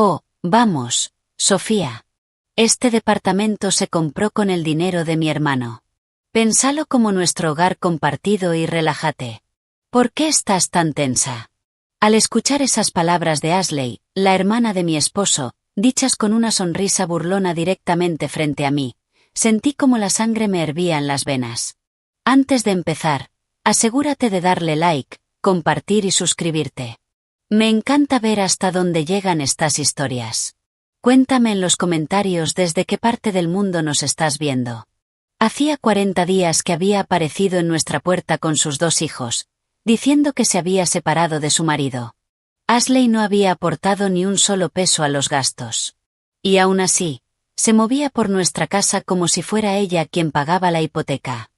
Oh, vamos, Sofía. Este departamento se compró con el dinero de mi hermano. Pénsalo como nuestro hogar compartido y relájate. ¿Por qué estás tan tensa? Al escuchar esas palabras de Ashley, la hermana de mi esposo, dichas con una sonrisa burlona directamente frente a mí, sentí como la sangre me hervía en las venas. Antes de empezar, asegúrate de darle like, compartir y suscribirte. Me encanta ver hasta dónde llegan estas historias. Cuéntame en los comentarios desde qué parte del mundo nos estás viendo. Hacía 40 días que había aparecido en nuestra puerta con sus 2 hijos, diciendo que se había separado de su marido. Ashley no había aportado ni un solo peso a los gastos. Y aún así, se movía por nuestra casa como si fuera ella quien pagaba la hipoteca.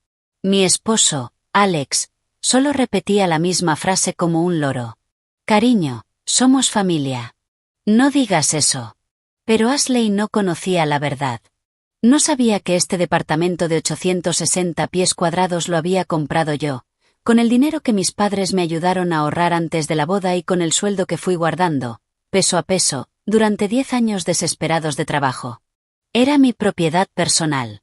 Mi esposo, Alex, solo repetía la misma frase como un loro. Cariño, somos familia. No digas eso. Pero Ashley no conocía la verdad. No sabía que este departamento de 860 pies cuadrados lo había comprado yo, con el dinero que mis padres me ayudaron a ahorrar antes de la boda y con el sueldo que fui guardando, peso a peso, durante 10 años desesperados de trabajo. Era mi propiedad personal.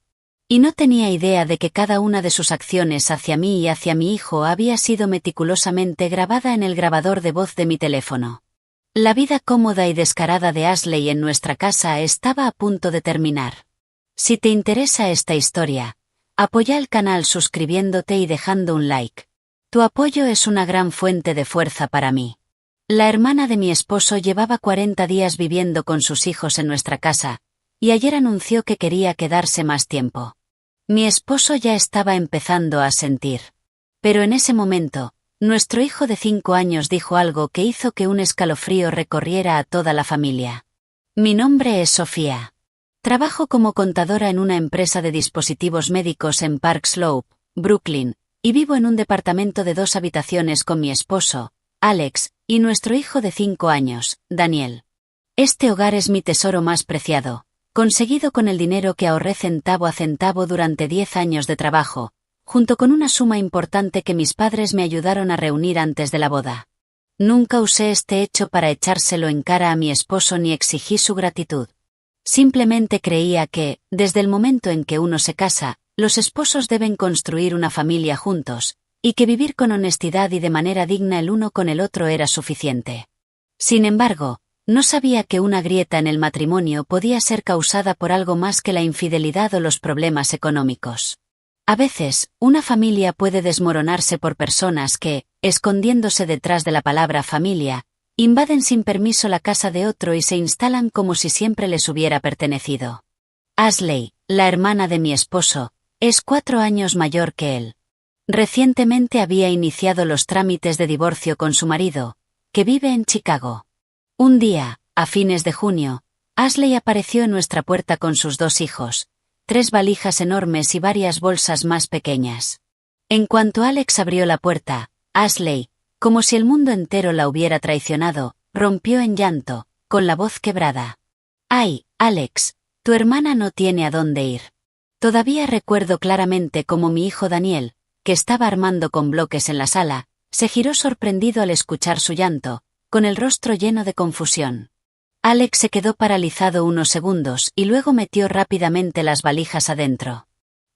Y no tenía idea de que cada una de sus acciones hacia mí y hacia mi hijo había sido meticulosamente grabada en el grabador de voz de mi teléfono. La vida cómoda y descarada de Ashley en nuestra casa estaba a punto de terminar. Si te interesa esta historia, apoya el canal suscribiéndote y dejando un like. Tu apoyo es una gran fuente de fuerza para mí. La hermana de mi esposo llevaba 40 días viviendo con sus hijos en nuestra casa, y ayer anunció que quería quedarse más tiempo. Mi esposo ya estaba empezando a sentir. Pero en ese momento, nuestro hijo de 5 años dijo algo que hizo que un escalofrío recorriera a toda la familia. Mi nombre es Sofía. Trabajo como contadora en una empresa de dispositivos médicos en Park Slope, Brooklyn, y vivo en un departamento de 2 habitaciones con mi esposo, Alex, y nuestro hijo de 5 años, Daniel. Este hogar es mi tesoro más preciado, conseguido con el dinero que ahorré centavo a centavo durante 10 años de trabajo, junto con una suma importante que mis padres me ayudaron a reunir antes de la boda. Nunca usé este hecho para echárselo en cara a mi esposo ni exigí su gratitud. Simplemente creía que, desde el momento en que uno se casa, los esposos deben construir una familia juntos, y que vivir con honestidad y de manera digna el uno con el otro era suficiente. Sin embargo, no sabía que una grieta en el matrimonio podía ser causada por algo más que la infidelidad o los problemas económicos. A veces, una familia puede desmoronarse por personas que, escondiéndose detrás de la palabra familia, invaden sin permiso la casa de otro y se instalan como si siempre les hubiera pertenecido. Ashley, la hermana de mi esposo, es 4 años mayor que él. Recientemente había iniciado los trámites de divorcio con su marido, que vive en Chicago. Un día, a fines de junio, Ashley apareció en nuestra puerta con sus 2 hijos, 3 valijas enormes y varias bolsas más pequeñas. En cuanto Alex abrió la puerta, Ashley, como si el mundo entero la hubiera traicionado, rompió en llanto, con la voz quebrada. «Ay, Alex, tu hermana no tiene a dónde ir». Todavía recuerdo claramente cómo mi hijo Daniel, que estaba armando con bloques en la sala, se giró sorprendido al escuchar su llanto, con el rostro lleno de confusión. Alex se quedó paralizado unos segundos y luego metió rápidamente las valijas adentro.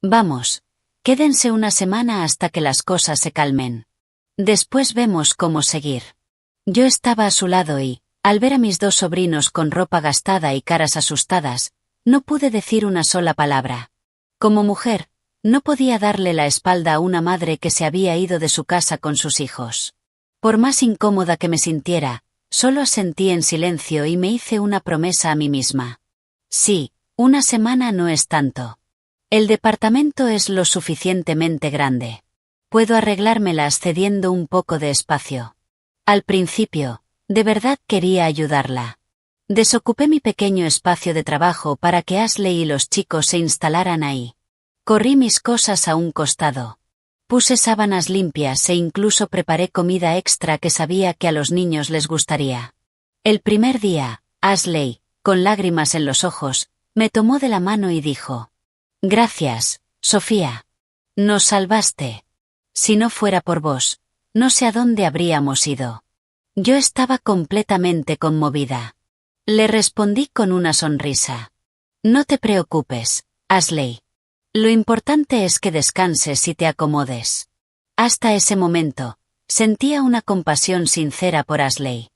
«Vamos, quédense una semana hasta que las cosas se calmen. Después vemos cómo seguir». Yo estaba a su lado y, al ver a mis 2 sobrinos con ropa gastada y caras asustadas, no pude decir una sola palabra. Como mujer, no podía darle la espalda a una madre que se había ido de su casa con sus hijos. Por más incómoda que me sintiera, solo asentí en silencio y me hice una promesa a mí misma. Sí, una semana no es tanto. El departamento es lo suficientemente grande. Puedo arreglármelas cediendo un poco de espacio. Al principio, de verdad quería ayudarla. Desocupé mi pequeño espacio de trabajo para que Ashley y los chicos se instalaran ahí. Corrí mis cosas a un costado. Puse sábanas limpias e incluso preparé comida extra que sabía que a los niños les gustaría. El primer día, Ashley, con lágrimas en los ojos, me tomó de la mano y dijo: «Gracias, Sofía. Nos salvaste. Si no fuera por vos, no sé a dónde habríamos ido». Yo estaba completamente conmovida. Le respondí con una sonrisa. No te preocupes, Ashley. Lo importante es que descanses y te acomodes. Hasta ese momento, sentía una compasión sincera por Ashley.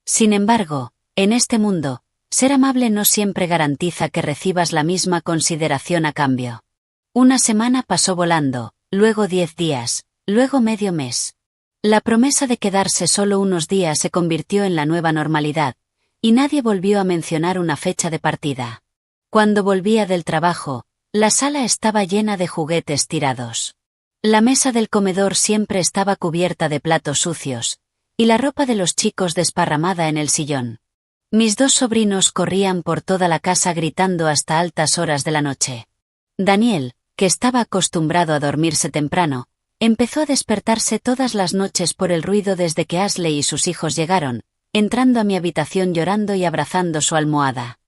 Sin embargo, en este mundo, ser amable no siempre garantiza que recibas la misma consideración a cambio. Una semana pasó volando, luego 10 días, luego medio mes. La promesa de quedarse solo unos días se convirtió en la nueva normalidad, y nadie volvió a mencionar una fecha de partida. Cuando volvía del trabajo, la sala estaba llena de juguetes tirados. La mesa del comedor siempre estaba cubierta de platos sucios, y la ropa de los chicos desparramada en el sillón. Mis 2 sobrinos corrían por toda la casa gritando hasta altas horas de la noche. Daniel, que estaba acostumbrado a dormirse temprano, empezó a despertarse todas las noches por el ruido desde que Ashley y sus hijos llegaron, entrando a mi habitación llorando y abrazando su almohada.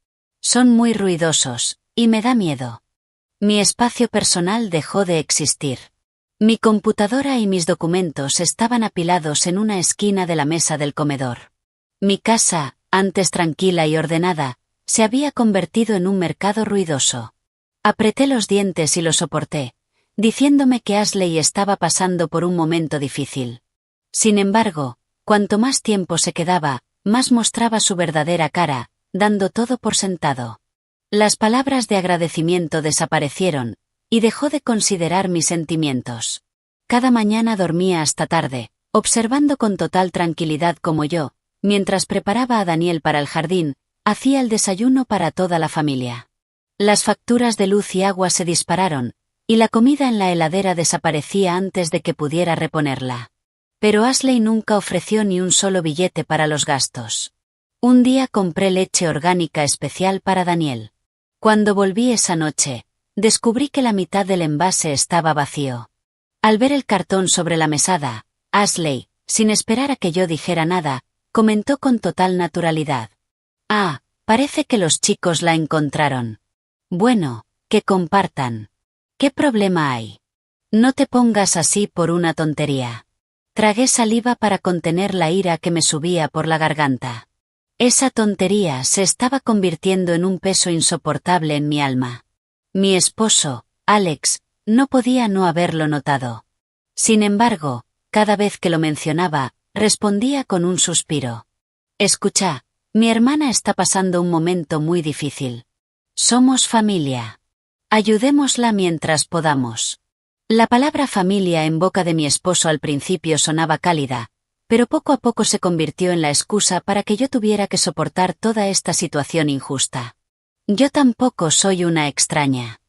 Son muy ruidosos, y me da miedo. Mi espacio personal dejó de existir. Mi computadora y mis documentos estaban apilados en una esquina de la mesa del comedor. Mi casa, antes tranquila y ordenada, se había convertido en un mercado ruidoso. Apreté los dientes y lo soporté, diciéndome que Ashley estaba pasando por un momento difícil. Sin embargo, cuanto más tiempo se quedaba, más mostraba su verdadera cara, dando todo por sentado. Las palabras de agradecimiento desaparecieron, y dejó de considerar mis sentimientos. Cada mañana dormía hasta tarde, observando con total tranquilidad como yo, mientras preparaba a Daniel para el jardín, hacía el desayuno para toda la familia. Las facturas de luz y agua se dispararon, y la comida en la heladera desaparecía antes de que pudiera reponerla. Pero Ashley nunca ofreció ni un solo billete para los gastos. Un día compré leche orgánica especial para Daniel. Cuando volví esa noche, descubrí que la mitad del envase estaba vacío. Al ver el cartón sobre la mesada, Ashley, sin esperar a que yo dijera nada, comentó con total naturalidad. Ah, parece que los chicos la encontraron. Bueno, que compartan. ¿Qué problema hay? No te pongas así por una tontería. Tragué saliva para contener la ira que me subía por la garganta. Esa tontería se estaba convirtiendo en un peso insoportable en mi alma. Mi esposo, Alex, no podía no haberlo notado. Sin embargo, cada vez que lo mencionaba, respondía con un suspiro. Escucha, mi hermana está pasando un momento muy difícil. Somos familia. Ayudémosla mientras podamos. La palabra familia en boca de mi esposo al principio sonaba cálida, pero poco a poco se convirtió en la excusa para que yo tuviera que soportar toda esta situación injusta. Yo tampoco soy una extraña.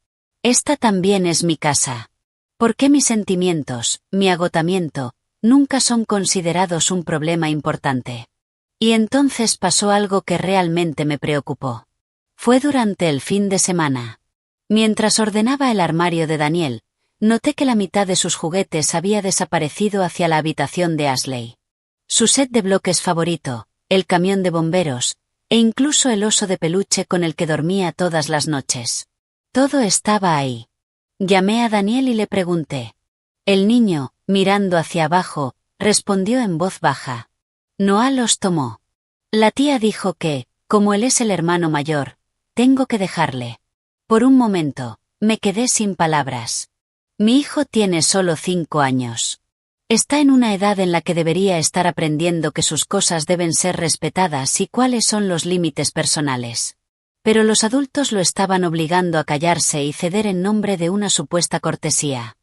Esta también es mi casa. ¿Por qué mis sentimientos, mi agotamiento, nunca son considerados un problema importante? Y entonces pasó algo que realmente me preocupó. Fue durante el fin de semana. Mientras ordenaba el armario de Daniel, noté que la mitad de sus juguetes había desaparecido hacia la habitación de Ashley. Su set de bloques favorito, el camión de bomberos, e incluso el oso de peluche con el que dormía todas las noches. Todo estaba ahí. Llamé a Daniel y le pregunté. El niño, mirando hacia abajo, respondió en voz baja. Noah los tomó. La tía dijo que, como él es el hermano mayor, tengo que dejarle. Por un momento, me quedé sin palabras. Mi hijo tiene solo 5 años. Está en una edad en la que debería estar aprendiendo que sus cosas deben ser respetadas y cuáles son los límites personales. Pero los adultos lo estaban obligando a callarse y ceder en nombre de una supuesta cortesía.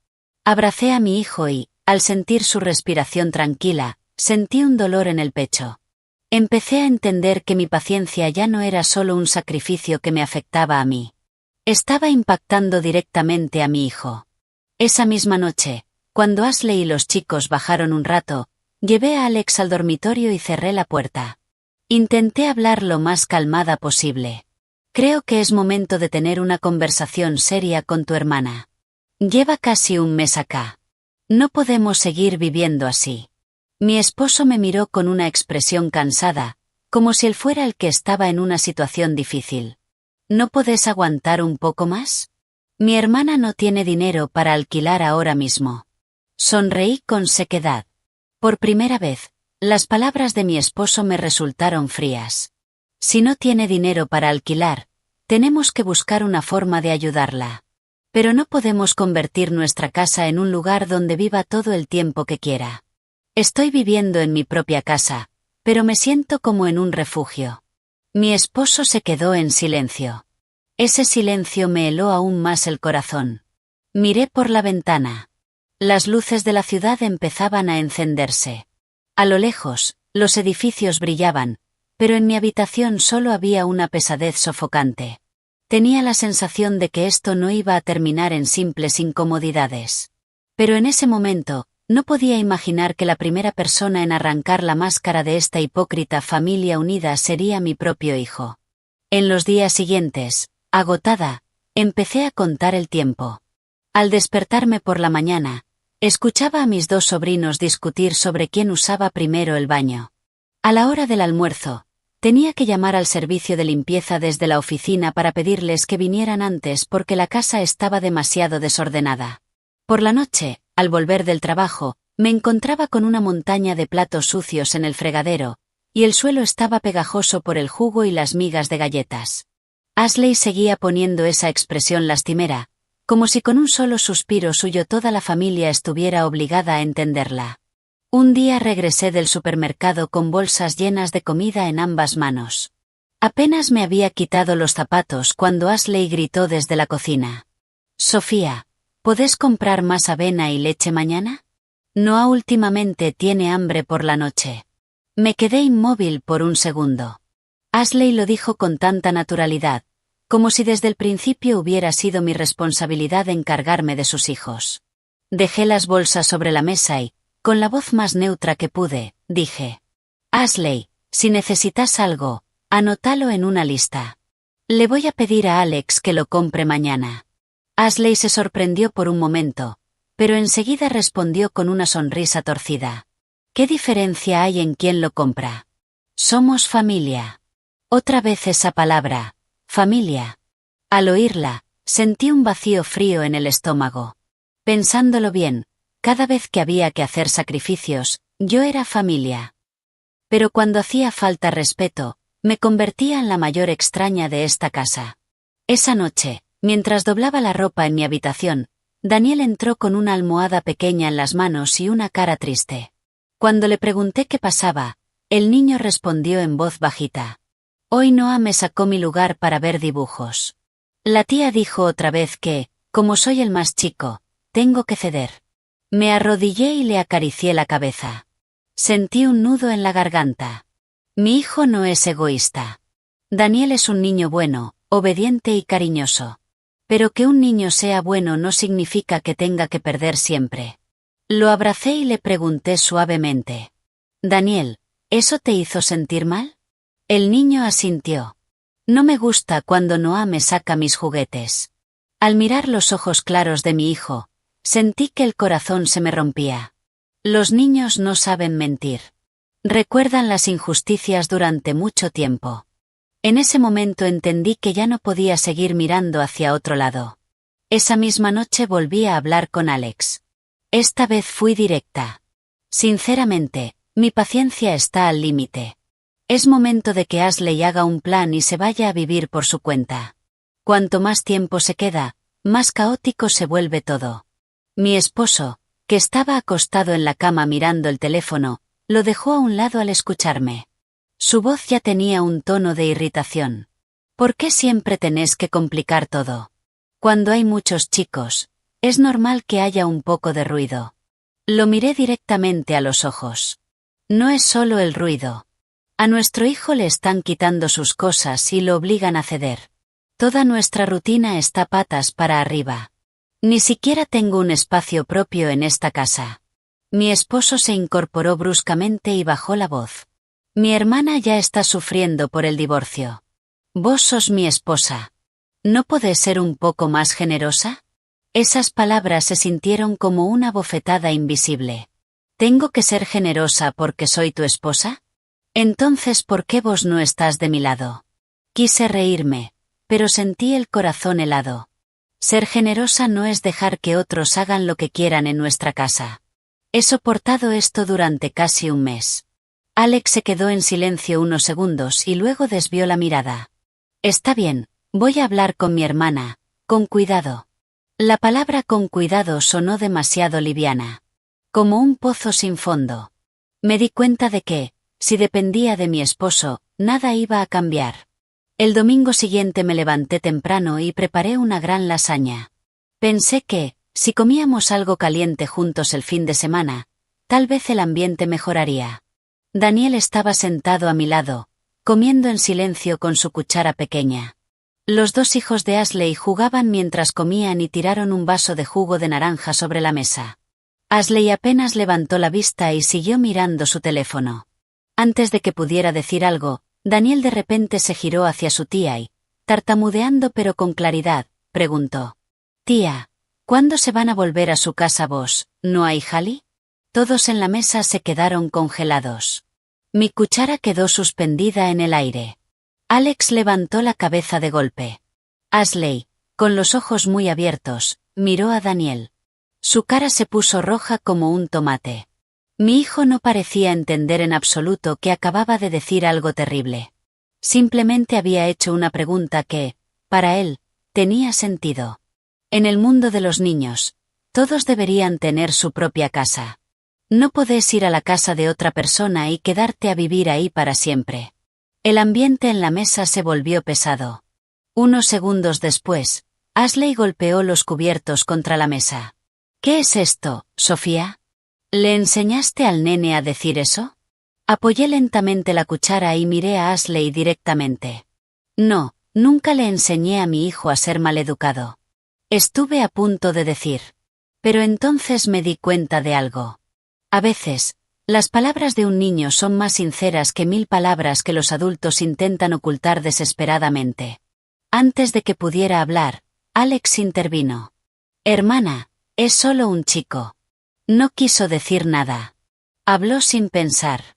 Abracé a mi hijo y, al sentir su respiración tranquila, sentí un dolor en el pecho. Empecé a entender que mi paciencia ya no era solo un sacrificio que me afectaba a mí. Estaba impactando directamente a mi hijo. Esa misma noche, cuando Ashley y los chicos bajaron un rato, llevé a Alex al dormitorio y cerré la puerta. Intenté hablar lo más calmada posible. Creo que es momento de tener una conversación seria con tu hermana. Lleva casi un mes acá. No podemos seguir viviendo así. Mi esposo me miró con una expresión cansada, como si él fuera el que estaba en una situación difícil. ¿No podés aguantar un poco más? Mi hermana no tiene dinero para alquilar ahora mismo. Sonreí con sequedad. Por primera vez, las palabras de mi esposo me resultaron frías. Si no tiene dinero para alquilar, tenemos que buscar una forma de ayudarla. Pero no podemos convertir nuestra casa en un lugar donde viva todo el tiempo que quiera. Estoy viviendo en mi propia casa, pero me siento como en un refugio. Mi esposo se quedó en silencio. Ese silencio me heló aún más el corazón. Miré por la ventana. Las luces de la ciudad empezaban a encenderse. A lo lejos, los edificios brillaban, pero en mi habitación solo había una pesadez sofocante. Tenía la sensación de que esto no iba a terminar en simples incomodidades. Pero en ese momento, no podía imaginar que la primera persona en arrancar la máscara de esta hipócrita familia unida sería mi propio hijo. En los días siguientes, agotada, empecé a contar el tiempo. Al despertarme por la mañana, escuchaba a mis 2 sobrinos discutir sobre quién usaba primero el baño. A la hora del almuerzo, tenía que llamar al servicio de limpieza desde la oficina para pedirles que vinieran antes porque la casa estaba demasiado desordenada. Por la noche, al volver del trabajo, me encontraba con una montaña de platos sucios en el fregadero, y el suelo estaba pegajoso por el jugo y las migas de galletas. Ashley seguía poniendo esa expresión lastimera, como si con un solo suspiro suyo toda la familia estuviera obligada a entenderla. Un día regresé del supermercado con bolsas llenas de comida en ambas manos. Apenas me había quitado los zapatos cuando Ashley gritó desde la cocina. «Sofía, ¿podés comprar más avena y leche mañana? Noah últimamente tiene hambre por la noche». Me quedé inmóvil por un segundo. Ashley lo dijo con tanta naturalidad, como si desde el principio hubiera sido mi responsabilidad encargarme de sus hijos. Dejé las bolsas sobre la mesa y, con la voz más neutra que pude, dije: «Ashley, si necesitas algo, anótalo en una lista. Le voy a pedir a Alex que lo compre mañana». Ashley se sorprendió por un momento, pero enseguida respondió con una sonrisa torcida: «¿Qué diferencia hay en quién lo compra? Somos familia». Otra vez esa palabra, familia. Al oírla, sentí un vacío frío en el estómago. Pensándolo bien, cada vez que había que hacer sacrificios, yo era familia. Pero cuando hacía falta respeto, me convertía en la mayor extraña de esta casa. Esa noche, mientras doblaba la ropa en mi habitación, Daniel entró con una almohada pequeña en las manos y una cara triste. Cuando le pregunté qué pasaba, el niño respondió en voz bajita: «Hoy Noah me sacó mi lugar para ver dibujos. La tía dijo otra vez que, como soy el más chico, tengo que ceder». Me arrodillé y le acaricié la cabeza. Sentí un nudo en la garganta. Mi hijo no es egoísta. Daniel es un niño bueno, obediente y cariñoso. Pero que un niño sea bueno no significa que tenga que perder siempre. Lo abracé y le pregunté suavemente: «Daniel, ¿eso te hizo sentir mal?». El niño asintió. «No me gusta cuando Noah me saca mis juguetes». Al mirar los ojos claros de mi hijo, sentí que el corazón se me rompía. Los niños no saben mentir. Recuerdan las injusticias durante mucho tiempo. En ese momento entendí que ya no podía seguir mirando hacia otro lado. Esa misma noche volví a hablar con Alex. Esta vez fui directa. «Sinceramente, mi paciencia está al límite. Es momento de que Ashley haga un plan y se vaya a vivir por su cuenta. Cuanto más tiempo se queda, más caótico se vuelve todo». Mi esposo, que estaba acostado en la cama mirando el teléfono, lo dejó a un lado al escucharme. Su voz ya tenía un tono de irritación. «¿Por qué siempre tenés que complicar todo? Cuando hay muchos chicos, es normal que haya un poco de ruido». Lo miré directamente a los ojos. «No es solo el ruido. A nuestro hijo le están quitando sus cosas y lo obligan a ceder. Toda nuestra rutina está patas para arriba. Ni siquiera tengo un espacio propio en esta casa». Mi esposo se incorporó bruscamente y bajó la voz. «Mi hermana ya está sufriendo por el divorcio. Vos sos mi esposa. ¿No podés ser un poco más generosa?». Esas palabras se sintieron como una bofetada invisible. «¿Tengo que ser generosa porque soy tu esposa? Entonces, ¿por qué vos no estás de mi lado?». Quise reírme, pero sentí el corazón helado. Ser generosa no es dejar que otros hagan lo que quieran en nuestra casa. He soportado esto durante casi un mes. Alex se quedó en silencio unos segundos y luego desvió la mirada. Está bien, voy a hablar con mi hermana, con cuidado. La palabra con cuidado sonó demasiado liviana. Como un pozo sin fondo. Me di cuenta de que, si dependía de mi esposo, nada iba a cambiar. El domingo siguiente me levanté temprano y preparé una gran lasaña. Pensé que, si comíamos algo caliente juntos el fin de semana, tal vez el ambiente mejoraría. Daniel estaba sentado a mi lado, comiendo en silencio con su cuchara pequeña. Los dos hijos de Ashley jugaban mientras comían y tiraron un vaso de jugo de naranja sobre la mesa. Ashley apenas levantó la vista y siguió mirando su teléfono. Antes de que pudiera decir algo, Daniel de repente se giró hacia su tía y, tartamudeando pero con claridad, preguntó. Tía, ¿cuándo se van a volver a su casa vos? ¿No hay jali? Todos en la mesa se quedaron congelados. Mi cuchara quedó suspendida en el aire. Alex levantó la cabeza de golpe. Ashley, con los ojos muy abiertos, miró a Daniel. Su cara se puso roja como un tomate. Mi hijo no parecía entender en absoluto que acababa de decir algo terrible. Simplemente había hecho una pregunta que, para él, tenía sentido. En el mundo de los niños, todos deberían tener su propia casa. No podés ir a la casa de otra persona y quedarte a vivir ahí para siempre. El ambiente en la mesa se volvió pesado. Unos segundos después, Ashley golpeó los cubiertos contra la mesa. ¿Qué es esto, Sofía? ¿Le enseñaste al nene a decir eso? Apoyé lentamente la cuchara y miré a Ashley directamente. No, nunca le enseñé a mi hijo a ser maleducado. Estuve a punto de decir. Pero entonces me di cuenta de algo. A veces, las palabras de un niño son más sinceras que 1000 palabras que los adultos intentan ocultar desesperadamente. Antes de que pudiera hablar, Alex intervino. Hermana, es solo un chico. No quiso decir nada. Habló sin pensar.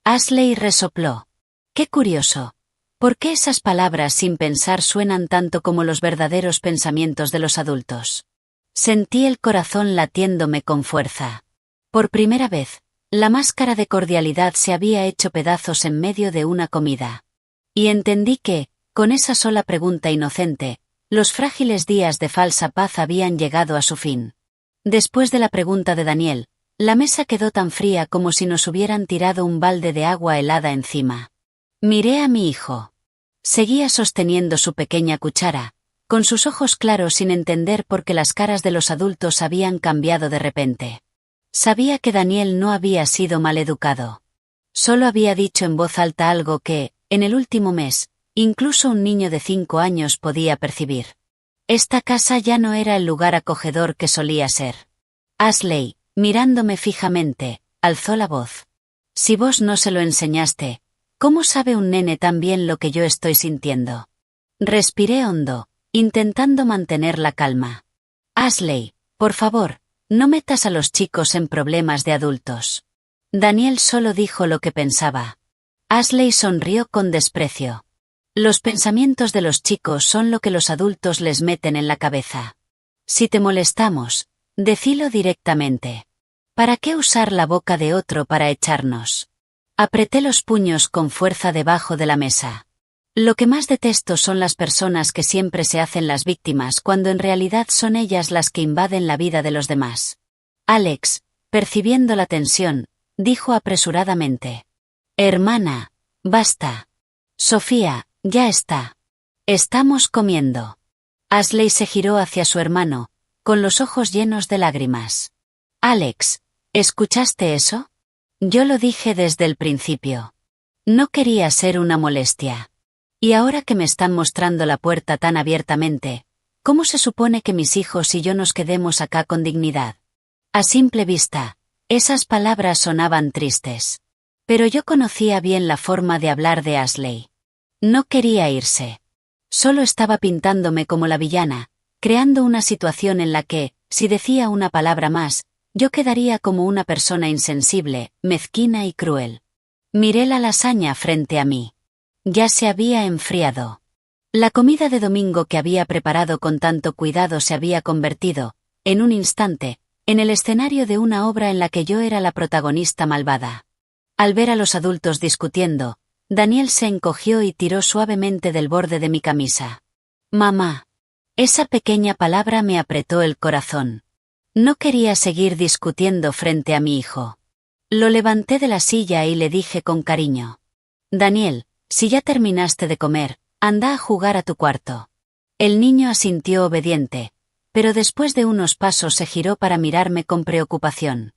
Ashley resopló. Qué curioso. ¿Por qué esas palabras sin pensar suenan tanto como los verdaderos pensamientos de los adultos? Sentí el corazón latiéndome con fuerza. Por primera vez, la máscara de cordialidad se había hecho pedazos en medio de una comida. Y entendí que, con esa sola pregunta inocente, los frágiles días de falsa paz habían llegado a su fin. Después de la pregunta de Daniel, la mesa quedó tan fría como si nos hubieran tirado un balde de agua helada encima. Miré a mi hijo. Seguía sosteniendo su pequeña cuchara, con sus ojos claros sin entender por qué las caras de los adultos habían cambiado de repente. Sabía que Daniel no había sido maleducado. Solo había dicho en voz alta algo que, en el último mes, incluso un niño de 5 años podía percibir. Esta casa ya no era el lugar acogedor que solía ser. Ashley, mirándome fijamente, alzó la voz. Si vos no se lo enseñaste, ¿cómo sabe un nene tan bien lo que yo estoy sintiendo? Respiré hondo, intentando mantener la calma. Ashley, por favor, no metas a los chicos en problemas de adultos. Daniel solo dijo lo que pensaba. Ashley sonrió con desprecio. Los pensamientos de los chicos son lo que los adultos les meten en la cabeza. Si te molestamos, decilo directamente. ¿Para qué usar la boca de otro para echarnos? Apreté los puños con fuerza debajo de la mesa. Lo que más detesto son las personas que siempre se hacen las víctimas cuando en realidad son ellas las que invaden la vida de los demás. Alex, percibiendo la tensión, dijo apresuradamente. Hermana, basta. Sofía, ya está. Estamos comiendo. Ashley se giró hacia su hermano, con los ojos llenos de lágrimas. Alex, ¿escuchaste eso? Yo lo dije desde el principio. No quería ser una molestia. Y ahora que me están mostrando la puerta tan abiertamente, ¿cómo se supone que mis hijos y yo nos quedemos acá con dignidad? A simple vista, esas palabras sonaban tristes. Pero yo conocía bien la forma de hablar de Ashley. No quería irse. Solo estaba pintándome como la villana, creando una situación en la que, si decía una palabra más, yo quedaría como una persona insensible, mezquina y cruel. Miré la lasaña frente a mí. Ya se había enfriado. La comida de domingo que había preparado con tanto cuidado se había convertido, en un instante, en el escenario de una obra en la que yo era la protagonista malvada. Al ver a los adultos discutiendo, Daniel se encogió y tiró suavemente del borde de mi camisa. Mamá. Esa pequeña palabra me apretó el corazón. No quería seguir discutiendo frente a mi hijo. Lo levanté de la silla y le dije con cariño. Daniel, si ya terminaste de comer, anda a jugar a tu cuarto. El niño asintió obediente, pero después de unos pasos se giró para mirarme con preocupación.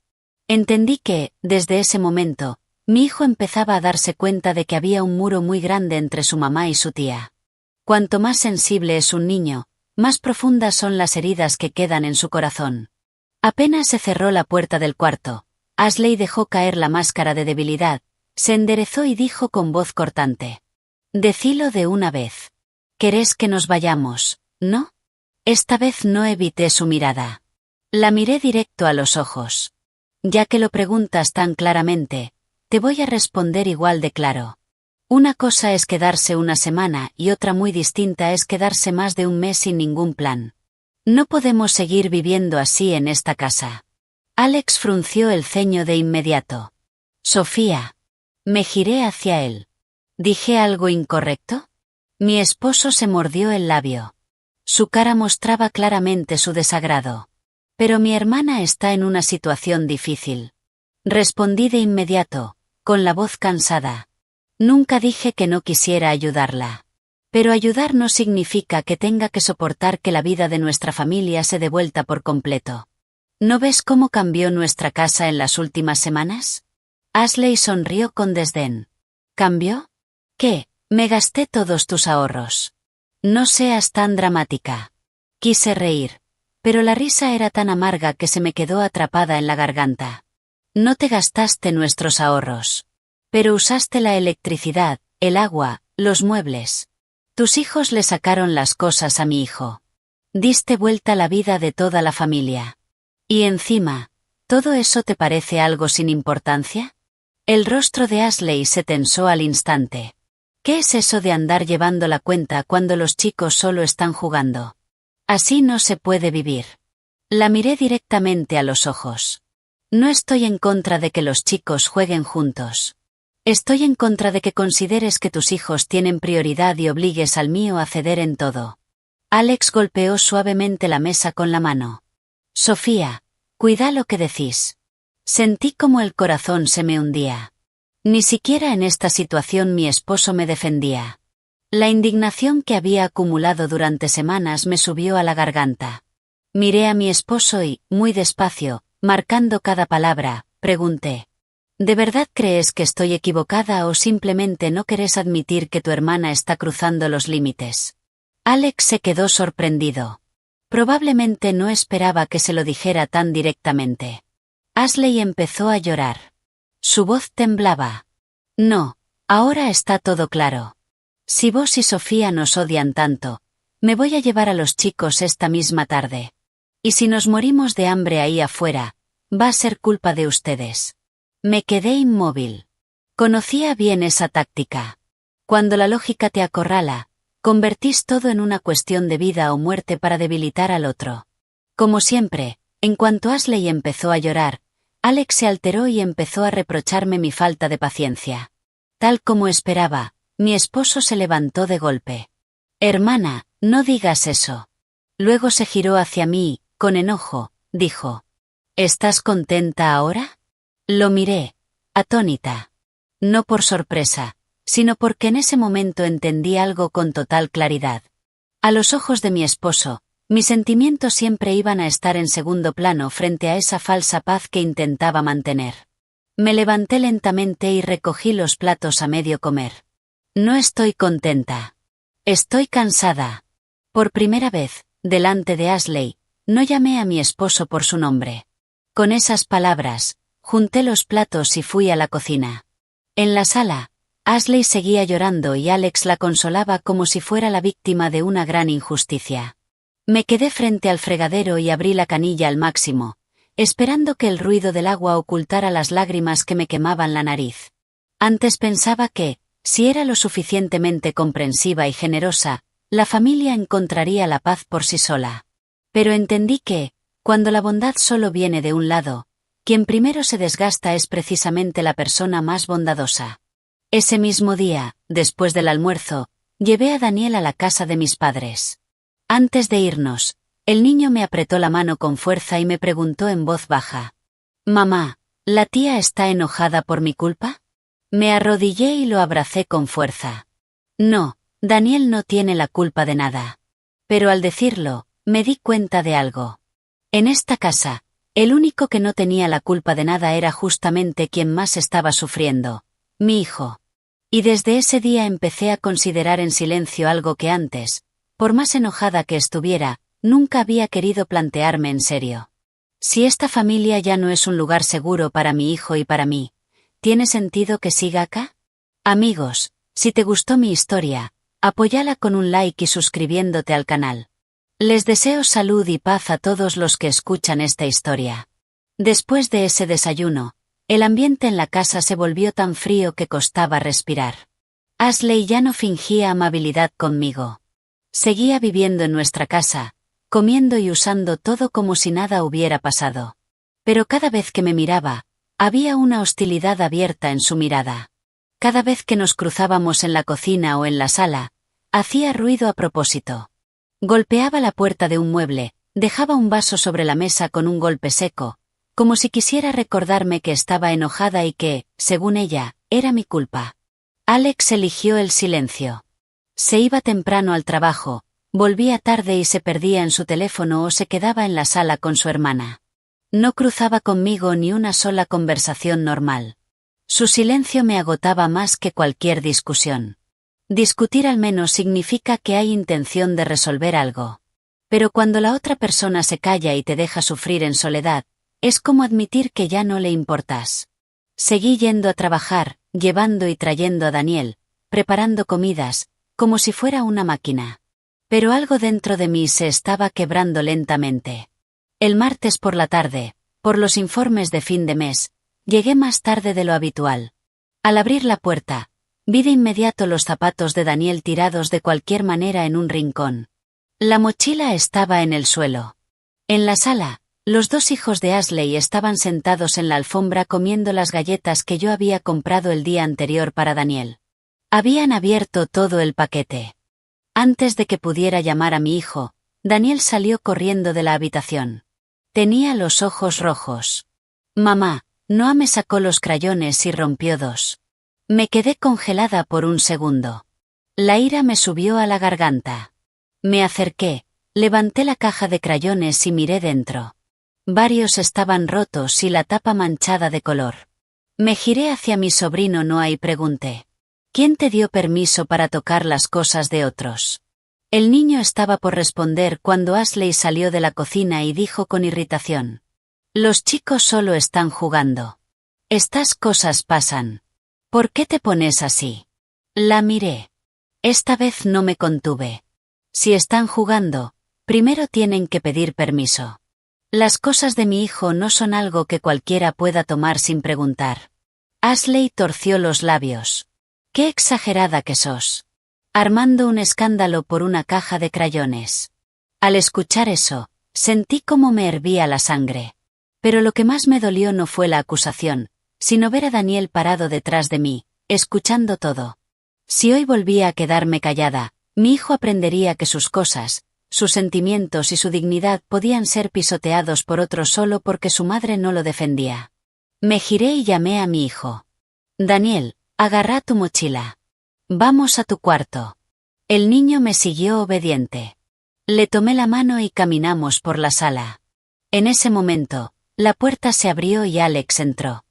Entendí que, desde ese momento, mi hijo empezaba a darse cuenta de que había un muro muy grande entre su mamá y su tía. Cuanto más sensible es un niño, más profundas son las heridas que quedan en su corazón. Apenas se cerró la puerta del cuarto, Ashley dejó caer la máscara de debilidad, se enderezó y dijo con voz cortante. Decilo de una vez. ¿Querés que nos vayamos, no? Esta vez no evité su mirada. La miré directo a los ojos. Ya que lo preguntas tan claramente, te voy a responder igual de claro. Una cosa es quedarse una semana y otra muy distinta es quedarse más de un mes sin ningún plan. No podemos seguir viviendo así en esta casa. Alex frunció el ceño de inmediato. Sofía. Me giré hacia él. ¿Dije algo incorrecto? Mi esposo se mordió el labio. Su cara mostraba claramente su desagrado. Pero mi hermana está en una situación difícil. Respondí de inmediato, con la voz cansada. Nunca dije que no quisiera ayudarla. Pero ayudar no significa que tenga que soportar que la vida de nuestra familia se dé vuelta por completo. ¿No ves cómo cambió nuestra casa en las últimas semanas? Ashley sonrió con desdén. ¿Cambió? ¿Qué? Me gasté todos tus ahorros. No seas tan dramática. Quise reír, pero la risa era tan amarga que se me quedó atrapada en la garganta. No te gastaste nuestros ahorros. Pero usaste la electricidad, el agua, los muebles. Tus hijos le sacaron las cosas a mi hijo. Diste vuelta la vida de toda la familia. Y encima, ¿todo eso te parece algo sin importancia? El rostro de Ashley se tensó al instante. ¿Qué es eso de andar llevando la cuenta cuando los chicos solo están jugando? Así no se puede vivir. La miré directamente a los ojos. No estoy en contra de que los chicos jueguen juntos. Estoy en contra de que consideres que tus hijos tienen prioridad y obligues al mío a ceder en todo. Alex golpeó suavemente la mesa con la mano. Sofía, cuida lo que decís. Sentí como el corazón se me hundía. Ni siquiera en esta situación mi esposo me defendía. La indignación que había acumulado durante semanas me subió a la garganta. Miré a mi esposo y, muy despacio, marcando cada palabra, pregunté. ¿De verdad crees que estoy equivocada o simplemente no querés admitir que tu hermana está cruzando los límites? Alex se quedó sorprendido. Probablemente no esperaba que se lo dijera tan directamente. Ashley empezó a llorar. Su voz temblaba. No, ahora está todo claro. Si vos y Sofía nos odian tanto, me voy a llevar a los chicos esta misma tarde. Y si nos morimos de hambre ahí afuera, va a ser culpa de ustedes. Me quedé inmóvil. Conocía bien esa táctica. Cuando la lógica te acorrala, convertís todo en una cuestión de vida o muerte para debilitar al otro. Como siempre, en cuanto Ashley empezó a llorar, Alex se alteró y empezó a reprocharme mi falta de paciencia. Tal como esperaba, mi esposo se levantó de golpe. Hermana, no digas eso. Luego se giró hacia mí, con enojo, dijo. ¿Estás contenta ahora? Lo miré, atónita. No por sorpresa, sino porque en ese momento entendí algo con total claridad. A los ojos de mi esposo, mis sentimientos siempre iban a estar en segundo plano frente a esa falsa paz que intentaba mantener. Me levanté lentamente y recogí los platos a medio comer. No estoy contenta. Estoy cansada. Por primera vez, delante de Ashley, no llamé a mi esposo por su nombre. Con esas palabras, junté los platos y fui a la cocina. En la sala, Ashley seguía llorando y Alex la consolaba como si fuera la víctima de una gran injusticia. Me quedé frente al fregadero y abrí la canilla al máximo, esperando que el ruido del agua ocultara las lágrimas que me quemaban la nariz. Antes pensaba que, si era lo suficientemente comprensiva y generosa, la familia encontraría la paz por sí sola. Pero entendí que, cuando la bondad solo viene de un lado, Quien primero se desgasta es precisamente la persona más bondadosa. Ese mismo día, después del almuerzo, llevé a Daniel a la casa de mis padres. Antes de irnos, el niño me apretó la mano con fuerza y me preguntó en voz baja: «Mamá, ¿la tía está enojada por mi culpa?». Me arrodillé y lo abracé con fuerza. No, Daniel no tiene la culpa de nada. Pero al decirlo, me di cuenta de algo. En esta casa, el único que no tenía la culpa de nada era justamente quien más estaba sufriendo: mi hijo. Y desde ese día empecé a considerar en silencio algo que antes, por más enojada que estuviera, nunca había querido plantearme en serio. Si esta familia ya no es un lugar seguro para mi hijo y para mí, ¿tiene sentido que siga acá? Amigos, si te gustó mi historia, apóyala con un like y suscribiéndote al canal. Les deseo salud y paz a todos los que escuchan esta historia. Después de ese desayuno, el ambiente en la casa se volvió tan frío que costaba respirar. Ashley ya no fingía amabilidad conmigo. Seguía viviendo en nuestra casa, comiendo y usando todo como si nada hubiera pasado. Pero cada vez que me miraba, había una hostilidad abierta en su mirada. Cada vez que nos cruzábamos en la cocina o en la sala, hacía ruido a propósito. Golpeaba la puerta de un mueble, dejaba un vaso sobre la mesa con un golpe seco, como si quisiera recordarme que estaba enojada y que, según ella, era mi culpa. Alex eligió el silencio. Se iba temprano al trabajo, volvía tarde y se perdía en su teléfono o se quedaba en la sala con su hermana. No cruzaba conmigo ni una sola conversación normal. Su silencio me agotaba más que cualquier discusión. Discutir al menos significa que hay intención de resolver algo. Pero cuando la otra persona se calla y te deja sufrir en soledad, es como admitir que ya no le importas. Seguí yendo a trabajar, llevando y trayendo a Daniel, preparando comidas, como si fuera una máquina. Pero algo dentro de mí se estaba quebrando lentamente. El martes por la tarde, por los informes de fin de mes, llegué más tarde de lo habitual. Al abrir la puerta, vi de inmediato los zapatos de Daniel tirados de cualquier manera en un rincón. La mochila estaba en el suelo. En la sala, los dos hijos de Ashley estaban sentados en la alfombra comiendo las galletas que yo había comprado el día anterior para Daniel. Habían abierto todo el paquete. Antes de que pudiera llamar a mi hijo, Daniel salió corriendo de la habitación. Tenía los ojos rojos. Mamá, Noah me sacó los crayones y rompió dos. Me quedé congelada por un segundo. La ira me subió a la garganta. Me acerqué, levanté la caja de crayones y miré dentro. Varios estaban rotos y la tapa manchada de color. Me giré hacia mi sobrino Noah y pregunté: ¿quién te dio permiso para tocar las cosas de otros? El niño estaba por responder cuando Ashley salió de la cocina y dijo con irritación: los chicos solo están jugando. Estas cosas pasan. ¿Por qué te pones así? La miré. Esta vez no me contuve. Si están jugando, primero tienen que pedir permiso. Las cosas de mi hijo no son algo que cualquiera pueda tomar sin preguntar. Ashley torció los labios. ¡Qué exagerada que sos! Armando un escándalo por una caja de crayones. Al escuchar eso, sentí como me hervía la sangre. Pero lo que más me dolió no fue la acusación, sino ver a Daniel parado detrás de mí, escuchando todo. Si hoy volvía a quedarme callada, mi hijo aprendería que sus cosas, sus sentimientos y su dignidad podían ser pisoteados por otro solo porque su madre no lo defendía. Me giré y llamé a mi hijo. Daniel, agarra tu mochila. Vamos a tu cuarto. El niño me siguió obediente. Le tomé la mano y caminamos por la sala. En ese momento, la puerta se abrió y Alex entró.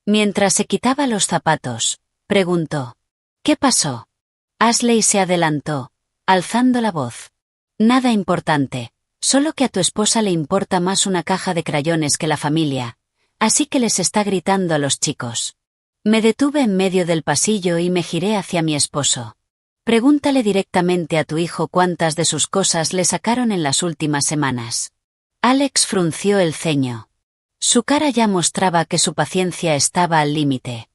Mientras se quitaba los zapatos, preguntó: ¿qué pasó? Ashley se adelantó, alzando la voz. Nada importante, solo que a tu esposa le importa más una caja de crayones que la familia, así que les está gritando a los chicos. Me detuve en medio del pasillo y me giré hacia mi esposo. Pregúntale directamente a tu hijo cuántas de sus cosas le sacaron en las últimas semanas. Alex frunció el ceño. Su cara ya mostraba que su paciencia estaba al límite.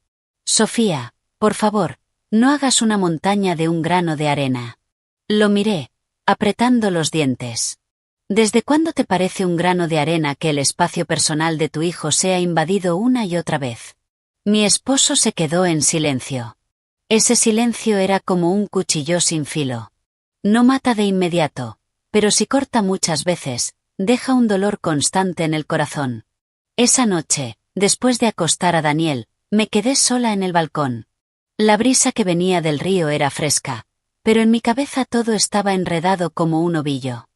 Sofía, por favor, no hagas una montaña de un grano de arena. Lo miré, apretando los dientes. ¿Desde cuándo te parece un grano de arena que el espacio personal de tu hijo sea invadido una y otra vez? Mi esposo se quedó en silencio. Ese silencio era como un cuchillo sin filo. No mata de inmediato, pero si corta muchas veces, deja un dolor constante en el corazón. Esa noche, después de acostar a Daniel, me quedé sola en el balcón. La brisa que venía del río era fresca, pero en mi cabeza todo estaba enredado como un ovillo.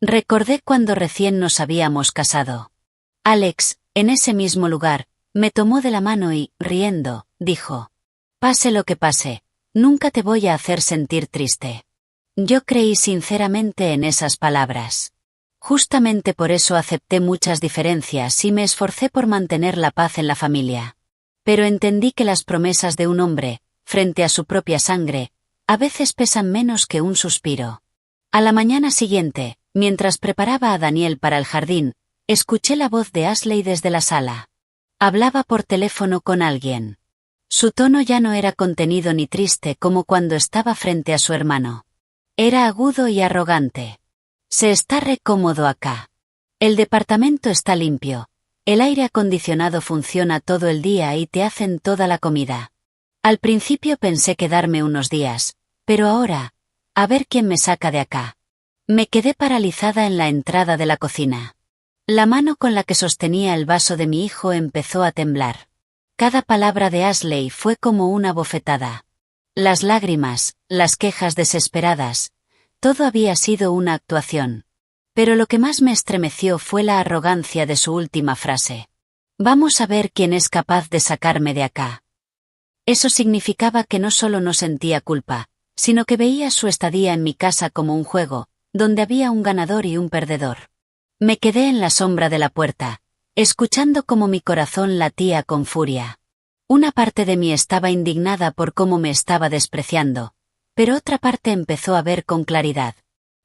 Recordé cuando recién nos habíamos casado. Alex, en ese mismo lugar, me tomó de la mano y, riendo, dijo: «Pase lo que pase, nunca te voy a hacer sentir triste». Yo creí sinceramente en esas palabras. Justamente por eso acepté muchas diferencias y me esforcé por mantener la paz en la familia. Pero entendí que las promesas de un hombre, frente a su propia sangre, a veces pesan menos que un suspiro. A la mañana siguiente, mientras preparaba a Daniel para el jardín, escuché la voz de Ashley desde la sala. Hablaba por teléfono con alguien. Su tono ya no era contenido ni triste como cuando estaba frente a su hermano. Era agudo y arrogante. «Se está re cómodo acá. El departamento está limpio. El aire acondicionado funciona todo el día y te hacen toda la comida. Al principio pensé quedarme unos días, pero ahora, a ver quién me saca de acá». Me quedé paralizada en la entrada de la cocina. La mano con la que sostenía el vaso de mi hijo empezó a temblar. Cada palabra de Ashley fue como una bofetada. Las lágrimas, las quejas desesperadas, todo había sido una actuación. Pero lo que más me estremeció fue la arrogancia de su última frase. «Vamos a ver quién es capaz de sacarme de acá». Eso significaba que no solo no sentía culpa, sino que veía su estadía en mi casa como un juego, donde había un ganador y un perdedor. Me quedé en la sombra de la puerta, escuchando cómo mi corazón latía con furia. Una parte de mí estaba indignada por cómo me estaba despreciando, pero otra parte empezó a ver con claridad.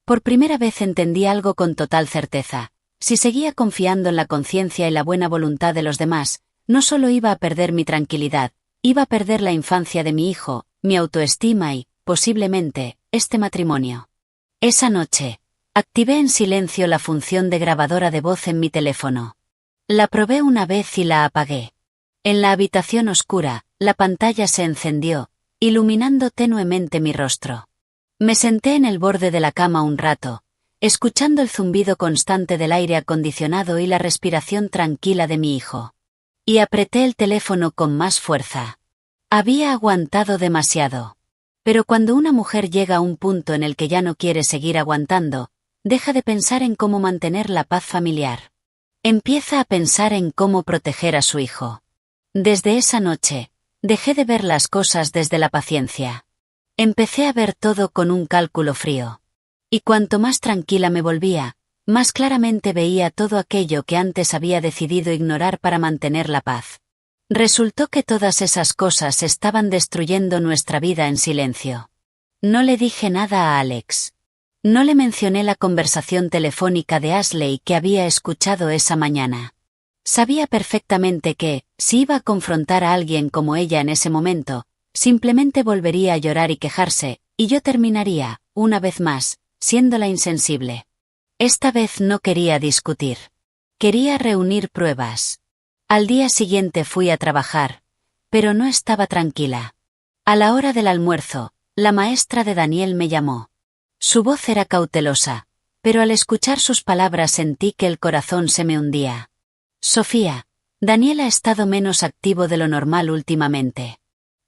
Por primera vez entendí algo con total certeza: si seguía confiando en la conciencia y la buena voluntad de los demás, no solo iba a perder mi tranquilidad, iba a perder la infancia de mi hijo, mi autoestima y, posiblemente, este matrimonio. Esa noche, activé en silencio la función de grabadora de voz en mi teléfono. La probé una vez y la apagué. En la habitación oscura, la pantalla se encendió, iluminando tenuemente mi rostro. Me senté en el borde de la cama un rato, escuchando el zumbido constante del aire acondicionado y la respiración tranquila de mi hijo. Y apreté el teléfono con más fuerza. Había aguantado demasiado. Pero cuando una mujer llega a un punto en el que ya no quiere seguir aguantando, deja de pensar en cómo mantener la paz familiar. Empieza a pensar en cómo proteger a su hijo. Desde esa noche, dejé de ver las cosas desde la paciencia. Empecé a ver todo con un cálculo frío. Y cuanto más tranquila me volvía, más claramente veía todo aquello que antes había decidido ignorar para mantener la paz. Resultó que todas esas cosas estaban destruyendo nuestra vida en silencio. No le dije nada a Alex. No le mencioné la conversación telefónica de Ashley que había escuchado esa mañana. Sabía perfectamente que, si iba a confrontar a alguien como ella en ese momento, simplemente volvería a llorar y quejarse, y yo terminaría, una vez más, siendo la insensible. Esta vez no quería discutir. Quería reunir pruebas. Al día siguiente fui a trabajar, pero no estaba tranquila. A la hora del almuerzo, la maestra de Daniel me llamó. Su voz era cautelosa, pero al escuchar sus palabras sentí que el corazón se me hundía. «Sofía, Daniel ha estado menos activo de lo normal últimamente.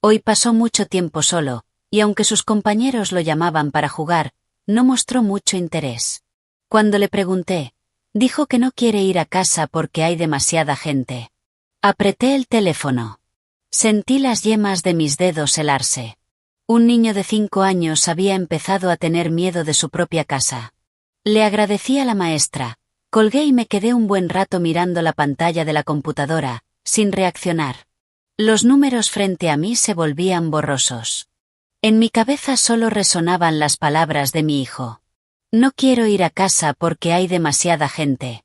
Hoy pasó mucho tiempo solo, y aunque sus compañeros lo llamaban para jugar, no mostró mucho interés. Cuando le pregunté, dijo que no quiere ir a casa porque hay demasiada gente». Apreté el teléfono. Sentí las yemas de mis dedos helarse. Un niño de 5 años había empezado a tener miedo de su propia casa. Le agradecí a la maestra, colgué y me quedé un buen rato mirando la pantalla de la computadora, sin reaccionar. Los números frente a mí se volvían borrosos. En mi cabeza solo resonaban las palabras de mi hijo. «No quiero ir a casa porque hay demasiada gente».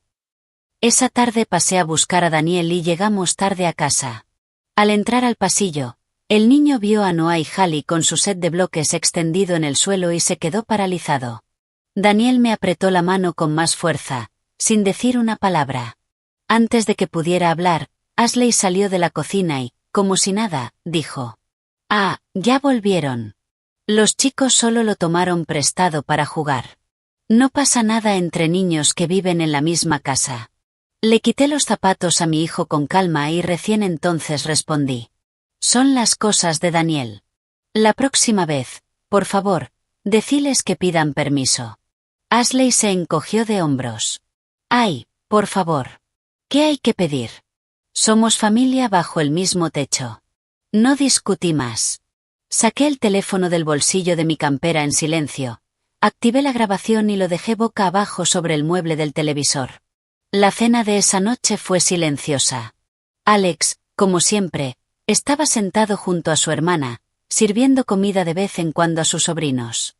Esa tarde pasé a buscar a Daniel y llegamos tarde a casa. Al entrar al pasillo, el niño vio a Noah y Hallie con su set de bloques extendido en el suelo y se quedó paralizado. Daniel me apretó la mano con más fuerza, sin decir una palabra. Antes de que pudiera hablar, Ashley salió de la cocina y, como si nada, dijo: «Ah, ya volvieron. Los chicos solo lo tomaron prestado para jugar. No pasa nada entre niños que viven en la misma casa». Le quité los zapatos a mi hijo con calma y recién entonces respondí: «Son las cosas de Daniel. La próxima vez, por favor, deciles que pidan permiso». Ashley se encogió de hombros. «Ay, por favor. ¿Qué hay que pedir? Somos familia bajo el mismo techo». No discutí más. Saqué el teléfono del bolsillo de mi campera en silencio, activé la grabación y lo dejé boca abajo sobre el mueble del televisor. La cena de esa noche fue silenciosa. Alex, como siempre, estaba sentado junto a su hermana, sirviendo comida de vez en cuando a sus sobrinos.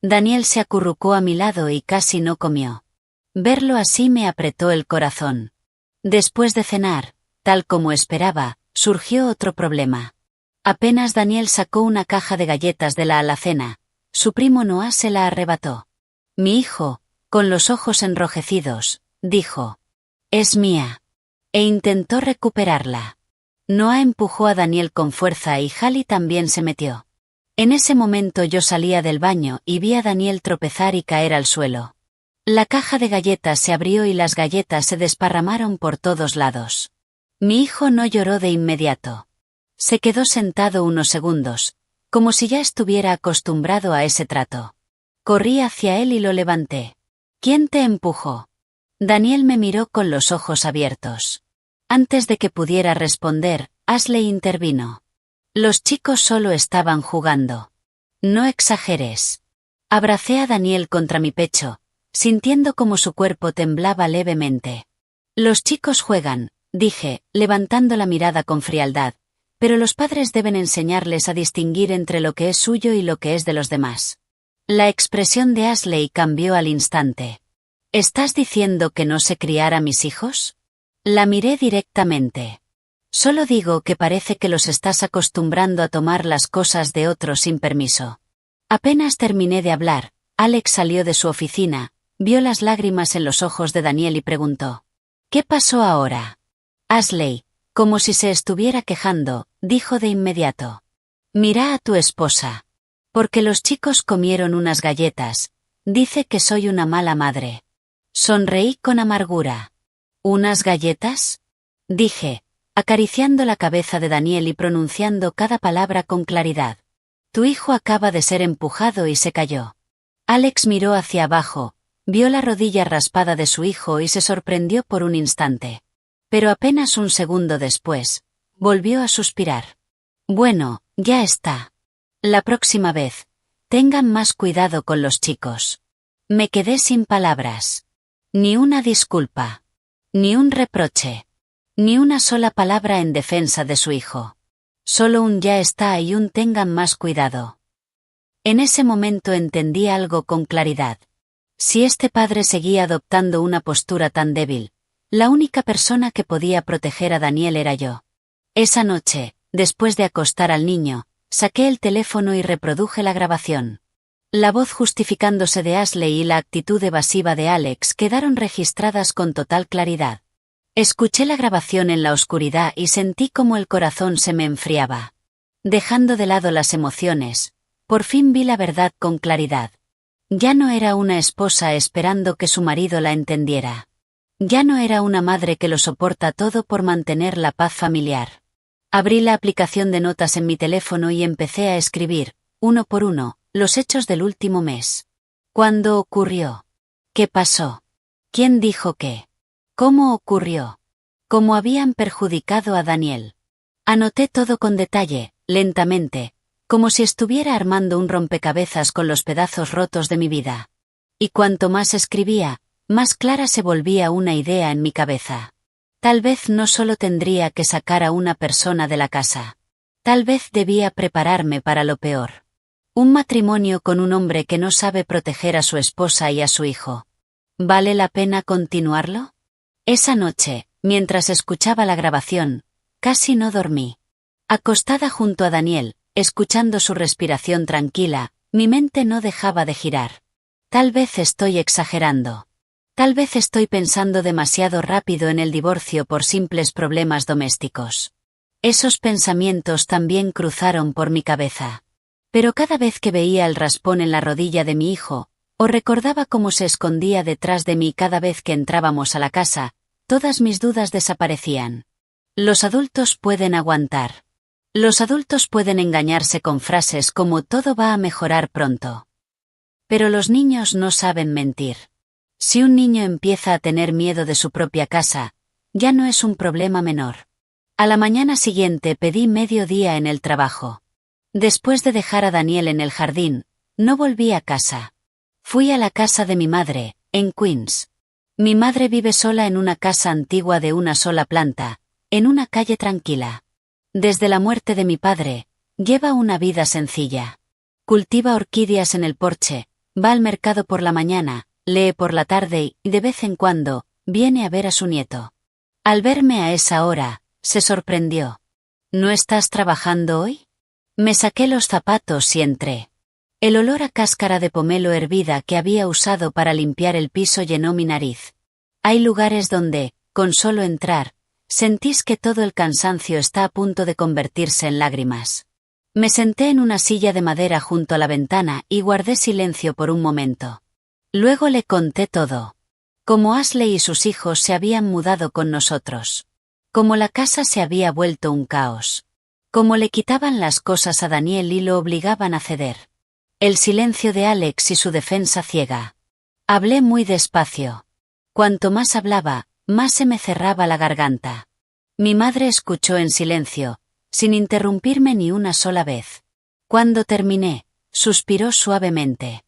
Daniel se acurrucó a mi lado y casi no comió. Verlo así me apretó el corazón. Después de cenar, tal como esperaba, surgió otro problema. Apenas Daniel sacó una caja de galletas de la alacena, su primo Noah se la arrebató. Mi hijo, con los ojos enrojecidos, dijo: «Es mía». E intentó recuperarla. Noah empujó a Daniel con fuerza y Hallie también se metió. En ese momento yo salía del baño y vi a Daniel tropezar y caer al suelo. La caja de galletas se abrió y las galletas se desparramaron por todos lados. Mi hijo no lloró de inmediato. Se quedó sentado unos segundos, como si ya estuviera acostumbrado a ese trato. Corrí hacia él y lo levanté. «¿Quién te empujó?». Daniel me miró con los ojos abiertos. Antes de que pudiera responder, Ashley intervino. «Los chicos solo estaban jugando. No exageres». Abracé a Daniel contra mi pecho, sintiendo como su cuerpo temblaba levemente. «Los chicos juegan», dije, levantando la mirada con frialdad, «pero los padres deben enseñarles a distinguir entre lo que es suyo y lo que es de los demás». La expresión de Ashley cambió al instante. «¿Estás diciendo que no sé criar a mis hijos?». La miré directamente. «Solo digo que parece que los estás acostumbrando a tomar las cosas de otros sin permiso». Apenas terminé de hablar, Alex salió de su oficina, vio las lágrimas en los ojos de Daniel y preguntó: «¿Qué pasó ahora?». Ashley, como si se estuviera quejando, dijo de inmediato: «Mira a tu esposa. Porque los chicos comieron unas galletas, dice que soy una mala madre». Sonreí con amargura. «¿Unas galletas?», dije, acariciando la cabeza de Daniel y pronunciando cada palabra con claridad. «Tu hijo acaba de ser empujado y se cayó». Alex miró hacia abajo, vio la rodilla raspada de su hijo y se sorprendió por un instante. Pero apenas un segundo después, volvió a suspirar. «Bueno, ya está. La próxima vez, tengan más cuidado con los chicos». Me quedé sin palabras. Ni una disculpa. Ni un reproche. Ni una sola palabra en defensa de su hijo. Solo un «ya está» y un «tengan más cuidado». En ese momento entendí algo con claridad. Si este padre seguía adoptando una postura tan débil, la única persona que podía proteger a Daniel era yo. Esa noche, después de acostar al niño, saqué el teléfono y reproduje la grabación. La voz justificándose de Ashley y la actitud evasiva de Alex quedaron registradas con total claridad. Escuché la grabación en la oscuridad y sentí como el corazón se me enfriaba. Dejando de lado las emociones, por fin vi la verdad con claridad. Ya no era una esposa esperando que su marido la entendiera. Ya no era una madre que lo soporta todo por mantener la paz familiar. Abrí la aplicación de notas en mi teléfono y empecé a escribir, uno por uno, los hechos del último mes. ¿Cuándo ocurrió? ¿Qué pasó? ¿Quién dijo qué? ¿Cómo ocurrió? ¿Cómo habían perjudicado a Daniel? Anoté todo con detalle, lentamente, como si estuviera armando un rompecabezas con los pedazos rotos de mi vida. Y cuanto más escribía, más clara se volvía una idea en mi cabeza. Tal vez no solo tendría que sacar a una persona de la casa. Tal vez debía prepararme para lo peor. Un matrimonio con un hombre que no sabe proteger a su esposa y a su hijo. ¿Vale la pena continuarlo? Esa noche, mientras escuchaba la grabación, casi no dormí. Acostada junto a Daniel, escuchando su respiración tranquila, mi mente no dejaba de girar. Tal vez estoy exagerando. Tal vez estoy pensando demasiado rápido en el divorcio por simples problemas domésticos. Esos pensamientos también cruzaron por mi cabeza. Pero cada vez que veía el raspón en la rodilla de mi hijo, o recordaba cómo se escondía detrás de mí cada vez que entrábamos a la casa, todas mis dudas desaparecían. Los adultos pueden aguantar. Los adultos pueden engañarse con frases como todo va a mejorar pronto. Pero los niños no saben mentir. Si un niño empieza a tener miedo de su propia casa, ya no es un problema menor. A la mañana siguiente pedí medio día en el trabajo. Después de dejar a Daniel en el jardín, no volví a casa. Fui a la casa de mi madre, en Queens. Mi madre vive sola en una casa antigua de una sola planta, en una calle tranquila. Desde la muerte de mi padre, lleva una vida sencilla. Cultiva orquídeas en el porche, va al mercado por la mañana, lee por la tarde y, de vez en cuando, viene a ver a su nieto. Al verme a esa hora, se sorprendió. ¿No estás trabajando hoy? Me saqué los zapatos y entré. El olor a cáscara de pomelo hervida que había usado para limpiar el piso llenó mi nariz. Hay lugares donde, con solo entrar, sentís que todo el cansancio está a punto de convertirse en lágrimas. Me senté en una silla de madera junto a la ventana y guardé silencio por un momento. Luego le conté todo. Cómo Ashley y sus hijos se habían mudado con nosotros. Cómo la casa se había vuelto un caos. Cómo le quitaban las cosas a Daniel y lo obligaban a ceder. El silencio de Alex y su defensa ciega. Hablé muy despacio. Cuanto más hablaba, más se me cerraba la garganta. Mi madre escuchó en silencio, sin interrumpirme ni una sola vez. Cuando terminé, suspiró suavemente.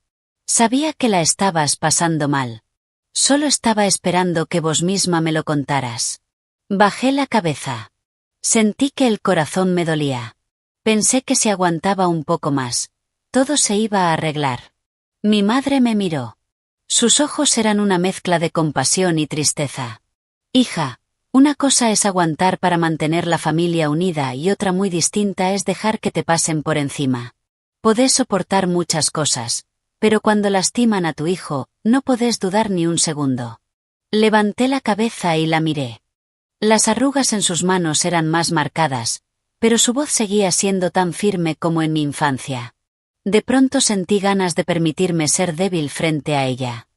Sabía que la estabas pasando mal. Solo estaba esperando que vos misma me lo contaras. Bajé la cabeza. Sentí que el corazón me dolía. Pensé que si aguantaba un poco más, todo se iba a arreglar. Mi madre me miró. Sus ojos eran una mezcla de compasión y tristeza. Hija, una cosa es aguantar para mantener la familia unida y otra muy distinta es dejar que te pasen por encima. Podés soportar muchas cosas, pero cuando lastiman a tu hijo, no podés dudar ni un segundo. Levanté la cabeza y la miré. Las arrugas en sus manos eran más marcadas, pero su voz seguía siendo tan firme como en mi infancia. De pronto sentí ganas de permitirme ser débil frente a ella.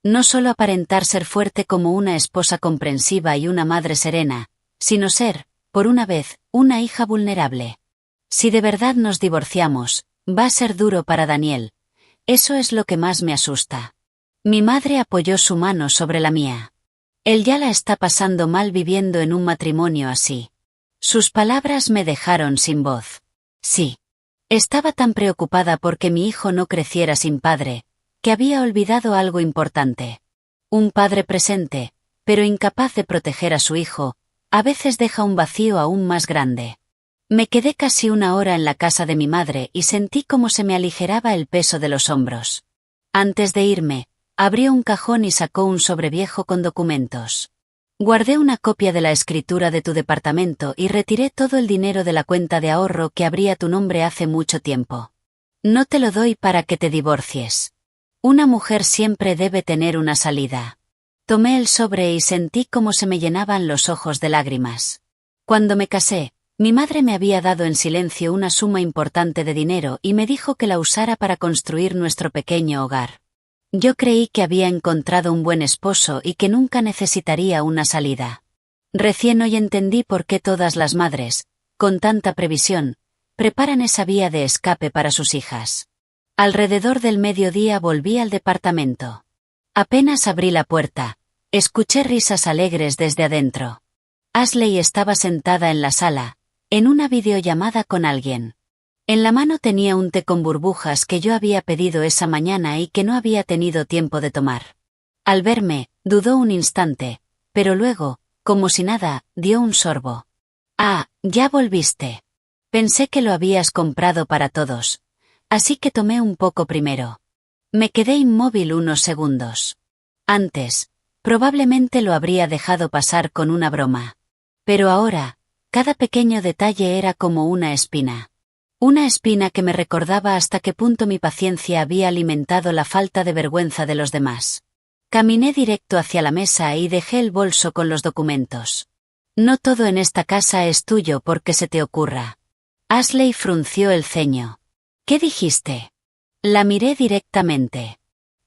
No solo aparentar ser fuerte como una esposa comprensiva y una madre serena, sino ser, por una vez, una hija vulnerable. Si de verdad nos divorciamos, va a ser duro para Daniel. Eso es lo que más me asusta. Mi madre apoyó su mano sobre la mía. Él ya la está pasando mal viviendo en un matrimonio así. Sus palabras me dejaron sin voz. Sí. Estaba tan preocupada porque mi hijo no creciera sin padre, que había olvidado algo importante. Un padre presente, pero incapaz de proteger a su hijo, a veces deja un vacío aún más grande. Me quedé casi una hora en la casa de mi madre y sentí cómo se me aligeraba el peso de los hombros. Antes de irme, abrió un cajón y sacó un sobreviejo con documentos. Guardé una copia de la escritura de tu departamento y retiré todo el dinero de la cuenta de ahorro que abría tu nombre hace mucho tiempo. No te lo doy para que te divorcies. Una mujer siempre debe tener una salida. Tomé el sobre y sentí cómo se me llenaban los ojos de lágrimas. Cuando me casé, mi madre me había dado en silencio una suma importante de dinero y me dijo que la usara para construir nuestro pequeño hogar. Yo creí que había encontrado un buen esposo y que nunca necesitaría una salida. Recién hoy entendí por qué todas las madres, con tanta previsión, preparan esa vía de escape para sus hijas. Alrededor del mediodía volví al departamento. Apenas abrí la puerta, escuché risas alegres desde adentro. Ashley estaba sentada en la sala, en una videollamada con alguien. En la mano tenía un té con burbujas que yo había pedido esa mañana y que no había tenido tiempo de tomar. Al verme, dudó un instante, pero luego, como si nada, dio un sorbo. Ah, ya volviste. Pensé que lo habías comprado para todos, así que tomé un poco primero. Me quedé inmóvil unos segundos. Antes, probablemente lo habría dejado pasar con una broma. Pero ahora, cada pequeño detalle era como una espina. Una espina que me recordaba hasta qué punto mi paciencia había alimentado la falta de vergüenza de los demás. Caminé directo hacia la mesa y dejé el bolso con los documentos. No todo en esta casa es tuyo porque se te ocurra. Ashley frunció el ceño. ¿Qué dijiste? La miré directamente.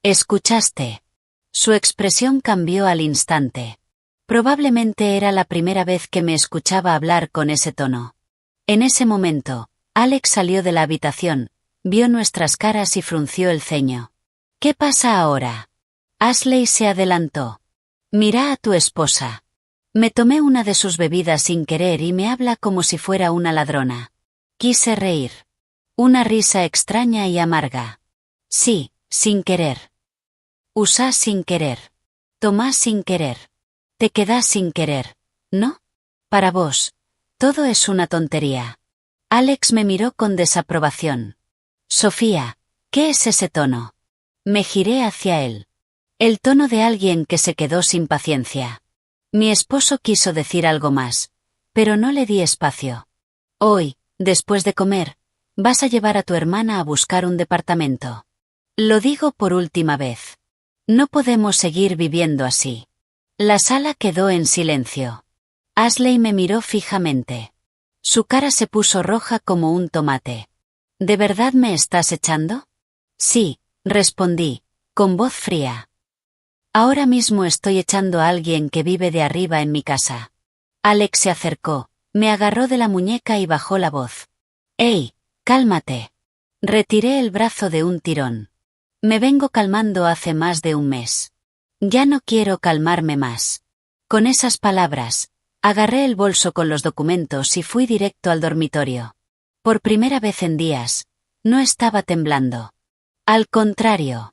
¿Escuchaste? Su expresión cambió al instante. Probablemente era la primera vez que me escuchaba hablar con ese tono. En ese momento, Alex salió de la habitación, vio nuestras caras y frunció el ceño. ¿Qué pasa ahora? Ashley se adelantó. Mira a tu esposa. Me tomé una de sus bebidas sin querer y me habla como si fuera una ladrona. Quise reír. Una risa extraña y amarga. Sí, sin querer. Usás sin querer. Tomás sin querer. Te quedás sin querer, ¿no? Para vos, todo es una tontería. Alex me miró con desaprobación. Sofía, ¿qué es ese tono? Me giré hacia él. El tono de alguien que se quedó sin paciencia. Mi esposo quiso decir algo más, pero no le di espacio. Hoy, después de comer, vas a llevar a tu hermana a buscar un departamento. Lo digo por última vez. No podemos seguir viviendo así. La sala quedó en silencio. Ashley me miró fijamente. Su cara se puso roja como un tomate. ¿De verdad me estás echando? Sí, respondí, con voz fría. Ahora mismo estoy echando a alguien que vive de arriba en mi casa. Alex se acercó, me agarró de la muñeca y bajó la voz. ¡Ey, cálmate! Retiré el brazo de un tirón. Me vengo calmando hace más de un mes. Ya no quiero calmarme más. Con esas palabras, agarré el bolso con los documentos y fui directo al dormitorio. Por primera vez en días, no estaba temblando. Al contrario,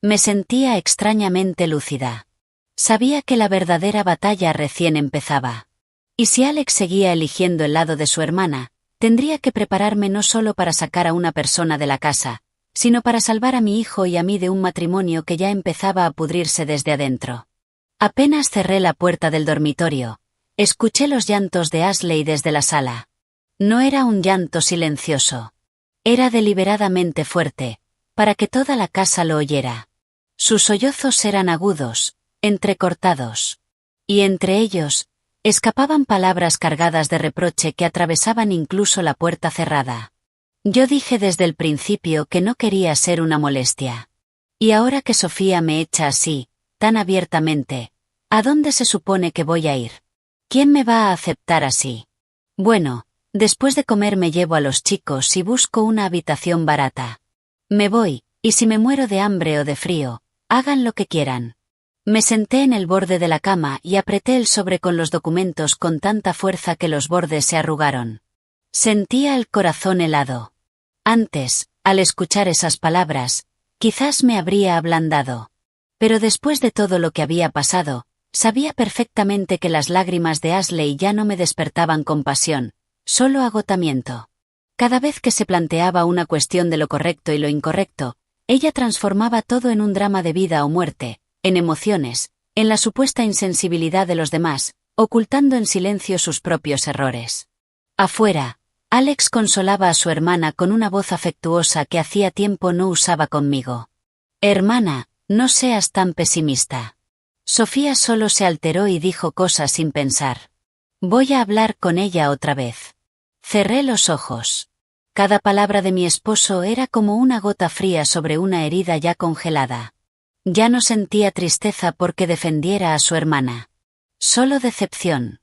me sentía extrañamente lúcida. Sabía que la verdadera batalla recién empezaba. Y si Alex seguía eligiendo el lado de su hermana, tendría que prepararme no solo para sacar a una persona de la casa, sino para salvar a mi hijo y a mí de un matrimonio que ya empezaba a pudrirse desde adentro. Apenas cerré la puerta del dormitorio, escuché los llantos de Ashley desde la sala. No era un llanto silencioso. Era deliberadamente fuerte, para que toda la casa lo oyera. Sus sollozos eran agudos, entrecortados. Y entre ellos, escapaban palabras cargadas de reproche que atravesaban incluso la puerta cerrada. Yo dije desde el principio que no quería ser una molestia. Y ahora que Sofía me echa así, tan abiertamente, ¿a dónde se supone que voy a ir? ¿Quién me va a aceptar así? Bueno, después de comer me llevo a los chicos y busco una habitación barata. Me voy, y si me muero de hambre o de frío, hagan lo que quieran. Me senté en el borde de la cama y apreté el sobre con los documentos con tanta fuerza que los bordes se arrugaron. Sentía el corazón helado. Antes, al escuchar esas palabras, quizás me habría ablandado. Pero después de todo lo que había pasado, sabía perfectamente que las lágrimas de Ashley ya no me despertaban compasión, solo agotamiento. Cada vez que se planteaba una cuestión de lo correcto y lo incorrecto, ella transformaba todo en un drama de vida o muerte, en emociones, en la supuesta insensibilidad de los demás, ocultando en silencio sus propios errores. Afuera, Alex consolaba a su hermana con una voz afectuosa que hacía tiempo no usaba conmigo. Hermana, no seas tan pesimista. Sofía solo se alteró y dijo cosas sin pensar. Voy a hablar con ella otra vez. Cerré los ojos. Cada palabra de mi esposo era como una gota fría sobre una herida ya congelada. Ya no sentía tristeza porque defendiera a su hermana. Solo decepción.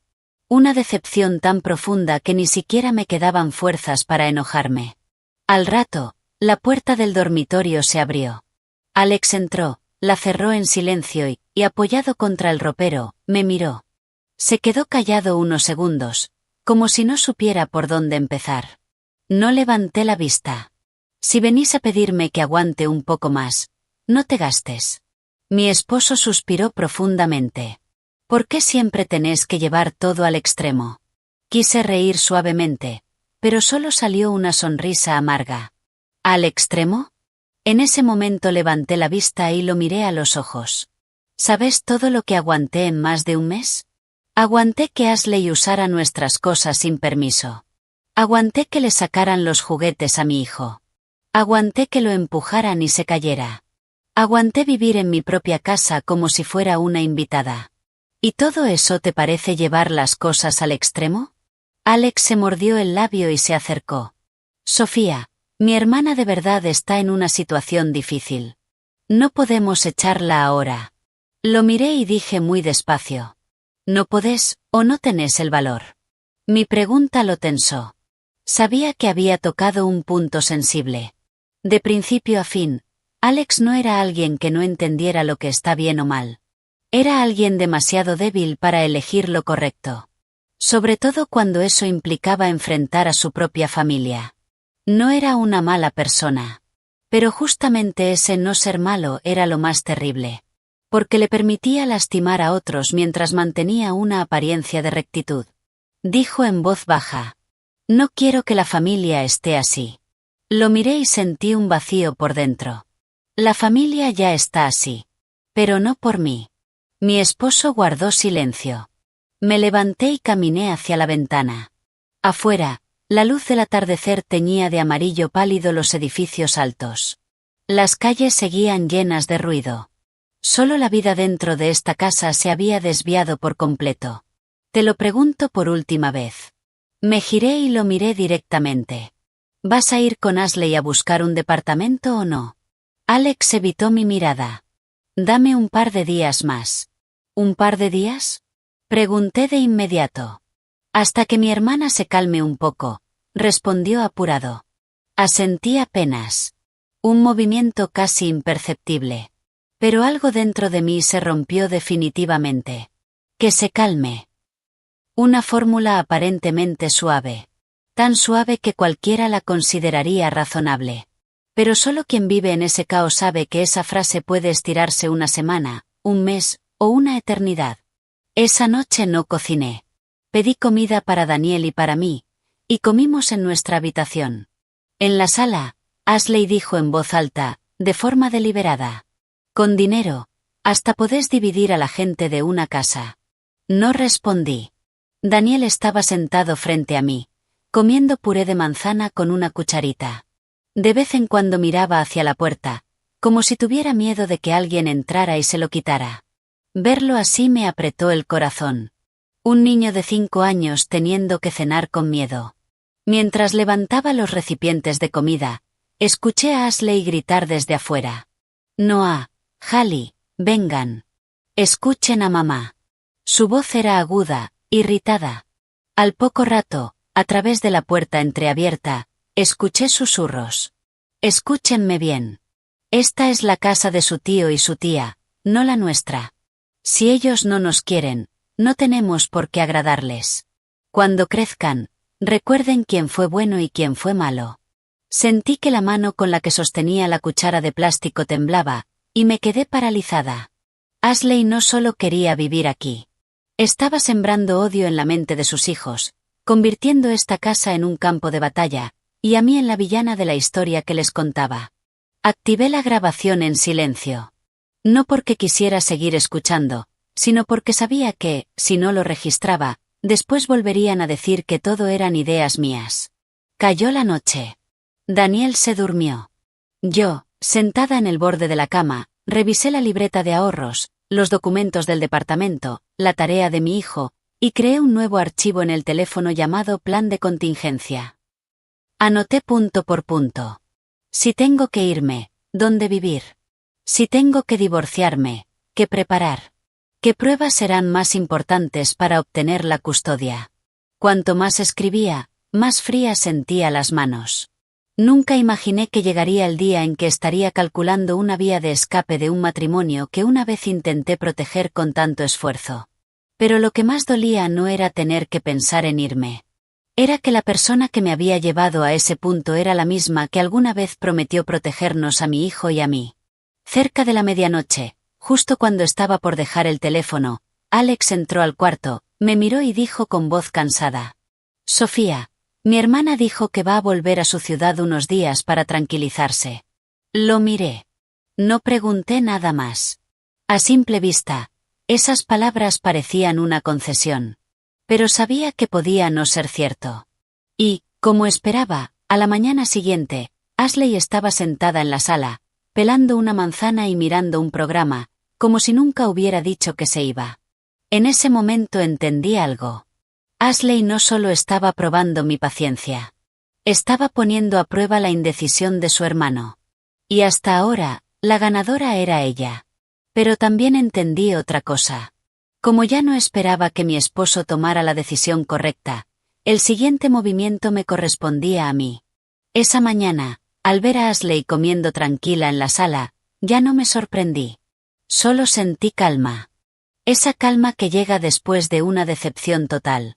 Una decepción tan profunda que ni siquiera me quedaban fuerzas para enojarme. Al rato, la puerta del dormitorio se abrió. Alex entró, la cerró en silencio y apoyado contra el ropero, me miró. Se quedó callado unos segundos, como si no supiera por dónde empezar. No levanté la vista. Si venís a pedirme que aguante un poco más, no te gastes. Mi esposo suspiró profundamente. ¿Por qué siempre tenés que llevar todo al extremo? Quise reír suavemente, pero solo salió una sonrisa amarga. ¿Al extremo? En ese momento levanté la vista y lo miré a los ojos. ¿Sabes todo lo que aguanté en más de un mes? Aguanté que Ashley usara nuestras cosas sin permiso. Aguanté que le sacaran los juguetes a mi hijo. Aguanté que lo empujaran y se cayera. Aguanté vivir en mi propia casa como si fuera una invitada. ¿Y todo eso te parece llevar las cosas al extremo? Alex se mordió el labio y se acercó. Sofía, mi hermana de verdad está en una situación difícil. No podemos echarla ahora. Lo miré y dije muy despacio. ¿No podés, o no tenés el valor? Mi pregunta lo tensó. Sabía que había tocado un punto sensible. De principio a fin, Alex no era alguien que no entendiera lo que está bien o mal. Era alguien demasiado débil para elegir lo correcto. Sobre todo cuando eso implicaba enfrentar a su propia familia. No era una mala persona. Pero justamente ese no ser malo era lo más terrible. Porque le permitía lastimar a otros mientras mantenía una apariencia de rectitud. Dijo en voz baja. No quiero que la familia esté así. Lo miré y sentí un vacío por dentro. La familia ya está así. Pero no por mí. Mi esposo guardó silencio. Me levanté y caminé hacia la ventana. Afuera, la luz del atardecer teñía de amarillo pálido los edificios altos. Las calles seguían llenas de ruido. Solo la vida dentro de esta casa se había desviado por completo. Te lo pregunto por última vez. Me giré y lo miré directamente. ¿Vas a ir con Ashley a buscar un departamento o no? Alex evitó mi mirada. Dame un par de días más. ¿Un par de días? Pregunté de inmediato. Hasta que mi hermana se calme un poco, respondió apurado. Asentí apenas. Un movimiento casi imperceptible. Pero algo dentro de mí se rompió definitivamente. Que se calme. Una fórmula aparentemente suave. Tan suave que cualquiera la consideraría razonable. Pero solo quien vive en ese caos sabe que esa frase puede estirarse una semana, un mes, o una eternidad. Esa noche no cociné. Pedí comida para Daniel y para mí, y comimos en nuestra habitación. En la sala, Ashley dijo en voz alta, de forma deliberada. Con dinero, hasta podés dividir a la gente de una casa. No respondí. Daniel estaba sentado frente a mí, comiendo puré de manzana con una cucharita. De vez en cuando miraba hacia la puerta, como si tuviera miedo de que alguien entrara y se lo quitara. Verlo así me apretó el corazón. Un niño de 5 años teniendo que cenar con miedo. Mientras levantaba los recipientes de comida, escuché a Ashley gritar desde afuera. Noah, Hallie, vengan. Escuchen a mamá. Su voz era aguda, irritada. Al poco rato, a través de la puerta entreabierta, escuché susurros. Escúchenme bien. Esta es la casa de su tío y su tía, no la nuestra. Si ellos no nos quieren, no tenemos por qué agradarles. Cuando crezcan, recuerden quién fue bueno y quién fue malo. Sentí que la mano con la que sostenía la cuchara de plástico temblaba, y me quedé paralizada. Ashley no solo quería vivir aquí. Estaba sembrando odio en la mente de sus hijos, convirtiendo esta casa en un campo de batalla, y a mí en la villana de la historia que les contaba. Activé la grabación en silencio. No porque quisiera seguir escuchando, sino porque sabía que, si no lo registraba, después volverían a decir que todo eran ideas mías. Cayó la noche. Daniel se durmió. Yo, sentada en el borde de la cama, revisé la libreta de ahorros, los documentos del departamento, la tarea de mi hijo, y creé un nuevo archivo en el teléfono llamado Plan de Contingencia. Anoté punto por punto. Si tengo que irme, ¿dónde vivir? Si tengo que divorciarme, ¿qué preparar? ¿Qué pruebas serán más importantes para obtener la custodia? Cuanto más escribía, más frías sentía las manos. Nunca imaginé que llegaría el día en que estaría calculando una vía de escape de un matrimonio que una vez intenté proteger con tanto esfuerzo. Pero lo que más dolía no era tener que pensar en irme. Era que la persona que me había llevado a ese punto era la misma que alguna vez prometió protegernos a mi hijo y a mí. Cerca de la medianoche, justo cuando estaba por dejar el teléfono, Alex entró al cuarto, me miró y dijo con voz cansada. Sofía, mi hermana dijo que va a volver a su ciudad unos días para tranquilizarse. Lo miré. No pregunté nada más. A simple vista, esas palabras parecían una concesión. Pero sabía que podía no ser cierto. Y, Como esperaba, a la mañana siguiente, Ashley estaba sentada en la sala, pelando una manzana y mirando un programa, como si nunca hubiera dicho que se iba. En ese momento entendí algo. Ashley no solo estaba probando mi paciencia. Estaba poniendo a prueba la indecisión de su hermano. Y hasta ahora, la ganadora era ella. Pero también entendí otra cosa. Como ya no esperaba que mi esposo tomara la decisión correcta, el siguiente movimiento me correspondía a mí. Esa mañana, al ver a Ashley comiendo tranquila en la sala, ya no me sorprendí. Solo sentí calma. Esa calma que llega después de una decepción total.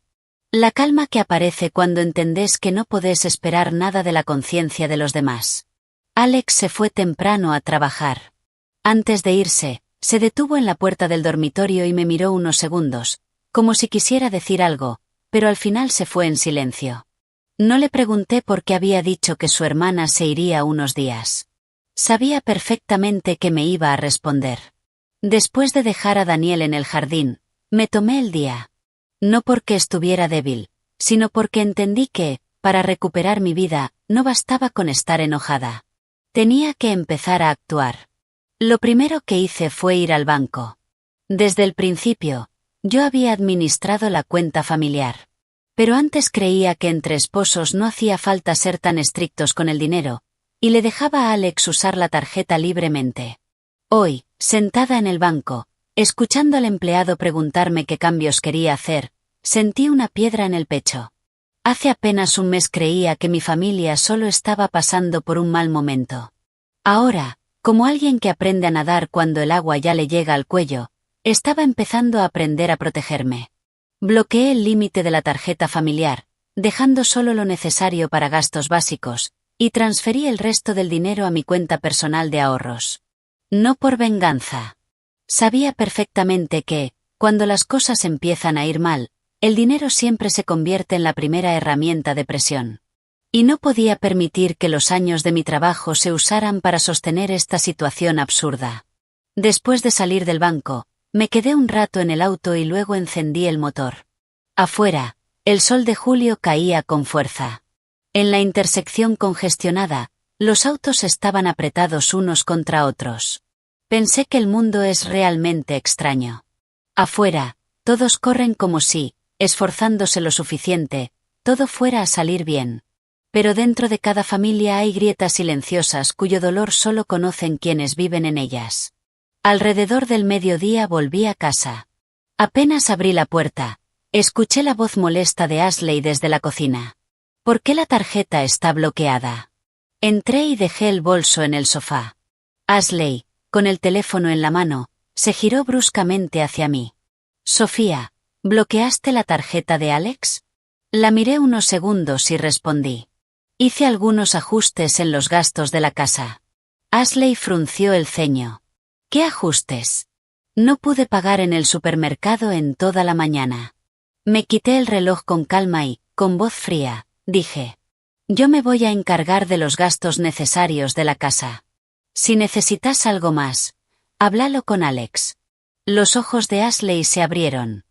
La calma que aparece cuando entendés que no podés esperar nada de la conciencia de los demás. Alex se fue temprano a trabajar. Antes de irse, se detuvo en la puerta del dormitorio y me miró unos segundos, como si quisiera decir algo, pero al final se fue en silencio. No le pregunté por qué había dicho que su hermana se iría unos días. Sabía perfectamente que me iba a responder. Después de dejar a Daniel en el jardín, me tomé el día. No porque estuviera débil, sino porque entendí que, para recuperar mi vida, no bastaba con estar enojada. Tenía que empezar a actuar. Lo primero que hice fue ir al banco. Desde el principio, yo había administrado la cuenta familiar. Pero antes creía que entre esposos no hacía falta ser tan estrictos con el dinero, y le dejaba a Alex usar la tarjeta libremente. Hoy, sentada en el banco, escuchando al empleado preguntarme qué cambios quería hacer, sentí una piedra en el pecho. Hace apenas un mes creía que mi familia solo estaba pasando por un mal momento. Ahora, como alguien que aprende a nadar cuando el agua ya le llega al cuello, estaba empezando a aprender a protegerme. Bloqueé el límite de la tarjeta familiar, dejando solo lo necesario para gastos básicos, y transferí el resto del dinero a mi cuenta personal de ahorros. No por venganza. Sabía perfectamente que, cuando las cosas empiezan a ir mal, el dinero siempre se convierte en la primera herramienta de presión. Y no podía permitir que los años de mi trabajo se usaran para sostener esta situación absurda. Después de salir del banco, me quedé un rato en el auto y luego encendí el motor. Afuera, el sol de julio caía con fuerza. En la intersección congestionada, los autos estaban apretados unos contra otros. Pensé que el mundo es realmente extraño. Afuera, todos corren como si, esforzándose lo suficiente, todo fuera a salir bien. Pero dentro de cada familia hay grietas silenciosas cuyo dolor solo conocen quienes viven en ellas. Alrededor del mediodía volví a casa. Apenas abrí la puerta, escuché la voz molesta de Ashley desde la cocina. ¿Por qué la tarjeta está bloqueada? Entré y dejé el bolso en el sofá. Ashley, con el teléfono en la mano, se giró bruscamente hacia mí. Sofía, ¿bloqueaste la tarjeta de Alex? La miré unos segundos y respondí. Hice algunos ajustes en los gastos de la casa. Ashley frunció el ceño. ¿Qué ajustes? No pude pagar en el supermercado en toda la mañana. Me quité el reloj con calma y, con voz fría, dije. Yo me voy a encargar de los gastos necesarios de la casa. Si necesitas algo más, háblalo con Alex. Los ojos de Ashley se abrieron.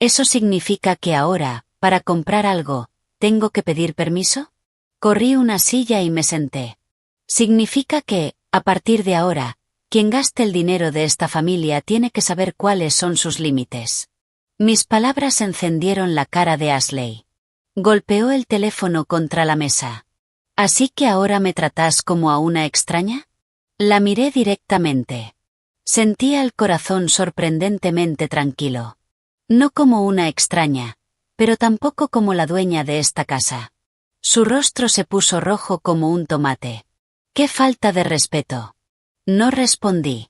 ¿Eso significa que ahora, para comprar algo, tengo que pedir permiso? Corrí una silla y me senté. Significa que, a partir de ahora, quien gaste el dinero de esta familia tiene que saber cuáles son sus límites. Mis palabras encendieron la cara de Ashley. Golpeó el teléfono contra la mesa. ¿Así que ahora me tratás como a una extraña? La miré directamente. Sentía el corazón sorprendentemente tranquilo. No como una extraña, pero tampoco como la dueña de esta casa. Su rostro se puso rojo como un tomate. ¡Qué falta de respeto! No respondí.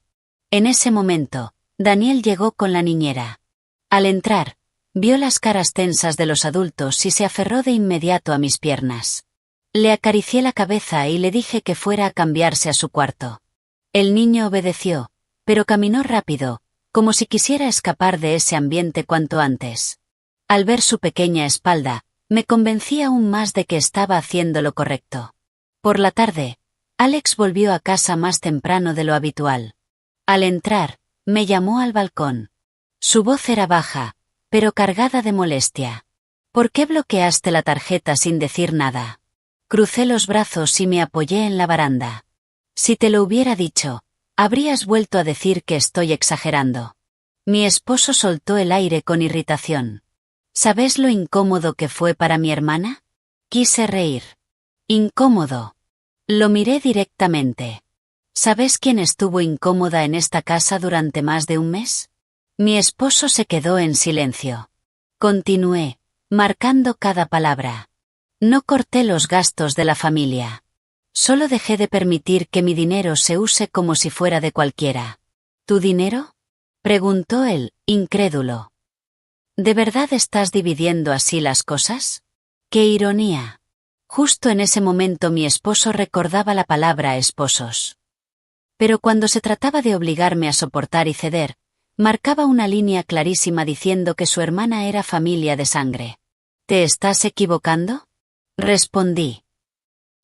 En ese momento, Daniel llegó con la niñera. Al entrar, vio las caras tensas de los adultos y se aferró de inmediato a mis piernas. Le acaricié la cabeza y le dije que fuera a cambiarse a su cuarto. El niño obedeció, pero caminó rápido, como si quisiera escapar de ese ambiente cuanto antes. Al ver su pequeña espalda, me convencí aún más de que estaba haciendo lo correcto. Por la tarde, Alex volvió a casa más temprano de lo habitual. Al entrar, me llamó al balcón. Su voz era baja, pero cargada de molestia. ¿Por qué bloqueaste la tarjeta sin decir nada? Crucé los brazos y me apoyé en la baranda. Si te lo hubiera dicho, habrías vuelto a decir que estoy exagerando. Mi esposo soltó el aire con irritación. ¿Sabes lo incómodo que fue para mi hermana? Quise reír. ¿Incómodo? Lo miré directamente. ¿Sabes quién estuvo incómoda en esta casa durante más de un mes? Mi esposo se quedó en silencio. Continué, marcando cada palabra. No corté los gastos de la familia. Solo dejé de permitir que mi dinero se use como si fuera de cualquiera. ¿Tu dinero? Preguntó él, incrédulo. ¿De verdad estás dividiendo así las cosas? ¡Qué ironía! Justo en ese momento mi esposo recordaba la palabra esposos. Pero cuando se trataba de obligarme a soportar y ceder, marcaba una línea clarísima diciendo que su hermana era familia de sangre. ¿Te estás equivocando? Respondí.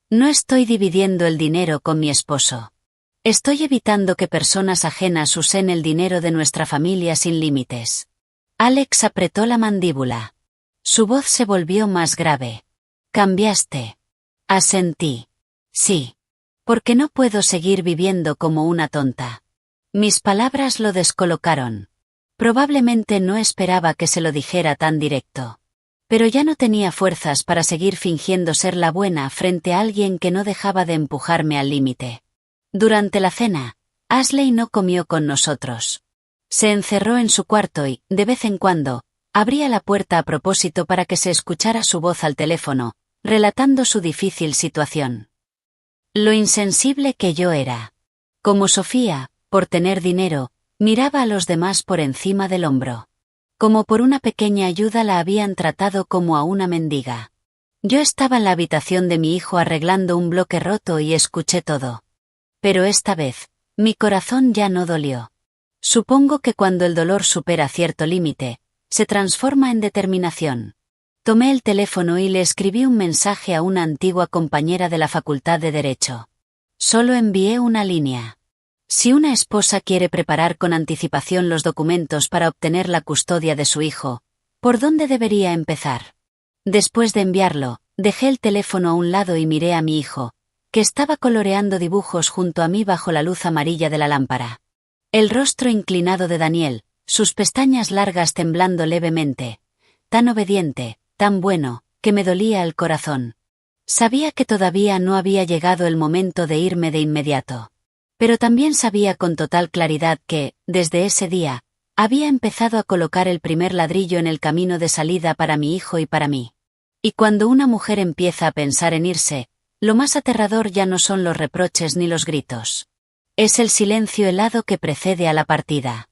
No estoy dividiendo el dinero con mi esposo. Estoy evitando que personas ajenas usen el dinero de nuestra familia sin límites. Alex apretó la mandíbula. Su voz se volvió más grave. Cambiaste. Asentí. Sí. Porque no puedo seguir viviendo como una tonta. Mis palabras lo descolocaron. Probablemente no esperaba que se lo dijera tan directo. Pero ya no tenía fuerzas para seguir fingiendo ser la buena frente a alguien que no dejaba de empujarme al límite. Durante la cena, Ashley no comió con nosotros. Se encerró en su cuarto y, de vez en cuando, abría la puerta a propósito para que se escuchara su voz al teléfono, relatando su difícil situación. Lo insensible que yo era. Como Sofía, por tener dinero, miraba a los demás por encima del hombro. Como por una pequeña ayuda la habían tratado como a una mendiga. Yo estaba en la habitación de mi hijo arreglando un bloque roto y escuché todo. Pero esta vez, mi corazón ya no dolió. Supongo que cuando el dolor supera cierto límite, se transforma en determinación. Tomé el teléfono y le escribí un mensaje a una antigua compañera de la Facultad de Derecho. Solo envié una línea. Si una esposa quiere preparar con anticipación los documentos para obtener la custodia de su hijo, ¿por dónde debería empezar? Después de enviarlo, dejé el teléfono a un lado y miré a mi hijo, que estaba coloreando dibujos junto a mí bajo la luz amarilla de la lámpara. El rostro inclinado de Daniel, sus pestañas largas temblando levemente, tan obediente, tan bueno, que me dolía el corazón. Sabía que todavía no había llegado el momento de irme de inmediato. Pero también sabía con total claridad que, desde ese día, había empezado a colocar el primer ladrillo en el camino de salida para mi hijo y para mí. Y cuando una mujer empieza a pensar en irse, lo más aterrador ya no son los reproches ni los gritos. Es el silencio helado que precede a la partida.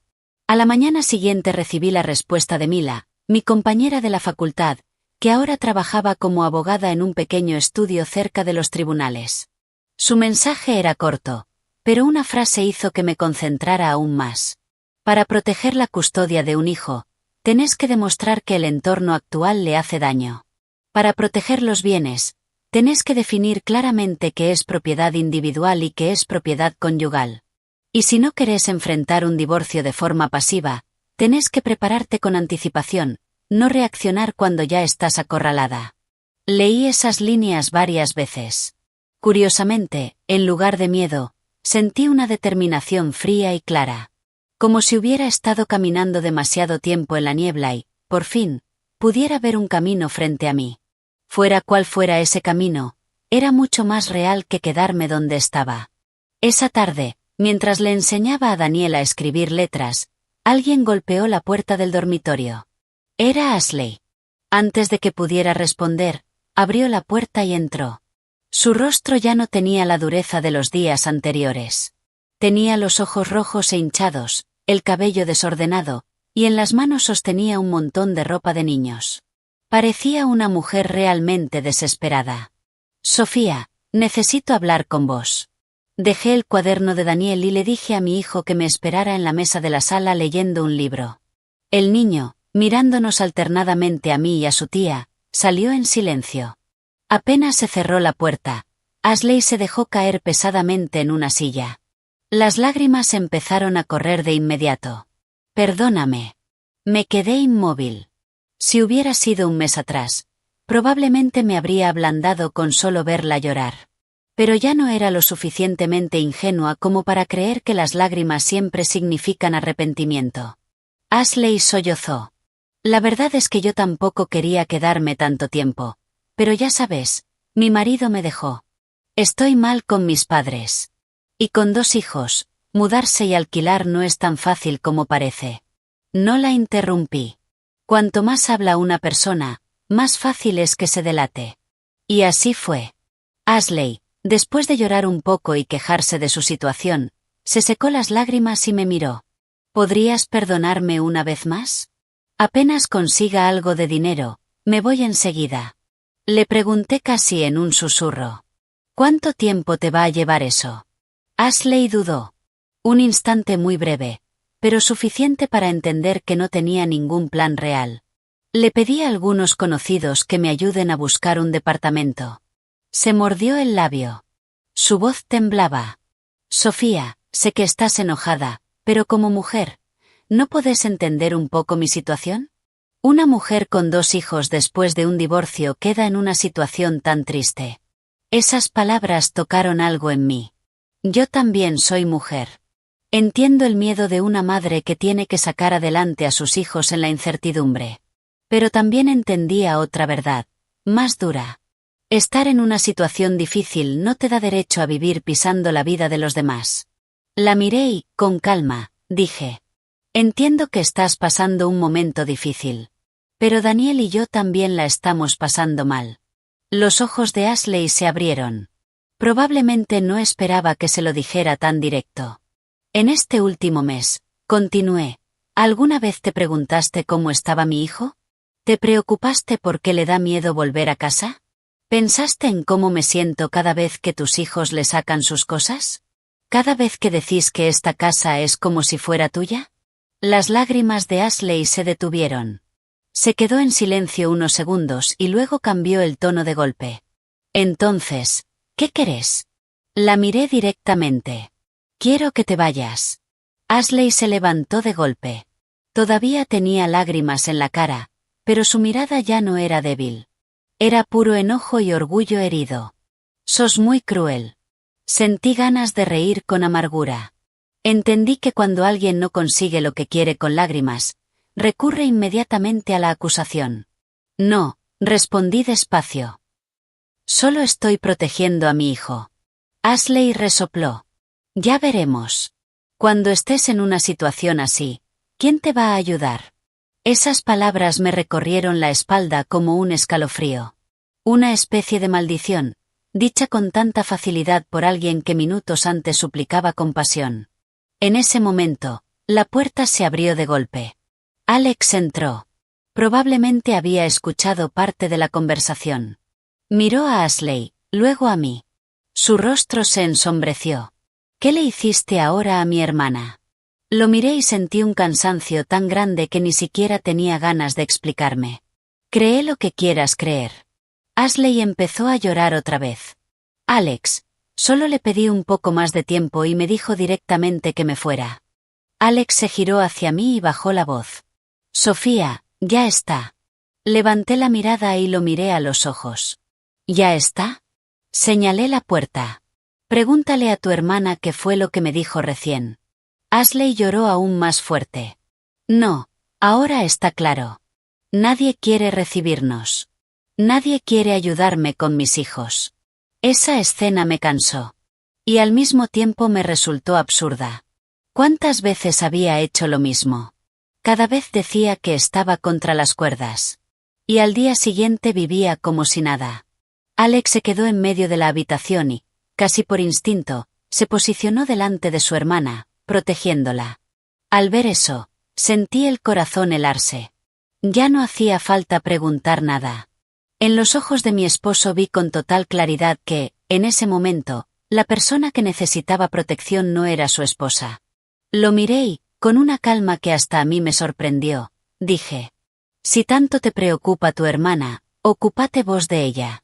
A la mañana siguiente recibí la respuesta de Mila, mi compañera de la facultad, que ahora trabajaba como abogada en un pequeño estudio cerca de los tribunales. Su mensaje era corto, pero una frase hizo que me concentrara aún más. Para proteger la custodia de un hijo, tenés que demostrar que el entorno actual le hace daño. Para proteger los bienes, tenés que definir claramente qué es propiedad individual y qué es propiedad conyugal. Y si no querés enfrentar un divorcio de forma pasiva, tenés que prepararte con anticipación, no reaccionar cuando ya estás acorralada. Leí esas líneas varias veces. Curiosamente, en lugar de miedo, sentí una determinación fría y clara. Como si hubiera estado caminando demasiado tiempo en la niebla y, por fin, pudiera ver un camino frente a mí. Fuera cual fuera ese camino, era mucho más real que quedarme donde estaba. Esa tarde, mientras le enseñaba a Daniel a escribir letras, alguien golpeó la puerta del dormitorio. Era Ashley. Antes de que pudiera responder, abrió la puerta y entró. Su rostro ya no tenía la dureza de los días anteriores. Tenía los ojos rojos e hinchados, el cabello desordenado, y en las manos sostenía un montón de ropa de niños. Parecía una mujer realmente desesperada. Sofía, necesito hablar con vos. Dejé el cuaderno de Daniel y le dije a mi hijo que me esperara en la mesa de la sala leyendo un libro. El niño, mirándonos alternadamente a mí y a su tía, salió en silencio. Apenas se cerró la puerta, Ashley se dejó caer pesadamente en una silla. Las lágrimas empezaron a correr de inmediato. Perdóname. Me quedé inmóvil. Si hubiera sido un mes atrás, probablemente me habría ablandado con solo verla llorar. Pero ya no era lo suficientemente ingenua como para creer que las lágrimas siempre significan arrepentimiento. Ashley sollozó. La verdad es que yo tampoco quería quedarme tanto tiempo. Pero ya sabes, mi marido me dejó. Estoy mal con mis padres. Y con 2 hijos, mudarse y alquilar no es tan fácil como parece. No la interrumpí. Cuanto más habla una persona, más fácil es que se delate. Y así fue. Ashley, después de llorar un poco y quejarse de su situación, se secó las lágrimas y me miró. ¿Podrías perdonarme una vez más? Apenas consiga algo de dinero, me voy enseguida. Le pregunté casi en un susurro. ¿Cuánto tiempo te va a llevar eso? Ashley dudó. Un instante muy breve, pero suficiente para entender que no tenía ningún plan real. Le pedí a algunos conocidos que me ayuden a buscar un departamento. Se mordió el labio. Su voz temblaba. Sofía, sé que estás enojada, pero como mujer, ¿no puedes entender un poco mi situación? Una mujer con 2 hijos después de un divorcio queda en una situación tan triste. Esas palabras tocaron algo en mí. Yo también soy mujer. Entiendo el miedo de una madre que tiene que sacar adelante a sus hijos en la incertidumbre. Pero también entendía otra verdad, más dura. Estar en una situación difícil no te da derecho a vivir pisando la vida de los demás. La miré y, con calma, dije. Entiendo que estás pasando un momento difícil. Pero Daniel y yo también la estamos pasando mal. Los ojos de Ashley se abrieron. Probablemente no esperaba que se lo dijera tan directo. En este último mes, continué, ¿alguna vez te preguntaste cómo estaba mi hijo? ¿Te preocupaste porque le da miedo volver a casa? ¿Pensaste en cómo me siento cada vez que tus hijos le sacan sus cosas? ¿Cada vez que decís que esta casa es como si fuera tuya? Las lágrimas de Ashley se detuvieron. Se quedó en silencio unos segundos y luego cambió el tono de golpe. Entonces, ¿qué querés? La miré directamente. Quiero que te vayas. Ashley se levantó de golpe. Todavía tenía lágrimas en la cara, pero su mirada ya no era débil. Era puro enojo y orgullo herido. Sos muy cruel. Sentí ganas de reír con amargura. Entendí que cuando alguien no consigue lo que quiere con lágrimas, recurre inmediatamente a la acusación. No, respondí despacio. Solo estoy protegiendo a mi hijo. Ashley resopló. Ya veremos. Cuando estés en una situación así, ¿quién te va a ayudar? Esas palabras me recorrieron la espalda como un escalofrío. Una especie de maldición, dicha con tanta facilidad por alguien que minutos antes suplicaba compasión. En ese momento, la puerta se abrió de golpe. Alex entró. Probablemente había escuchado parte de la conversación. Miró a Ashley, luego a mí. Su rostro se ensombreció. ¿Qué le hiciste ahora a mi hermana? Lo miré y sentí un cansancio tan grande que ni siquiera tenía ganas de explicarme. Cree lo que quieras creer. Ashley empezó a llorar otra vez. Alex, solo le pedí un poco más de tiempo y me dijo directamente que me fuera. Alex se giró hacia mí y bajó la voz. Sofía, ya está. Levanté la mirada y lo miré a los ojos. ¿Ya está? Señalé la puerta. Pregúntale a tu hermana qué fue lo que me dijo recién. Ashley lloró aún más fuerte. No, ahora está claro. Nadie quiere recibirnos. Nadie quiere ayudarme con mis hijos. Esa escena me cansó. Y al mismo tiempo me resultó absurda. ¿Cuántas veces había hecho lo mismo? Cada vez decía que estaba contra las cuerdas. Y al día siguiente vivía como si nada. Alex se quedó en medio de la habitación y, casi por instinto, se posicionó delante de su hermana, protegiéndola. Al ver eso, sentí el corazón helarse. Ya no hacía falta preguntar nada. En los ojos de mi esposo vi con total claridad que, en ese momento, la persona que necesitaba protección no era su esposa. Lo miré y, con una calma que hasta a mí me sorprendió, dije: si tanto te preocupa tu hermana, ocúpate vos de ella.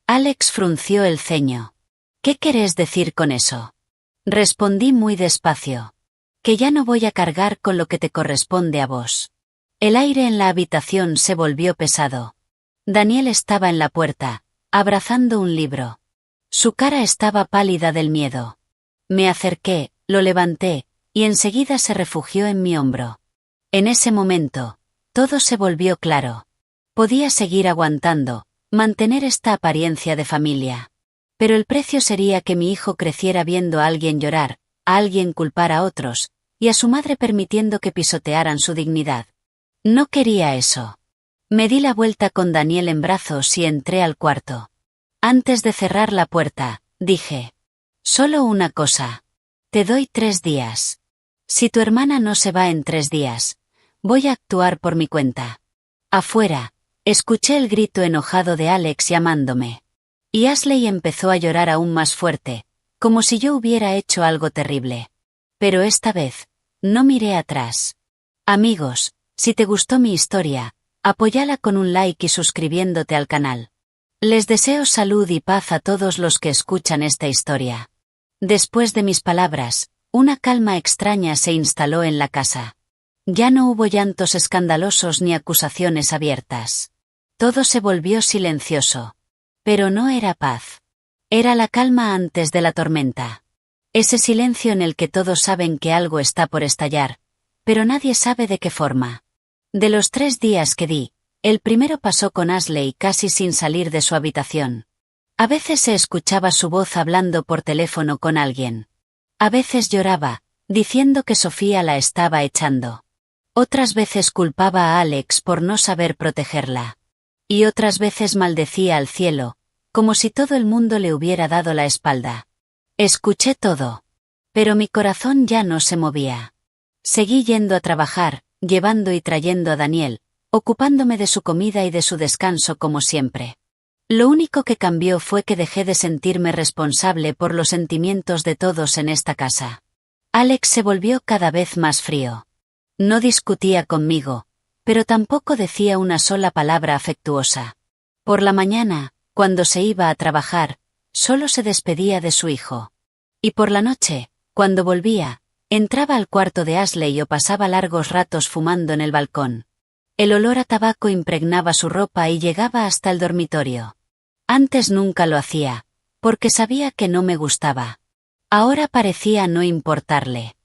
Alex frunció el ceño. ¿Qué querés decir con eso? Respondí muy despacio. Que ya no voy a cargar con lo que te corresponde a vos. El aire en la habitación se volvió pesado. Daniel estaba en la puerta, abrazando un libro. Su cara estaba pálida del miedo. Me acerqué, lo levanté, y enseguida se refugió en mi hombro. En ese momento, todo se volvió claro. Podía seguir aguantando, mantener esta apariencia de familia. Pero el precio sería que mi hijo creciera viendo a alguien llorar, a alguien culpar a otros, y a su madre permitiendo que pisotearan su dignidad. No quería eso. Me di la vuelta con Daniel en brazos y entré al cuarto. Antes de cerrar la puerta, dije: solo una cosa. Te doy 3 días. Si tu hermana no se va en 3 días, voy a actuar por mi cuenta. Afuera, escuché el grito enojado de Alex llamándome. Y Ashley empezó a llorar aún más fuerte, como si yo hubiera hecho algo terrible. Pero esta vez, no miré atrás. Amigos, si te gustó mi historia, apóyala con un like y suscribiéndote al canal. Les deseo salud y paz a todos los que escuchan esta historia. Después de mis palabras, una calma extraña se instaló en la casa. Ya no hubo llantos escandalosos ni acusaciones abiertas. Todo se volvió silencioso. Pero no era paz. Era la calma antes de la tormenta. Ese silencio en el que todos saben que algo está por estallar, pero nadie sabe de qué forma. De los 3 días que di, el primero pasó con Ashley casi sin salir de su habitación. A veces se escuchaba su voz hablando por teléfono con alguien. A veces lloraba, diciendo que Sofía la estaba echando. Otras veces culpaba a Alex por no saber protegerla. Y otras veces maldecía al cielo, como si todo el mundo le hubiera dado la espalda. Escuché todo. Pero mi corazón ya no se movía. Seguí yendo a trabajar, llevando y trayendo a Daniel, ocupándome de su comida y de su descanso como siempre. Lo único que cambió fue que dejé de sentirme responsable por los sentimientos de todos en esta casa. Alex se volvió cada vez más frío. No discutía conmigo, pero tampoco decía una sola palabra afectuosa. Por la mañana, cuando se iba a trabajar, solo se despedía de su hijo. Y por la noche, cuando volvía, entraba al cuarto de Ashley o pasaba largos ratos fumando en el balcón. El olor a tabaco impregnaba su ropa y llegaba hasta el dormitorio. Antes nunca lo hacía, porque sabía que no me gustaba. Ahora parecía no importarle.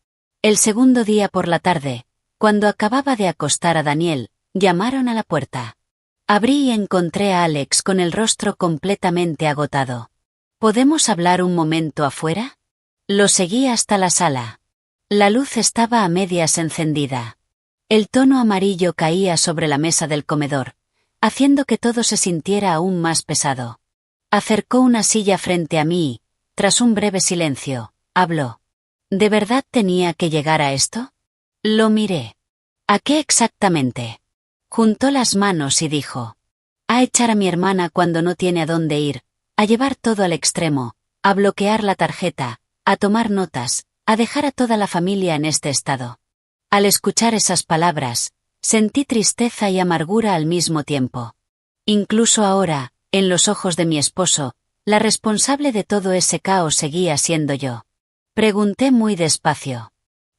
El segundo día por la tarde, cuando acababa de acostar a Daniel, llamaron a la puerta. Abrí y encontré a Alex con el rostro completamente agotado. ¿Podemos hablar un momento afuera? Lo seguí hasta la sala. La luz estaba a medias encendida. El tono amarillo caía sobre la mesa del comedor, haciendo que todo se sintiera aún más pesado. Acercó una silla frente a mí y, tras un breve silencio, habló. ¿De verdad tenía que llegar a esto? Lo miré. ¿A qué exactamente? Juntó las manos y dijo. A echar a mi hermana cuando no tiene a dónde ir, a llevar todo al extremo, a bloquear la tarjeta, a tomar notas, a dejar a toda la familia en este estado. Al escuchar esas palabras, sentí tristeza y amargura al mismo tiempo. Incluso ahora, en los ojos de mi esposo, la responsable de todo ese caos seguía siendo yo. Pregunté muy despacio.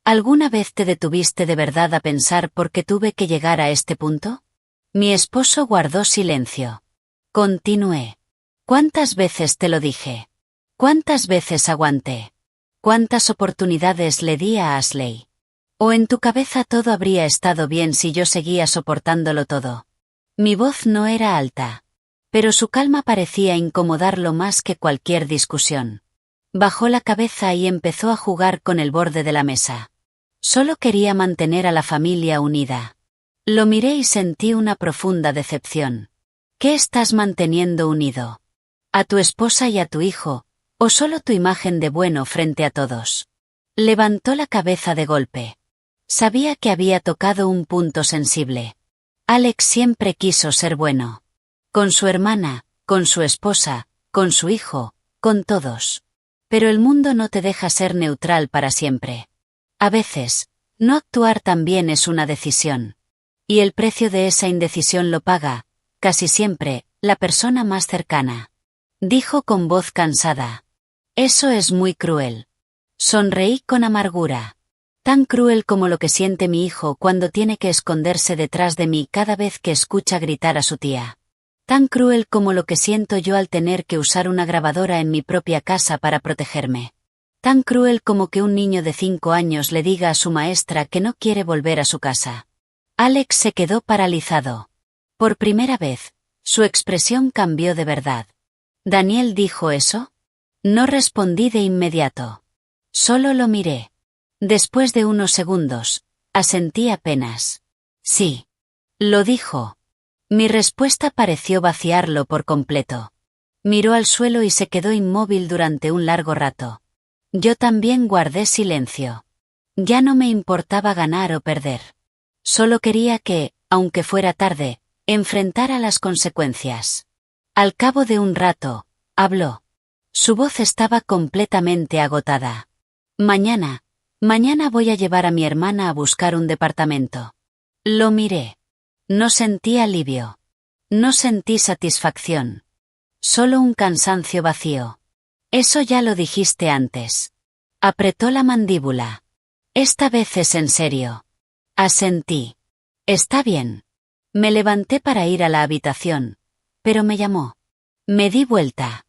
¿Alguna vez te detuviste de verdad a pensar por qué tuve que llegar a este punto? Mi esposo guardó silencio. Continué. ¿Cuántas veces te lo dije? ¿Cuántas veces aguanté? ¿Cuántas oportunidades le di a Ashley? ¿O en tu cabeza todo habría estado bien si yo seguía soportándolo todo? Mi voz no era alta, pero su calma parecía incomodarlo más que cualquier discusión. Bajó la cabeza y empezó a jugar con el borde de la mesa. Solo quería mantener a la familia unida. Lo miré y sentí una profunda decepción. ¿Qué estás manteniendo unido? ¿A tu esposa y a tu hijo, o solo tu imagen de bueno frente a todos? Levantó la cabeza de golpe. Sabía que había tocado un punto sensible. Alex siempre quiso ser bueno. Con su hermana, con su esposa, con su hijo, con todos. Pero el mundo no te deja ser neutral para siempre. A veces, no actuar también es una decisión. Y el precio de esa indecisión lo paga, casi siempre, la persona más cercana. Dijo con voz cansada. Eso es muy cruel. Sonreí con amargura. Tan cruel como lo que siente mi hijo cuando tiene que esconderse detrás de mí cada vez que escucha gritar a su tía. Tan cruel como lo que siento yo al tener que usar una grabadora en mi propia casa para protegerme. Tan cruel como que un niño de 5 años le diga a su maestra que no quiere volver a su casa. Alex se quedó paralizado. Por primera vez, su expresión cambió de verdad. ¿Daniel dijo eso? No respondí de inmediato. Solo lo miré. Después de unos segundos, asentí apenas. Sí. Lo dijo. Mi respuesta pareció vaciarlo por completo. Miró al suelo y se quedó inmóvil durante un largo rato. Yo también guardé silencio. Ya no me importaba ganar o perder. Solo quería que, aunque fuera tarde, enfrentara las consecuencias. Al cabo de un rato, habló. Su voz estaba completamente agotada. Mañana voy a llevar a mi hermana a buscar un departamento. Lo miré. No sentí alivio. No sentí satisfacción. Solo un cansancio vacío. Eso ya lo dijiste antes. Apretó la mandíbula. Esta vez es en serio. Asentí. Está bien. Me levanté para ir a la habitación, pero me llamó. Me di vuelta.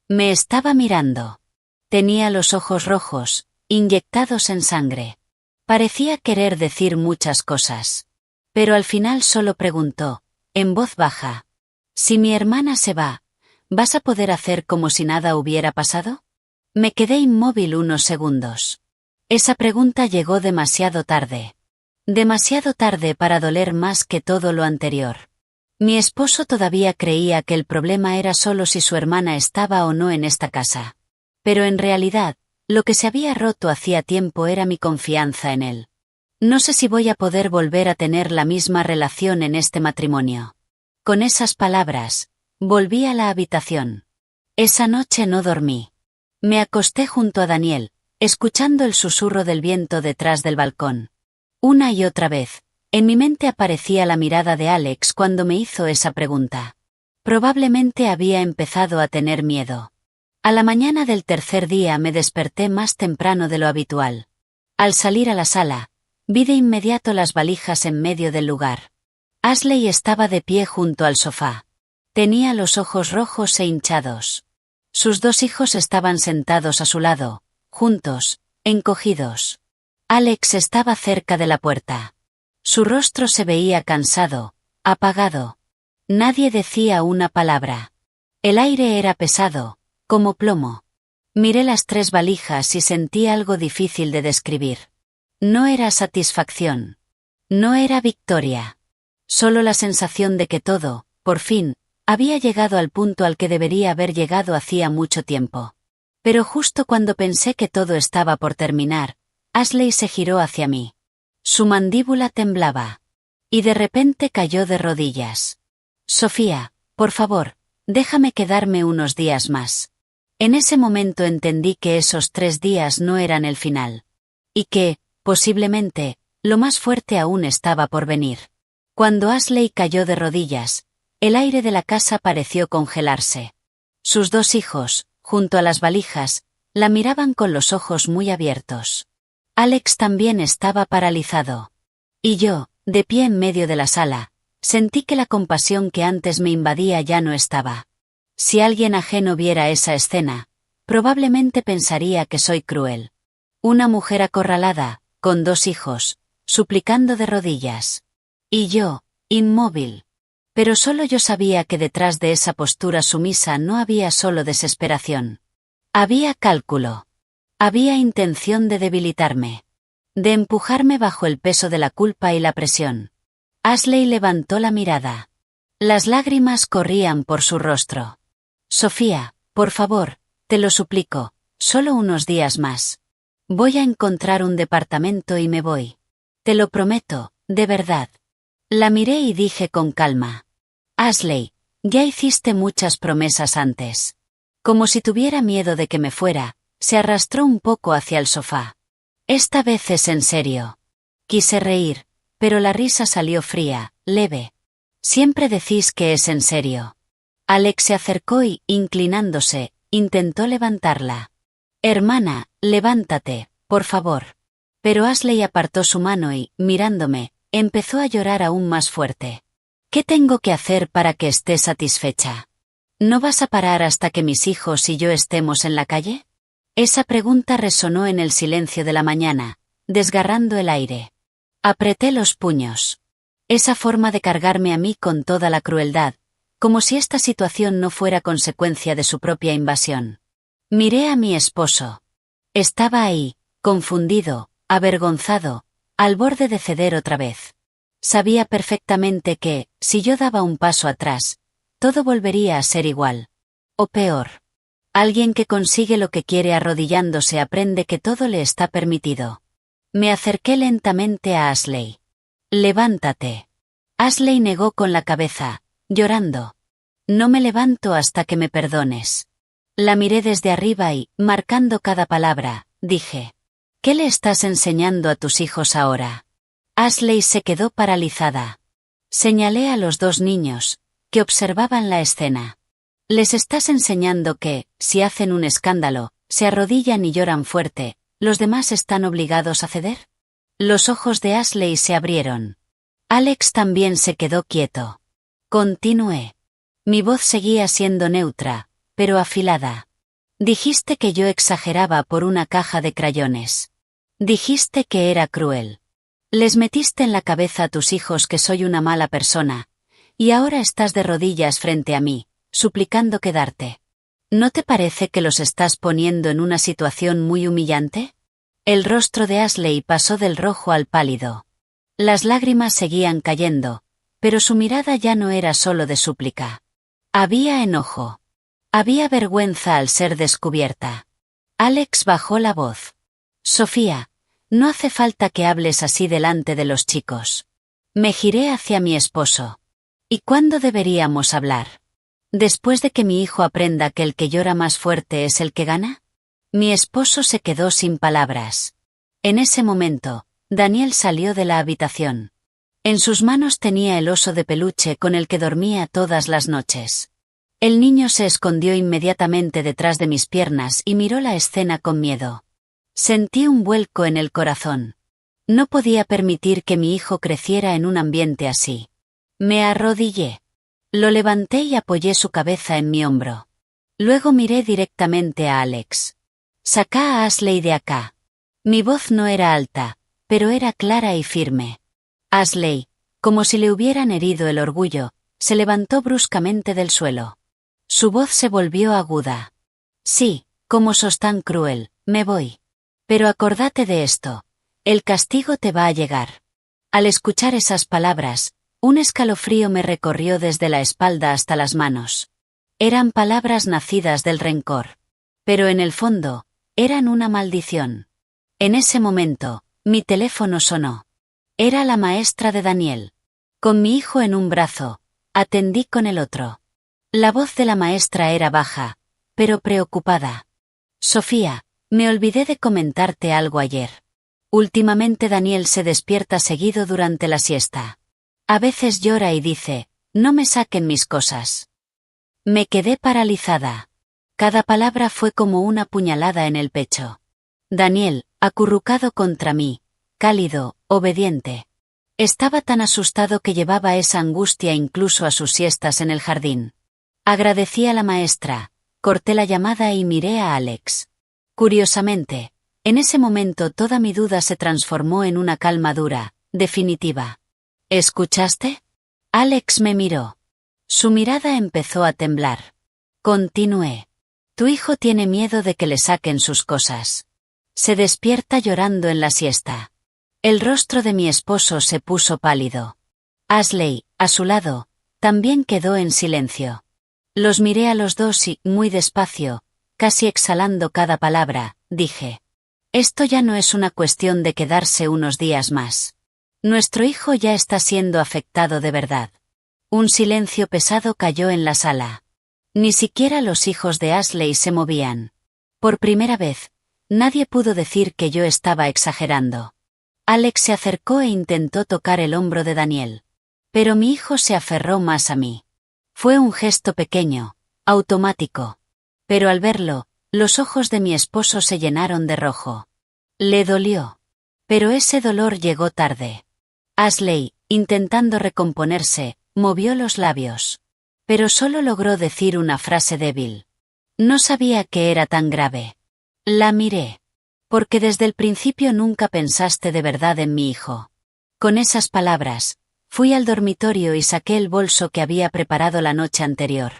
Me estaba mirando. Tenía los ojos rojos, inyectados en sangre. Parecía querer decir muchas cosas. Pero al final solo preguntó, en voz baja. Si mi hermana se va, ¿vas a poder hacer como si nada hubiera pasado? Me quedé inmóvil unos segundos. Esa pregunta llegó demasiado tarde. Demasiado tarde para doler más que todo lo anterior. Mi esposo todavía creía que el problema era solo si su hermana estaba o no en esta casa. Pero en realidad, lo que se había roto hacía tiempo era mi confianza en él. No sé si voy a poder volver a tener la misma relación en este matrimonio. Con esas palabras, volví a la habitación. Esa noche no dormí. Me acosté junto a Daniel, escuchando el susurro del viento detrás del balcón. Una y otra vez, en mi mente aparecía la mirada de Alex cuando me hizo esa pregunta. Probablemente había empezado a tener miedo. A la mañana del tercer día me desperté más temprano de lo habitual. Al salir a la sala, vi de inmediato las valijas en medio del lugar. Ashley estaba de pie junto al sofá. Tenía los ojos rojos e hinchados. Sus 2 hijos estaban sentados a su lado, juntos, encogidos. Alex estaba cerca de la puerta. Su rostro se veía cansado, apagado. Nadie decía una palabra. El aire era pesado, como plomo. Miré las 3 valijas y sentí algo difícil de describir. No era satisfacción. No era victoria. Solo la sensación de que todo, por fin, había llegado al punto al que debería haber llegado hacía mucho tiempo. Pero justo cuando pensé que todo estaba por terminar, Ashley se giró hacia mí. Su mandíbula temblaba. Y de repente cayó de rodillas. Sofía, por favor, déjame quedarme unos días más. En ese momento entendí que esos 3 días no eran el final. Y que, posiblemente, lo más fuerte aún estaba por venir. Cuando Ashley cayó de rodillas, el aire de la casa pareció congelarse. Sus 2 hijos, junto a las valijas, la miraban con los ojos muy abiertos. Alex también estaba paralizado. Y yo, de pie en medio de la sala, sentí que la compasión que antes me invadía ya no estaba. Si alguien ajeno viera esa escena, probablemente pensaría que soy cruel. Una mujer acorralada, con 2 hijos, suplicando de rodillas. Y yo, inmóvil. Pero solo yo sabía que detrás de esa postura sumisa no había solo desesperación. Había cálculo. Había intención de debilitarme. De empujarme bajo el peso de la culpa y la presión. Ashley levantó la mirada. Las lágrimas corrían por su rostro. Sofía, por favor, te lo suplico, solo unos días más. Voy a encontrar un departamento y me voy. Te lo prometo, de verdad. La miré y dije con calma. Ashley, ya hiciste muchas promesas antes. Como si tuviera miedo de que me fuera, se arrastró un poco hacia el sofá. Esta vez es en serio. Quise reír, pero la risa salió fría, leve. Siempre decís que es en serio. Alex se acercó y, inclinándose, intentó levantarla. Hermana, levántate, por favor. Pero Ashley apartó su mano y, mirándome, empezó a llorar aún más fuerte. ¿Qué tengo que hacer para que estés satisfecha? ¿No vas a parar hasta que mis hijos y yo estemos en la calle? Esa pregunta resonó en el silencio de la mañana, desgarrando el aire. Apreté los puños. Esa forma de cargarme a mí con toda la crueldad, como si esta situación no fuera consecuencia de su propia invasión. Miré a mi esposo. Estaba ahí, confundido, avergonzado, al borde de ceder otra vez. Sabía perfectamente que, si yo daba un paso atrás, todo volvería a ser igual. O peor. Alguien que consigue lo que quiere arrodillándose aprende que todo le está permitido. Me acerqué lentamente a Ashley. Levántate. Ashley negó con la cabeza, llorando. No me levanto hasta que me perdones. La miré desde arriba y, marcando cada palabra, dije. ¿Qué le estás enseñando a tus hijos ahora? Ashley se quedó paralizada. Señalé a los dos niños, que observaban la escena. Les estás enseñando que, si hacen un escándalo, se arrodillan y lloran fuerte, ¿los demás están obligados a ceder? Los ojos de Ashley se abrieron. Alex también se quedó quieto. Continué. Mi voz seguía siendo neutra, pero afilada. Dijiste que yo exageraba por una caja de crayones. Dijiste que era cruel. Les metiste en la cabeza a tus hijos que soy una mala persona, y ahora estás de rodillas frente a mí, suplicando quedarte. ¿No te parece que los estás poniendo en una situación muy humillante? El rostro de Ashley pasó del rojo al pálido. Las lágrimas seguían cayendo, pero su mirada ya no era solo de súplica. Había enojo. Había vergüenza al ser descubierta. Alex bajó la voz. Sofía, no hace falta que hables así delante de los chicos. Me giré hacia mi esposo. ¿Y cuándo deberíamos hablar? ¿Después de que mi hijo aprenda que el que llora más fuerte es el que gana? Mi esposo se quedó sin palabras. En ese momento, Daniel salió de la habitación. En sus manos tenía el oso de peluche con el que dormía todas las noches. El niño se escondió inmediatamente detrás de mis piernas y miró la escena con miedo. Sentí un vuelco en el corazón. No podía permitir que mi hijo creciera en un ambiente así. Me arrodillé. Lo levanté y apoyé su cabeza en mi hombro. Luego miré directamente a Alex. Sacá a Ashley de acá. Mi voz no era alta, pero era clara y firme. Ashley, como si le hubieran herido el orgullo, se levantó bruscamente del suelo. Su voz se volvió aguda. Sí, como sos tan cruel, me voy. Pero acordate de esto. El castigo te va a llegar. Al escuchar esas palabras, un escalofrío me recorrió desde la espalda hasta las manos. Eran palabras nacidas del rencor. Pero en el fondo, eran una maldición. En ese momento, mi teléfono sonó. Era la maestra de Daniel. Con mi hijo en un brazo, atendí con el otro. La voz de la maestra era baja, pero preocupada. Sofía, me olvidé de comentarte algo ayer. Últimamente Daniel se despierta seguido durante la siesta. A veces llora y dice, no me saquen mis cosas. Me quedé paralizada. Cada palabra fue como una puñalada en el pecho. Daniel, acurrucado contra mí, cálido, obediente. Estaba tan asustado que llevaba esa angustia incluso a sus siestas en el jardín. Agradecí a la maestra, corté la llamada y miré a Alex. Curiosamente, en ese momento toda mi duda se transformó en una calma dura, definitiva. ¿Escuchaste? Alex me miró. Su mirada empezó a temblar. Continué. Tu hijo tiene miedo de que le saquen sus cosas. Se despierta llorando en la siesta. El rostro de mi esposo se puso pálido. Ashley, a su lado, también quedó en silencio. Los miré a los dos y, muy despacio, casi exhalando cada palabra, dije. Esto ya no es una cuestión de quedarse unos días más. Nuestro hijo ya está siendo afectado de verdad. Un silencio pesado cayó en la sala. Ni siquiera los hijos de Ashley se movían. Por primera vez, nadie pudo decir que yo estaba exagerando. Alex se acercó e intentó tocar el hombro de Daniel. Pero mi hijo se aferró más a mí. Fue un gesto pequeño, automático. Pero al verlo, los ojos de mi esposo se llenaron de rojo. Le dolió. Pero ese dolor llegó tarde. Ashley, intentando recomponerse, movió los labios. Pero solo logró decir una frase débil. No sabía que era tan grave. La miré. Porque desde el principio nunca pensaste de verdad en mi hijo. Con esas palabras, fui al dormitorio y saqué el bolso que había preparado la noche anterior.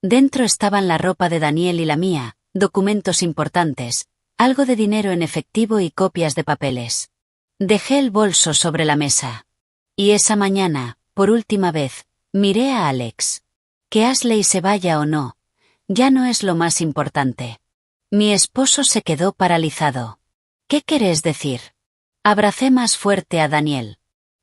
Dentro estaban la ropa de Daniel y la mía, documentos importantes, algo de dinero en efectivo y copias de papeles. Dejé el bolso sobre la mesa. Y esa mañana, por última vez, miré a Alex. Que Ashley se vaya o no, ya no es lo más importante. Mi esposo se quedó paralizado. ¿Qué querés decir? Abracé más fuerte a Daniel.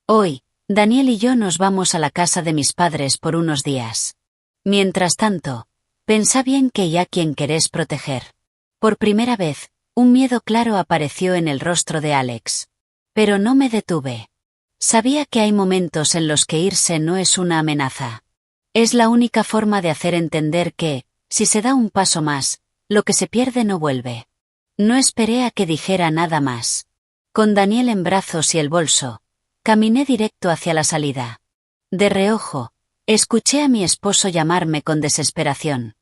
Hoy, Daniel y yo nos vamos a la casa de mis padres por unos días. Mientras tanto, pensá bien que ya quien querés proteger. Por primera vez, un miedo claro apareció en el rostro de Alex. Pero no me detuve. Sabía que hay momentos en los que irse no es una amenaza. Es la única forma de hacer entender que, si se da un paso más, lo que se pierde no vuelve. No esperé a que dijera nada más. Con Daniel en brazos y el bolso, caminé directo hacia la salida. De reojo, escuché a mi esposo llamarme con desesperación.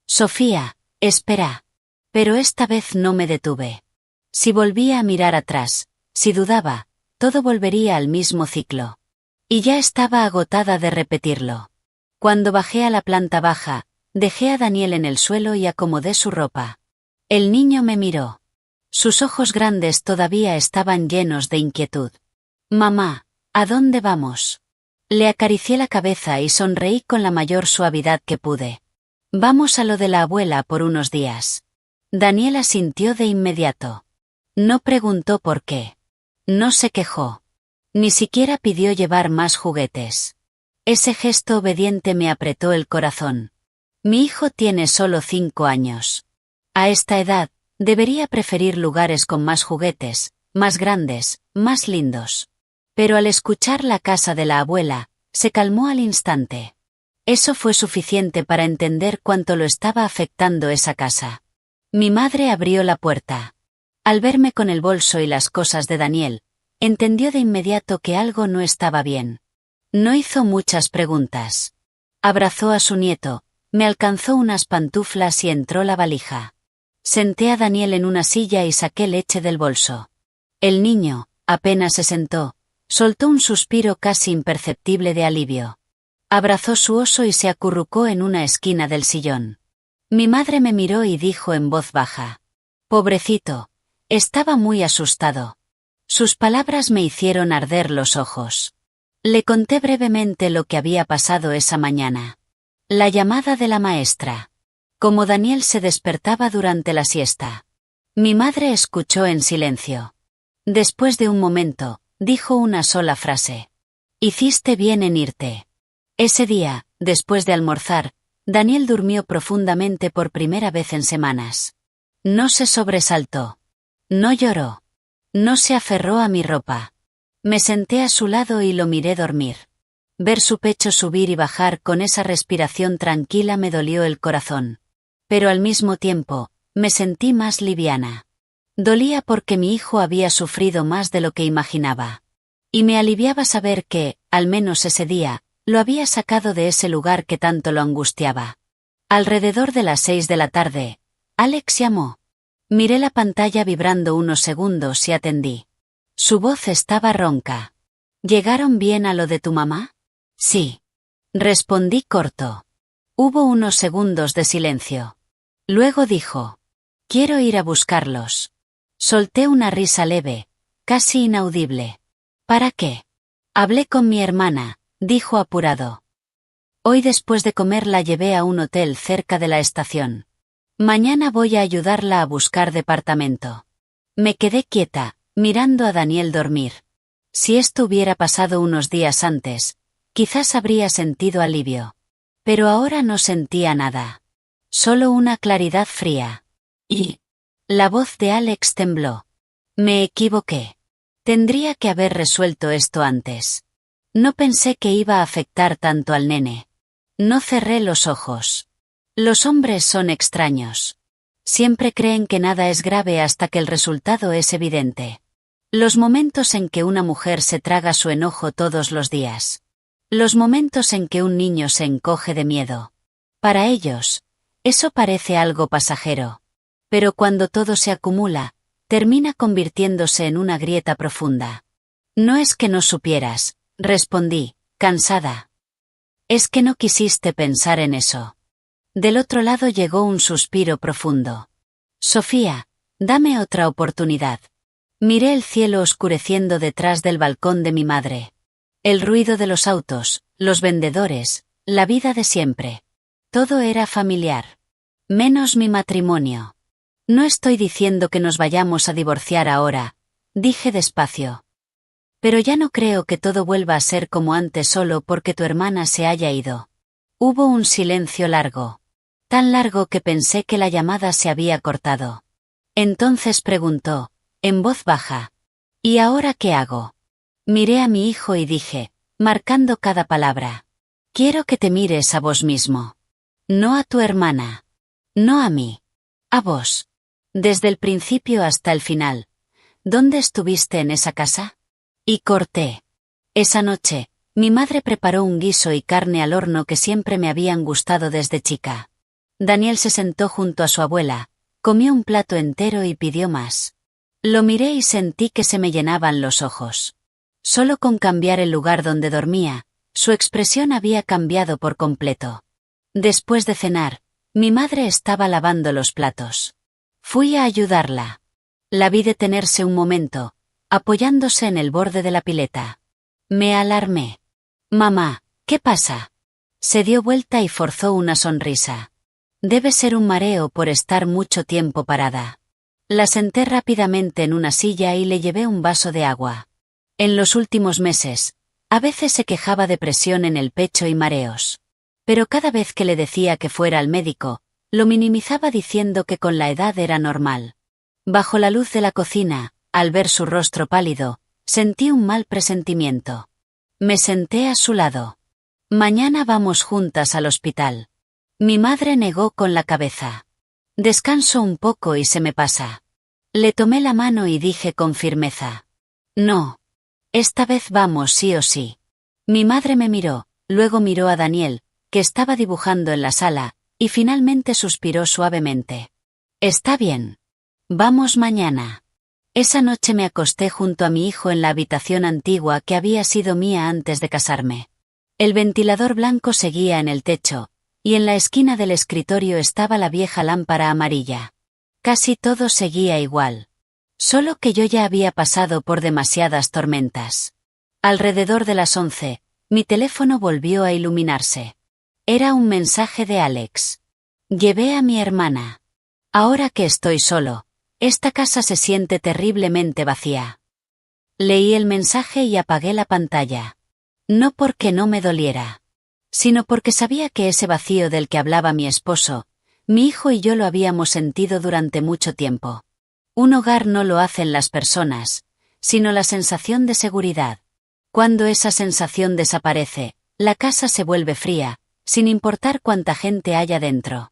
Sofía, espera. Pero esta vez no me detuve. Si volvía a mirar atrás, si dudaba, todo volvería al mismo ciclo. Y ya estaba agotada de repetirlo. Cuando bajé a la planta baja, dejé a Daniel en el suelo y acomodé su ropa. El niño me miró. Sus ojos grandes todavía estaban llenos de inquietud. Mamá, ¿a dónde vamos? Le acaricié la cabeza y sonreí con la mayor suavidad que pude. Vamos a lo de la abuela por unos días. Daniel asintió de inmediato. No preguntó por qué. No se quejó. Ni siquiera pidió llevar más juguetes. Ese gesto obediente me apretó el corazón. Mi hijo tiene solo 5 años. A esta edad, debería preferir lugares con más juguetes, más grandes, más lindos. Pero al escuchar la casa de la abuela, se calmó al instante. Eso fue suficiente para entender cuánto lo estaba afectando esa casa. Mi madre abrió la puerta. Al verme con el bolso y las cosas de Daniel, entendió de inmediato que algo no estaba bien. No hizo muchas preguntas. Abrazó a su nieto, me alcanzó unas pantuflas y entró la valija. Senté a Daniel en una silla y saqué leche del bolso. El niño, apenas se sentó, soltó un suspiro casi imperceptible de alivio. Abrazó su oso y se acurrucó en una esquina del sillón. Mi madre me miró y dijo en voz baja. Pobrecito, estaba muy asustado. Sus palabras me hicieron arder los ojos. Le conté brevemente lo que había pasado esa mañana. La llamada de la maestra. Como Daniel se despertaba durante la siesta. Mi madre escuchó en silencio. Después de un momento, dijo una sola frase. Hiciste bien en irte. Ese día, después de almorzar, Daniel durmió profundamente por primera vez en semanas. No se sobresaltó. No lloró. No se aferró a mi ropa. Me senté a su lado y lo miré dormir. Ver su pecho subir y bajar con esa respiración tranquila me dolió el corazón. Pero al mismo tiempo, me sentí más liviana. Dolía porque mi hijo había sufrido más de lo que imaginaba. Y me aliviaba saber que, al menos ese día, lo había sacado de ese lugar que tanto lo angustiaba. Alrededor de las 6 de la tarde, Alex llamó. Miré la pantalla vibrando unos segundos y atendí. Su voz estaba ronca. ¿Llegaron bien a lo de tu mamá? Sí. Respondí corto. Hubo unos segundos de silencio. Luego dijo. Quiero ir a buscarlos. Solté una risa leve, casi inaudible. ¿Para qué? Hablé con mi hermana, dijo apurado. Hoy después de comer la llevé a un hotel cerca de la estación. Mañana voy a ayudarla a buscar departamento. Me quedé quieta, mirando a Daniel dormir. Si esto hubiera pasado unos días antes, quizás habría sentido alivio. Pero ahora no sentía nada. Solo una claridad fría. Y la voz de Alex tembló. Me equivoqué. Tendría que haber resuelto esto antes. No pensé que iba a afectar tanto al nene. No cerré los ojos. Los hombres son extraños. Siempre creen que nada es grave hasta que el resultado es evidente. Los momentos en que una mujer se traga su enojo todos los días. Los momentos en que un niño se encoge de miedo. Para ellos, eso parece algo pasajero. Pero cuando todo se acumula, termina convirtiéndose en una grieta profunda. No es que no supieras, respondí, cansada. Es que no quisiste pensar en eso. Del otro lado llegó un suspiro profundo. Sofía, dame otra oportunidad. Miré el cielo oscureciendo detrás del balcón de mi madre. El ruido de los autos, los vendedores, la vida de siempre. Todo era familiar. Menos mi matrimonio. No estoy diciendo que nos vayamos a divorciar ahora, dije despacio. Pero ya no creo que todo vuelva a ser como antes solo porque tu hermana se haya ido. Hubo un silencio largo. Tan largo que pensé que la llamada se había cortado. Entonces preguntó, en voz baja. ¿Y ahora qué hago? Miré a mi hijo y dije, marcando cada palabra. Quiero que te mires a vos mismo. No a tu hermana. No a mí. A vos. Desde el principio hasta el final. ¿Dónde estuviste en esa casa? Y corté. Esa noche, mi madre preparó un guiso y carne al horno que siempre me habían gustado desde chica. Daniel se sentó junto a su abuela, comió un plato entero y pidió más. Lo miré y sentí que se me llenaban los ojos. Solo con cambiar el lugar donde dormía, su expresión había cambiado por completo. Después de cenar, mi madre estaba lavando los platos. Fui a ayudarla. La vi detenerse un momento, apoyándose en el borde de la pileta. Me alarmé. Mamá, ¿qué pasa? Se dio vuelta y forzó una sonrisa. Debe ser un mareo por estar mucho tiempo parada. La senté rápidamente en una silla y le llevé un vaso de agua. En los últimos meses, a veces se quejaba de presión en el pecho y mareos. Pero cada vez que le decía que fuera al médico, lo minimizaba diciendo que con la edad era normal. Bajo la luz de la cocina, al ver su rostro pálido, sentí un mal presentimiento. Me senté a su lado. Mañana vamos juntas al hospital. Mi madre negó con la cabeza. Descanso un poco y se me pasa. Le tomé la mano y dije con firmeza. No. Esta vez vamos sí o sí. Mi madre me miró, luego miró a Daniel, que estaba dibujando en la sala, y finalmente suspiró suavemente. Está bien. Vamos mañana. Esa noche me acosté junto a mi hijo en la habitación antigua que había sido mía antes de casarme. El ventilador blanco seguía en el techo, y en la esquina del escritorio estaba la vieja lámpara amarilla. Casi todo seguía igual. Solo que yo ya había pasado por demasiadas tormentas. Alrededor de las 11, mi teléfono volvió a iluminarse. Era un mensaje de Alex. Llevé a mi hermana. Ahora que estoy solo, esta casa se siente terriblemente vacía. Leí el mensaje y apagué la pantalla. No porque no me doliera, sino porque sabía que ese vacío del que hablaba mi esposo, mi hijo y yo lo habíamos sentido durante mucho tiempo. Un hogar no lo hacen las personas, sino la sensación de seguridad. Cuando esa sensación desaparece, la casa se vuelve fría, sin importar cuánta gente haya dentro.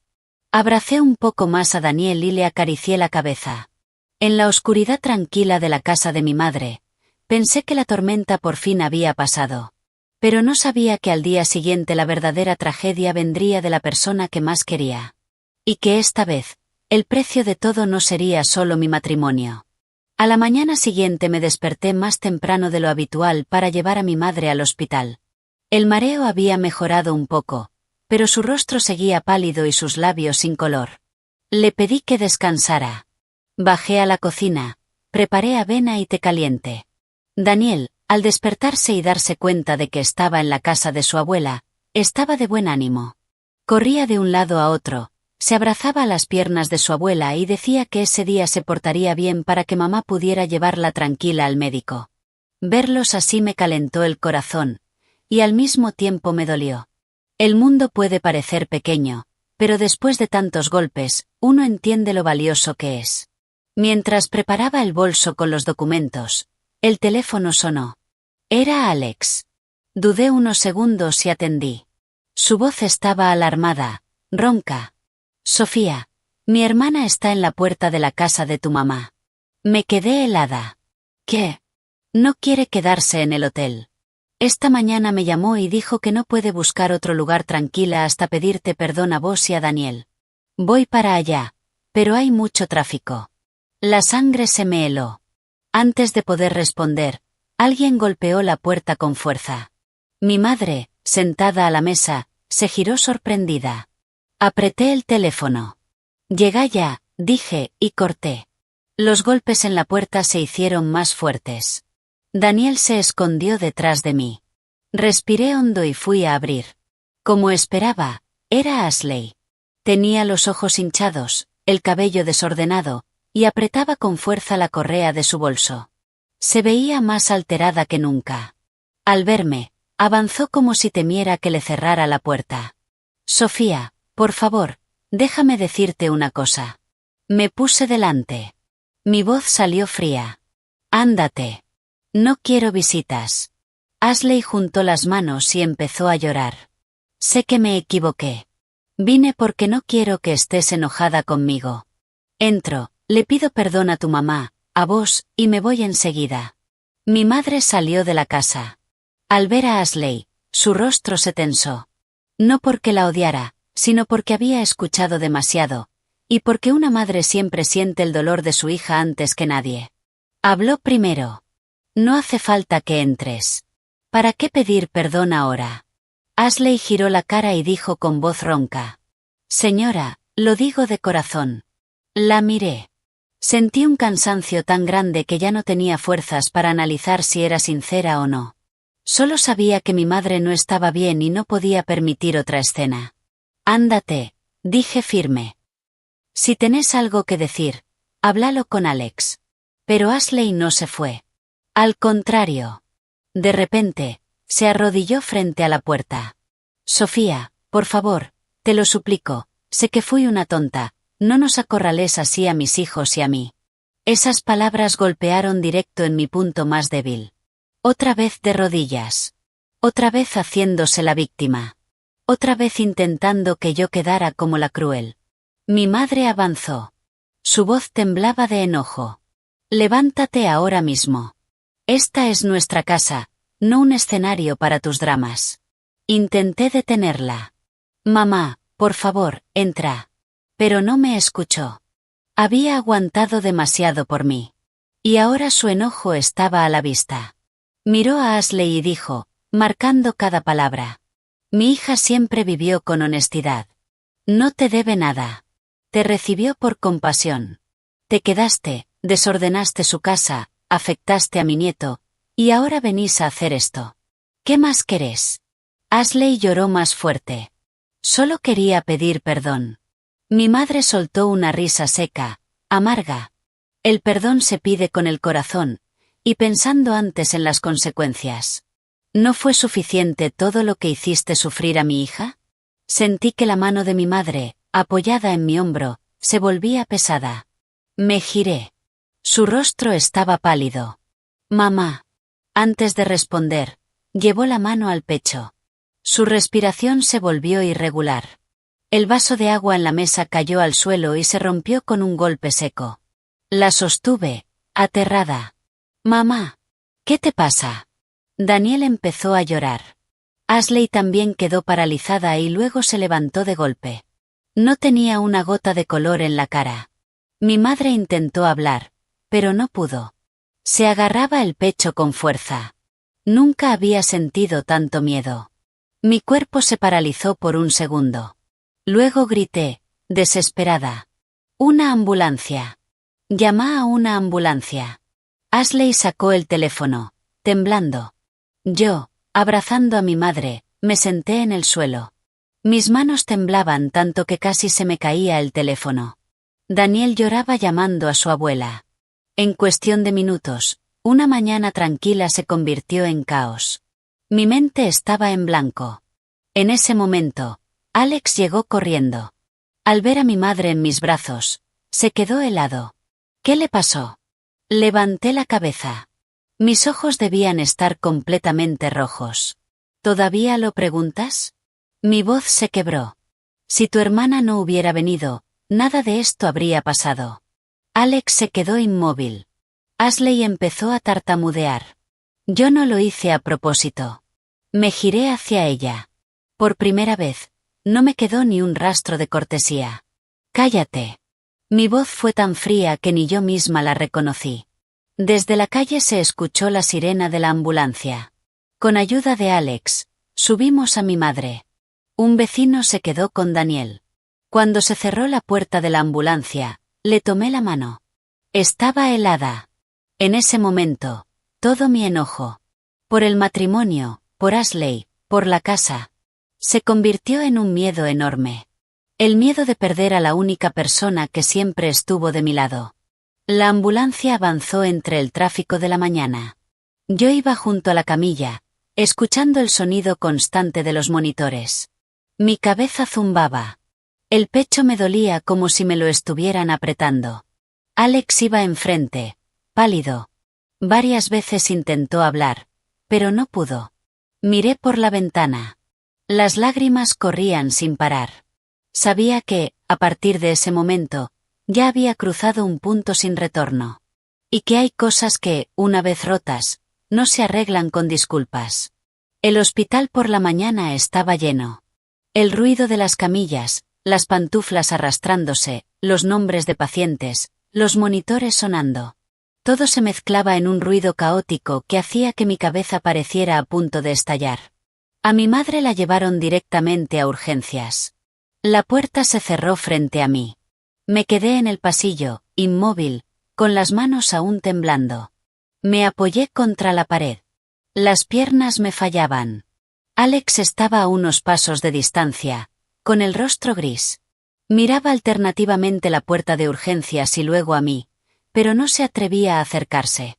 Abracé un poco más a Daniel y le acaricié la cabeza. En la oscuridad tranquila de la casa de mi madre, pensé que la tormenta por fin había pasado. Pero no sabía que al día siguiente la verdadera tragedia vendría de la persona que más quería. Y que esta vez, el precio de todo no sería solo mi matrimonio. A la mañana siguiente me desperté más temprano de lo habitual para llevar a mi madre al hospital. El mareo había mejorado un poco, pero su rostro seguía pálido y sus labios sin color. Le pedí que descansara. Bajé a la cocina, preparé avena y té caliente. Daniel, al despertarse y darse cuenta de que estaba en la casa de su abuela, estaba de buen ánimo. Corría de un lado a otro, se abrazaba a las piernas de su abuela y decía que ese día se portaría bien para que mamá pudiera llevarla tranquila al médico. Verlos así me calentó el corazón, y al mismo tiempo me dolió. El mundo puede parecer pequeño, pero después de tantos golpes, uno entiende lo valioso que es. Mientras preparaba el bolso con los documentos, el teléfono sonó. Era Alex. Dudé unos segundos y atendí. Su voz estaba alarmada, ronca. Sofía, mi hermana está en la puerta de la casa de tu mamá. Me quedé helada. ¿Qué? No quiere quedarse en el hotel. Esta mañana me llamó y dijo que no puede buscar otro lugar tranquila hasta pedirte perdón a vos y a Daniel. Voy para allá, pero hay mucho tráfico. La sangre se me heló. Antes de poder responder, alguien golpeó la puerta con fuerza. Mi madre, sentada a la mesa, se giró sorprendida. Apreté el teléfono. Llega ya, dije, y corté. Los golpes en la puerta se hicieron más fuertes. Daniel se escondió detrás de mí. Respiré hondo y fui a abrir. Como esperaba, era Ashley. Tenía los ojos hinchados, el cabello desordenado, y apretaba con fuerza la correa de su bolso. Se veía más alterada que nunca. Al verme, avanzó como si temiera que le cerrara la puerta. Sofía, por favor, déjame decirte una cosa. Me puse delante. Mi voz salió fría. Ándate. No quiero visitas. Ashley juntó las manos y empezó a llorar. Sé que me equivoqué. Vine porque no quiero que estés enojada conmigo. Entro, le pido perdón a tu mamá, a vos, y me voy enseguida. Mi madre salió de la casa. Al ver a Ashley, su rostro se tensó. No porque la odiara, sino porque había escuchado demasiado, y porque una madre siempre siente el dolor de su hija antes que nadie. Habló primero. No hace falta que entres. ¿Para qué pedir perdón ahora? Ashley giró la cara y dijo con voz ronca. Señora, lo digo de corazón. La miré. Sentí un cansancio tan grande que ya no tenía fuerzas para analizar si era sincera o no. Solo sabía que mi madre no estaba bien y no podía permitir otra escena. Ándate, dije firme. Si tenés algo que decir, háblalo con Alex. Pero Ashley no se fue. Al contrario. De repente, se arrodilló frente a la puerta. Sofía, por favor, te lo suplico, sé que fui una tonta, no nos acorrales así a mis hijos y a mí. Esas palabras golpearon directo en mi punto más débil. Otra vez de rodillas. Otra vez haciéndose la víctima. Otra vez intentando que yo quedara como la cruel. Mi madre avanzó. Su voz temblaba de enojo. Levántate ahora mismo. Esta es nuestra casa, no un escenario para tus dramas. Intenté detenerla. Mamá, por favor, entra. Pero no me escuchó. Había aguantado demasiado por mí. Y ahora su enojo estaba a la vista. Miró a Ashley y dijo, marcando cada palabra. Mi hija siempre vivió con honestidad. No te debe nada. Te recibió por compasión. Te quedaste, desordenaste su casa, afectaste a mi nieto, y ahora venís a hacer esto. ¿Qué más querés? Ashley lloró más fuerte. Solo quería pedir perdón. Mi madre soltó una risa seca, amarga. El perdón se pide con el corazón, y pensando antes en las consecuencias. ¿No fue suficiente todo lo que hiciste sufrir a mi hija? Sentí que la mano de mi madre, apoyada en mi hombro, se volvía pesada. Me giré. Su rostro estaba pálido. Mamá. Antes de responder, llevó la mano al pecho. Su respiración se volvió irregular. El vaso de agua en la mesa cayó al suelo y se rompió con un golpe seco. La sostuve, aterrada. Mamá. ¿Qué te pasa? Daniel empezó a llorar. Ashley también quedó paralizada y luego se levantó de golpe. No tenía una gota de color en la cara. Mi madre intentó hablar, pero no pudo. Se agarraba el pecho con fuerza. Nunca había sentido tanto miedo. Mi cuerpo se paralizó por un segundo. Luego grité, desesperada. ¡Una ambulancia! Llama a una ambulancia. Ashley sacó el teléfono, temblando. Yo, abrazando a mi madre, me senté en el suelo. Mis manos temblaban tanto que casi se me caía el teléfono. Daniel lloraba llamando a su abuela. En cuestión de minutos, una mañana tranquila se convirtió en caos. Mi mente estaba en blanco. En ese momento, Alex llegó corriendo. Al ver a mi madre en mis brazos, se quedó helado. ¿Qué le pasó? Levanté la cabeza. Mis ojos debían estar completamente rojos. ¿Todavía lo preguntas? Mi voz se quebró. Si tu hermana no hubiera venido, nada de esto habría pasado. Alex se quedó inmóvil. Ashley empezó a tartamudear. Yo no lo hice a propósito. Me giré hacia ella. Por primera vez, no me quedó ni un rastro de cortesía. Cállate. Mi voz fue tan fría que ni yo misma la reconocí. Desde la calle se escuchó la sirena de la ambulancia. Con ayuda de Alex, subimos a mi madre. Un vecino se quedó con Daniel. Cuando se cerró la puerta de la ambulancia, le tomé la mano. Estaba helada. En ese momento, todo mi enojo, por el matrimonio, por Ashley, por la casa, se convirtió en un miedo enorme. El miedo de perder a la única persona que siempre estuvo de mi lado. La ambulancia avanzó entre el tráfico de la mañana. Yo iba junto a la camilla, escuchando el sonido constante de los monitores. Mi cabeza zumbaba. El pecho me dolía como si me lo estuvieran apretando. Alex iba enfrente, pálido. Varias veces intentó hablar, pero no pudo. Miré por la ventana. Las lágrimas corrían sin parar. Sabía que, a partir de ese momento, ya había cruzado un punto sin retorno. Y que hay cosas que, una vez rotas, no se arreglan con disculpas. El hospital por la mañana estaba lleno. El ruido de las camillas, las pantuflas arrastrándose, los nombres de pacientes, los monitores sonando. Todo se mezclaba en un ruido caótico que hacía que mi cabeza pareciera a punto de estallar. A mi madre la llevaron directamente a urgencias. La puerta se cerró frente a mí. Me quedé en el pasillo, inmóvil, con las manos aún temblando. Me apoyé contra la pared. Las piernas me fallaban. Alex estaba a unos pasos de distancia, con el rostro gris. Miraba alternativamente la puerta de urgencias y luego a mí, pero no se atrevía a acercarse.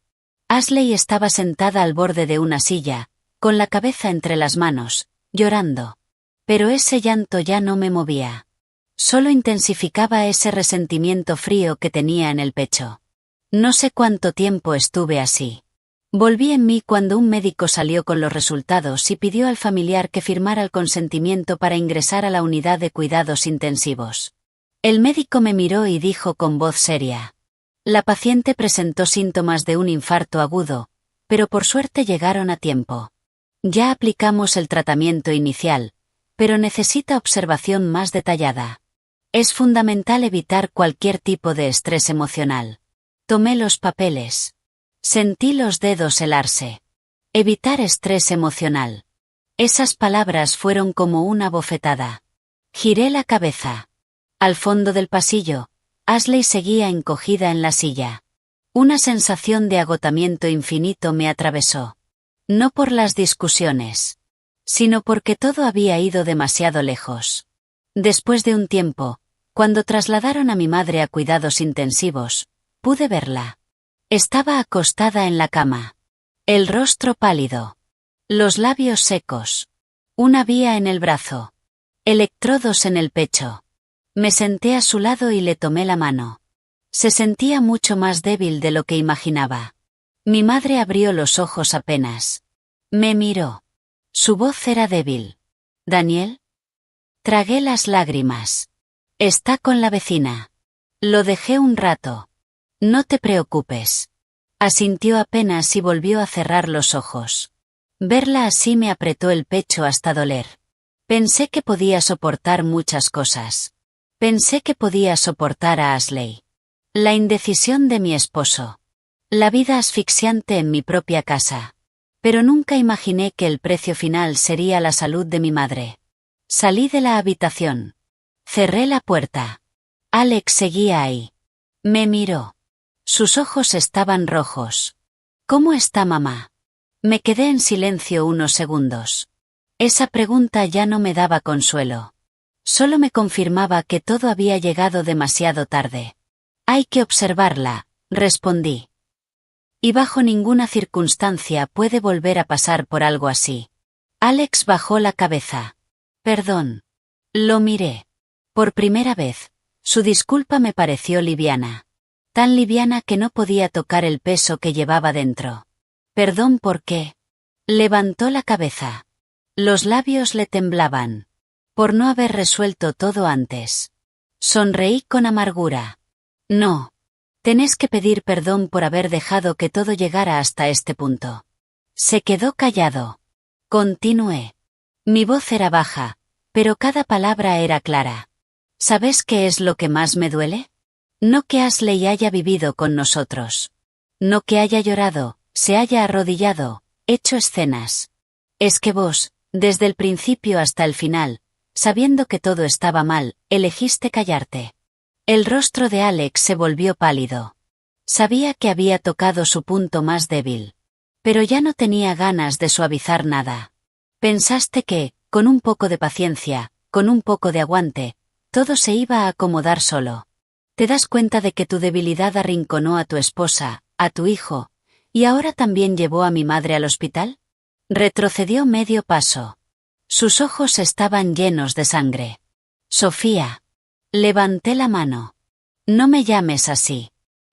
Ashley estaba sentada al borde de una silla, con la cabeza entre las manos, llorando. Pero ese llanto ya no me movía. Solo intensificaba ese resentimiento frío que tenía en el pecho. No sé cuánto tiempo estuve así. Volví en mí cuando un médico salió con los resultados y pidió al familiar que firmara el consentimiento para ingresar a la unidad de cuidados intensivos. El médico me miró y dijo con voz seria. La paciente presentó síntomas de un infarto agudo, pero por suerte llegaron a tiempo. Ya aplicamos el tratamiento inicial, pero necesita observación más detallada. Es fundamental evitar cualquier tipo de estrés emocional. Tomé los papeles. Sentí los dedos helarse. Evitar estrés emocional. Esas palabras fueron como una bofetada. Giré la cabeza. Al fondo del pasillo, Ashley seguía encogida en la silla. Una sensación de agotamiento infinito me atravesó. No por las discusiones, sino porque todo había ido demasiado lejos. Después de un tiempo, cuando trasladaron a mi madre a cuidados intensivos, pude verla. Estaba acostada en la cama. El rostro pálido. Los labios secos. Una vía en el brazo. Electrodos en el pecho. Me senté a su lado y le tomé la mano. Se sentía mucho más débil de lo que imaginaba. Mi madre abrió los ojos apenas. Me miró. Su voz era débil. ¿Daniel? Tragué las lágrimas. Está con la vecina. Lo dejé un rato. No te preocupes. Asintió apenas y volvió a cerrar los ojos. Verla así me apretó el pecho hasta doler. Pensé que podía soportar muchas cosas. Pensé que podía soportar a Ashley. La indecisión de mi esposo. La vida asfixiante en mi propia casa. Pero nunca imaginé que el precio final sería la salud de mi madre. Salí de la habitación. Cerré la puerta. Alex seguía ahí. Me miró. Sus ojos estaban rojos. ¿Cómo está mamá? Me quedé en silencio unos segundos. Esa pregunta ya no me daba consuelo. Solo me confirmaba que todo había llegado demasiado tarde. Hay que observarla, respondí. Y bajo ninguna circunstancia puede volver a pasar por algo así. Alex bajó la cabeza. Perdón. Lo miré. Por primera vez, su disculpa me pareció liviana. Tan liviana que no podía tocar el peso que llevaba dentro. Perdón, ¿por qué? Levantó la cabeza. Los labios le temblaban. Por no haber resuelto todo antes. Sonreí con amargura. No. Tenés que pedir perdón por haber dejado que todo llegara hasta este punto. Se quedó callado. Continué. Mi voz era baja, pero cada palabra era clara. ¿Sabes qué es lo que más me duele? No que Ashley haya vivido con nosotros. No que haya llorado, se haya arrodillado, hecho escenas. Es que vos, desde el principio hasta el final, sabiendo que todo estaba mal, elegiste callarte. El rostro de Alex se volvió pálido. Sabía que había tocado su punto más débil. Pero ya no tenía ganas de suavizar nada. Pensaste que, con un poco de paciencia, con un poco de aguante, todo se iba a acomodar solo. ¿Te das cuenta de que tu debilidad arrinconó a tu esposa, a tu hijo, y ahora también llevó a mi madre al hospital? Retrocedió medio paso. Sus ojos estaban llenos de sangre. Sofía. Levanté la mano. No me llames así.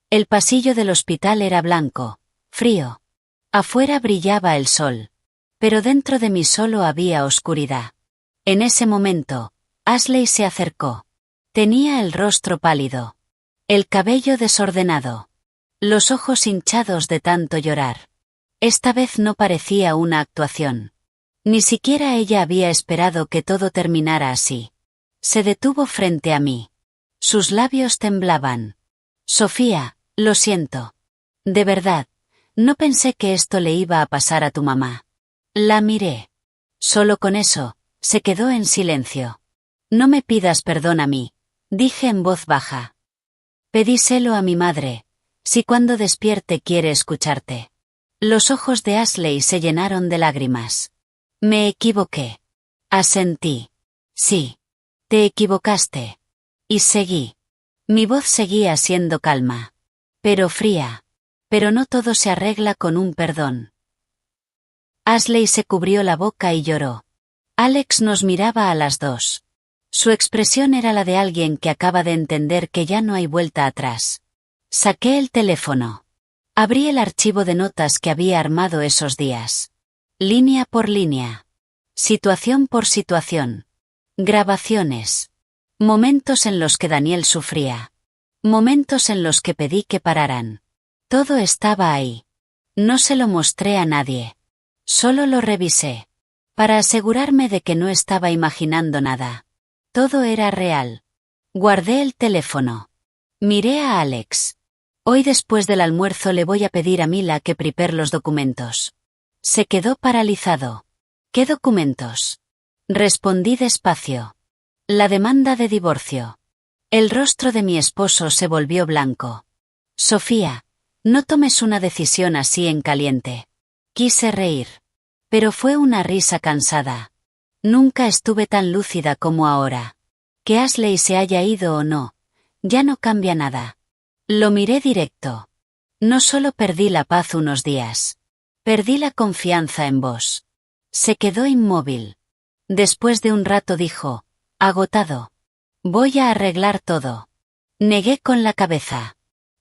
El pasillo del hospital era blanco, frío. Afuera brillaba el sol. Pero dentro de mí solo había oscuridad. En ese momento, Ashley se acercó. Tenía el rostro pálido. El cabello desordenado. Los ojos hinchados de tanto llorar. Esta vez no parecía una actuación. Ni siquiera ella había esperado que todo terminara así. Se detuvo frente a mí. Sus labios temblaban. Sofía, lo siento. De verdad, no pensé que esto le iba a pasar a tu mamá. La miré. Solo con eso, se quedó en silencio. No me pidas perdón a mí, dije en voz baja. Pedíselo a mi madre, si cuando despierte quiere escucharte. Los ojos de Ashley se llenaron de lágrimas. Me equivoqué. Asentí. Sí. Te equivocaste. Y seguí. Mi voz seguía siendo calma. Pero fría. Pero no todo se arregla con un perdón. Ashley se cubrió la boca y lloró. Alex nos miraba a las dos. Su expresión era la de alguien que acaba de entender que ya no hay vuelta atrás. Saqué el teléfono. Abrí el archivo de notas que había armado esos días. Línea por línea. Situación por situación. Grabaciones. Momentos en los que Daniel sufría. Momentos en los que pedí que pararan. Todo estaba ahí. No se lo mostré a nadie. Solo lo revisé. Para asegurarme de que no estaba imaginando nada. Todo era real. Guardé el teléfono. Miré a Alex. Hoy después del almuerzo le voy a pedir a Mila que prepare los documentos. Se quedó paralizado. ¿Qué documentos? Respondí despacio. La demanda de divorcio. El rostro de mi esposo se volvió blanco. Sofía, no tomes una decisión así en caliente. Quise reír. Pero fue una risa cansada. Nunca estuve tan lúcida como ahora. Que Ashley se haya ido o no, ya no cambia nada. Lo miré directo. No solo perdí la paz unos días. Perdí la confianza en vos. Se quedó inmóvil. Después de un rato dijo, agotado. Voy a arreglar todo. Negué con la cabeza.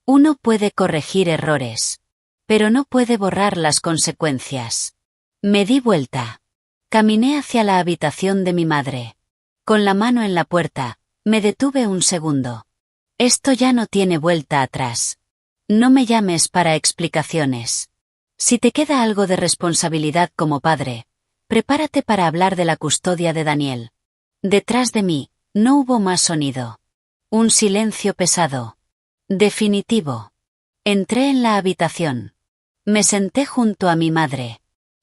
Uno puede corregir errores. Pero no puede borrar las consecuencias. Me di vuelta. Caminé hacia la habitación de mi madre. Con la mano en la puerta, me detuve un segundo. Esto ya no tiene vuelta atrás. No me llames para explicaciones. Si te queda algo de responsabilidad como padre, prepárate para hablar de la custodia de Daniel. Detrás de mí, no hubo más sonido. Un silencio pesado. Definitivo. Entré en la habitación. Me senté junto a mi madre.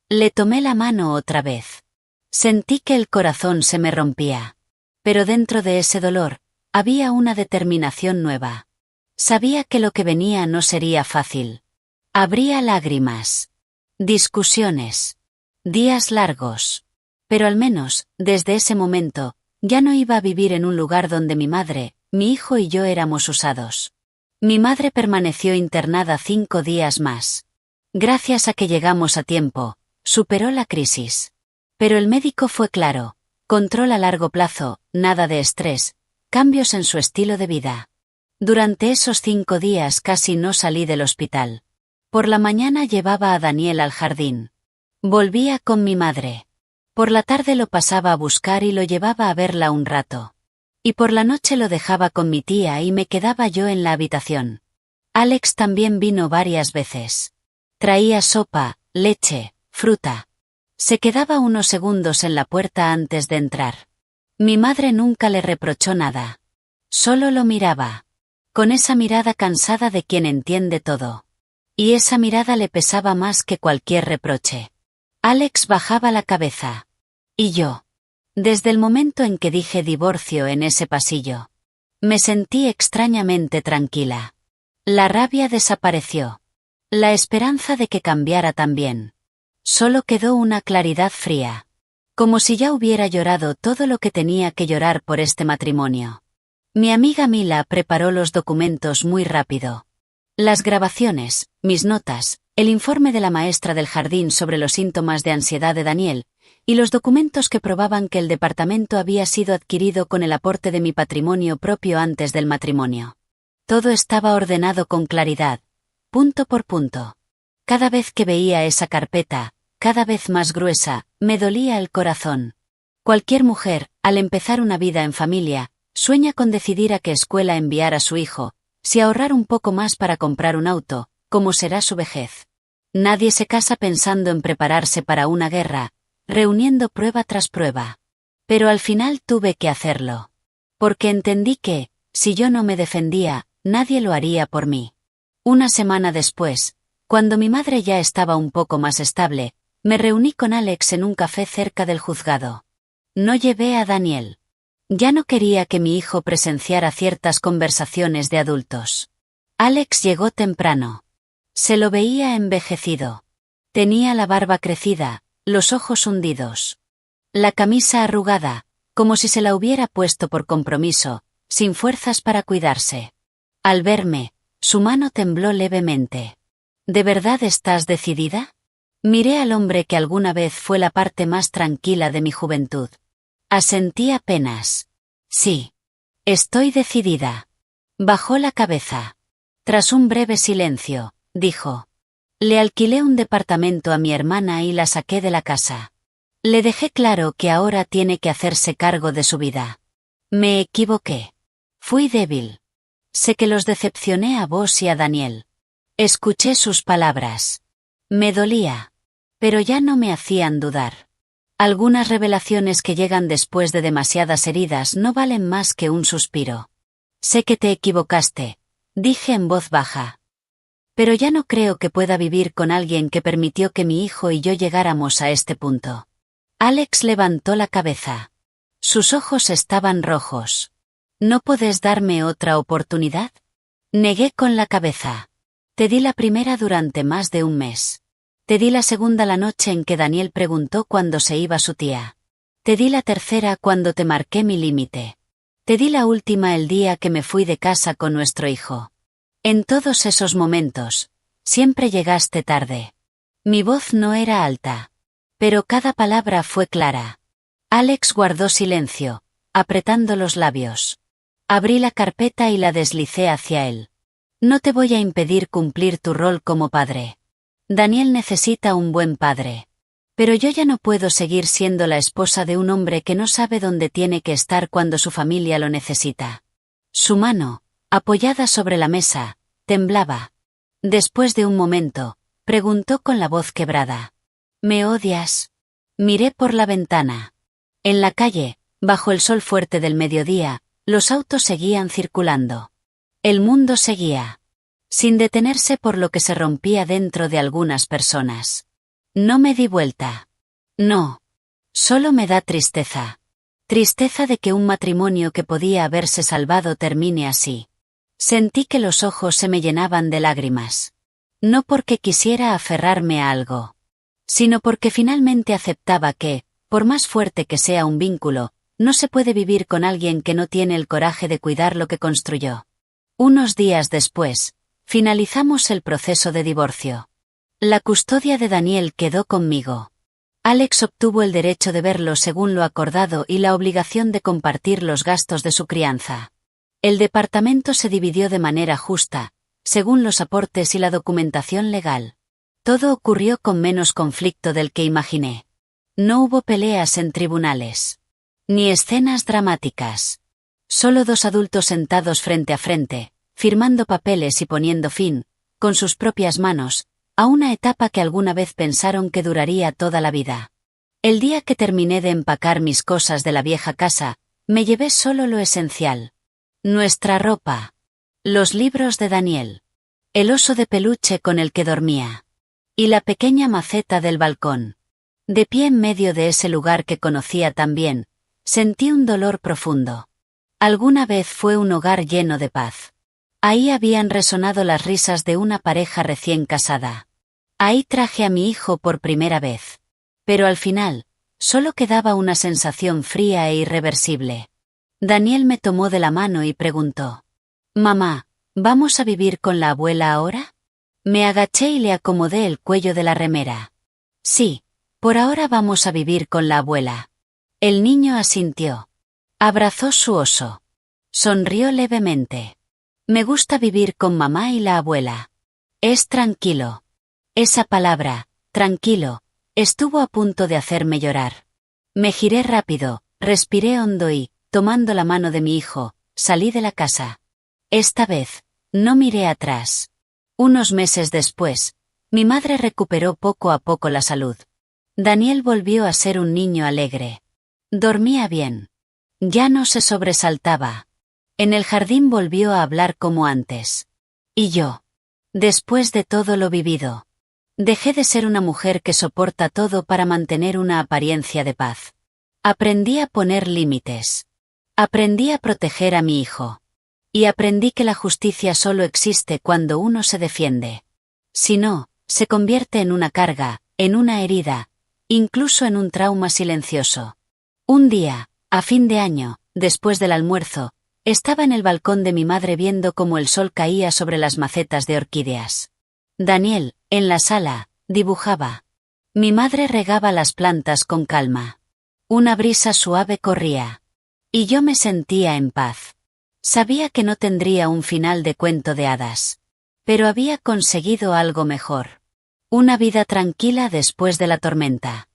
Le tomé la mano otra vez. Sentí que el corazón se me rompía. Pero dentro de ese dolor, había una determinación nueva. Sabía que lo que venía no sería fácil. Habría lágrimas. Discusiones. Días largos. Pero al menos, desde ese momento, ya no iba a vivir en un lugar donde mi madre, mi hijo y yo éramos usados. Mi madre permaneció internada 5 días más. Gracias a que llegamos a tiempo, superó la crisis. Pero el médico fue claro, control a largo plazo, nada de estrés, cambios en su estilo de vida. Durante esos 5 días casi no salí del hospital. Por la mañana llevaba a Daniel al jardín. Volvía con mi madre. Por la tarde lo pasaba a buscar y lo llevaba a verla un rato. Y por la noche lo dejaba con mi tía y me quedaba yo en la habitación. Alex también vino varias veces. Traía sopa, leche, fruta. Se quedaba unos segundos en la puerta antes de entrar. Mi madre nunca le reprochó nada. Solo lo miraba. Con esa mirada cansada de quien entiende todo. Y esa mirada le pesaba más que cualquier reproche. Alex bajaba la cabeza. Y yo. Desde el momento en que dije divorcio en ese pasillo, me sentí extrañamente tranquila. La rabia desapareció. La esperanza de que cambiara también. Solo quedó una claridad fría. Como si ya hubiera llorado todo lo que tenía que llorar por este matrimonio. Mi amiga Mila preparó los documentos muy rápido. Las grabaciones, mis notas, el informe de la maestra del jardín sobre los síntomas de ansiedad de Daniel, y los documentos que probaban que el departamento había sido adquirido con el aporte de mi patrimonio propio antes del matrimonio. Todo estaba ordenado con claridad, punto por punto. Cada vez que veía esa carpeta, cada vez más gruesa, me dolía el corazón. Cualquier mujer, al empezar una vida en familia, sueña con decidir a qué escuela enviar a su hijo, si ahorrar un poco más para comprar un auto, cómo será su vejez. Nadie se casa pensando en prepararse para una guerra, reuniendo prueba tras prueba. Pero al final tuve que hacerlo. Porque entendí que, si yo no me defendía, nadie lo haría por mí. Una semana después, cuando mi madre ya estaba un poco más estable, me reuní con Alex en un café cerca del juzgado. No llevé a Daniel. Ya no quería que mi hijo presenciara ciertas conversaciones de adultos. Alex llegó temprano. Se lo veía envejecido. Tenía la barba crecida, los ojos hundidos. La camisa arrugada, como si se la hubiera puesto por compromiso, sin fuerzas para cuidarse. Al verme, su mano tembló levemente. ¿De verdad estás decidida? Miré al hombre que alguna vez fue la parte más tranquila de mi juventud. Asentí apenas. Sí. Estoy decidida. Bajó la cabeza. Tras un breve silencio, dijo. Le alquilé un departamento a mi hermana y la saqué de la casa. Le dejé claro que ahora tiene que hacerse cargo de su vida. Me equivoqué. Fui débil. Sé que los decepcioné a vos y a Daniel. Escuché sus palabras. Me dolía. Pero ya no me hacían dudar. Algunas revelaciones que llegan después de demasiadas heridas no valen más que un suspiro. Sé que te equivocaste, dije en voz baja. Pero ya no creo que pueda vivir con alguien que permitió que mi hijo y yo llegáramos a este punto. Alex levantó la cabeza. Sus ojos estaban rojos. ¿No puedes darme otra oportunidad? Negué con la cabeza. Te di la primera durante más de un mes. Te di la segunda la noche en que Daniel preguntó cuándo se iba su tía. Te di la tercera cuando te marqué mi límite. Te di la última el día que me fui de casa con nuestro hijo. En todos esos momentos, siempre llegaste tarde. Mi voz no era alta. Pero cada palabra fue clara. Alex guardó silencio, apretando los labios. Abrí la carpeta y la deslicé hacia él. No te voy a impedir cumplir tu rol como padre. Daniel necesita un buen padre. Pero yo ya no puedo seguir siendo la esposa de un hombre que no sabe dónde tiene que estar cuando su familia lo necesita. Su mano, apoyada sobre la mesa, temblaba. Después de un momento, preguntó con la voz quebrada. ¿Me odias? Miré por la ventana. En la calle, bajo el sol fuerte del mediodía, los autos seguían circulando. El mundo seguía. Sin detenerse por lo que se rompía dentro de algunas personas. No me di vuelta. No. Solo me da tristeza. Tristeza de que un matrimonio que podía haberse salvado termine así. Sentí que los ojos se me llenaban de lágrimas. No porque quisiera aferrarme a algo, sino porque finalmente aceptaba que, por más fuerte que sea un vínculo, no se puede vivir con alguien que no tiene el coraje de cuidar lo que construyó. Unos días después, finalizamos el proceso de divorcio. La custodia de Daniel quedó conmigo. Alex obtuvo el derecho de verlo según lo acordado y la obligación de compartir los gastos de su crianza. El departamento se dividió de manera justa, según los aportes y la documentación legal. Todo ocurrió con menos conflicto del que imaginé. No hubo peleas en tribunales. Ni escenas dramáticas. Solo dos adultos sentados frente a frente, firmando papeles y poniendo fin, con sus propias manos, a una etapa que alguna vez pensaron que duraría toda la vida. El día que terminé de empacar mis cosas de la vieja casa, me llevé solo lo esencial. Nuestra ropa. Los libros de Daniel. El oso de peluche con el que dormía. Y la pequeña maceta del balcón. De pie en medio de ese lugar que conocía tan bien, sentí un dolor profundo. Alguna vez fue un hogar lleno de paz. Ahí habían resonado las risas de una pareja recién casada. Ahí traje a mi hijo por primera vez. Pero al final, solo quedaba una sensación fría e irreversible. Daniel me tomó de la mano y preguntó: «Mamá, ¿vamos a vivir con la abuela ahora?». Me agaché y le acomodé el cuello de la remera. «Sí, por ahora vamos a vivir con la abuela». El niño asintió. Abrazó su oso. Sonrió levemente. «Me gusta vivir con mamá y la abuela. Es tranquilo». Esa palabra, tranquilo, estuvo a punto de hacerme llorar. Me giré rápido, respiré hondo y, tomando la mano de mi hijo, salí de la casa. Esta vez, no miré atrás. Unos meses después, mi madre recuperó poco a poco la salud. Daniel volvió a ser un niño alegre. Dormía bien. Ya no se sobresaltaba. En el jardín volvió a hablar como antes. Y yo. Después de todo lo vivido, dejé de ser una mujer que soporta todo para mantener una apariencia de paz. Aprendí a poner límites. Aprendí a proteger a mi hijo. Y aprendí que la justicia solo existe cuando uno se defiende. Si no, se convierte en una carga, en una herida, incluso en un trauma silencioso. Un día, a fin de año, después del almuerzo, estaba en el balcón de mi madre viendo cómo el sol caía sobre las macetas de orquídeas. Daniel, en la sala, dibujaba. Mi madre regaba las plantas con calma. Una brisa suave corría. Y yo me sentía en paz. Sabía que no tendría un final de cuento de hadas. Pero había conseguido algo mejor. Una vida tranquila después de la tormenta.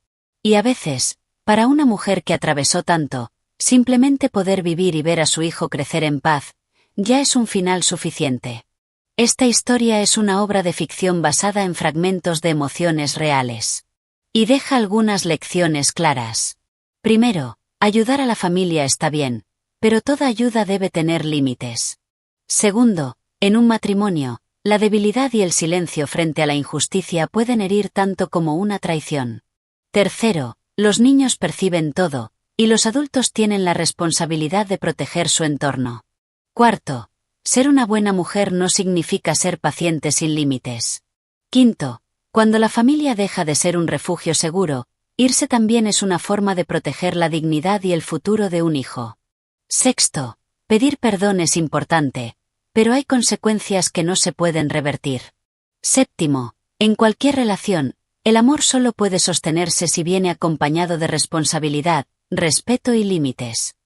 Y a veces, para una mujer que atravesó tanto, simplemente poder vivir y ver a su hijo crecer en paz, ya es un final suficiente. Esta historia es una obra de ficción basada en fragmentos de emociones reales. Y deja algunas lecciones claras. Primero, ayudar a la familia está bien, pero toda ayuda debe tener límites. Segundo, en un matrimonio, la debilidad y el silencio frente a la injusticia pueden herir tanto como una traición. Tercero, los niños perciben todo, y los adultos tienen la responsabilidad de proteger su entorno. Cuarto, ser una buena mujer no significa ser paciente sin límites. Quinto, cuando la familia deja de ser un refugio seguro, irse también es una forma de proteger la dignidad y el futuro de un hijo. Sexto, pedir perdón es importante, pero hay consecuencias que no se pueden revertir. Séptimo, en cualquier relación, el amor solo puede sostenerse si viene acompañado de responsabilidad, respeto y límites.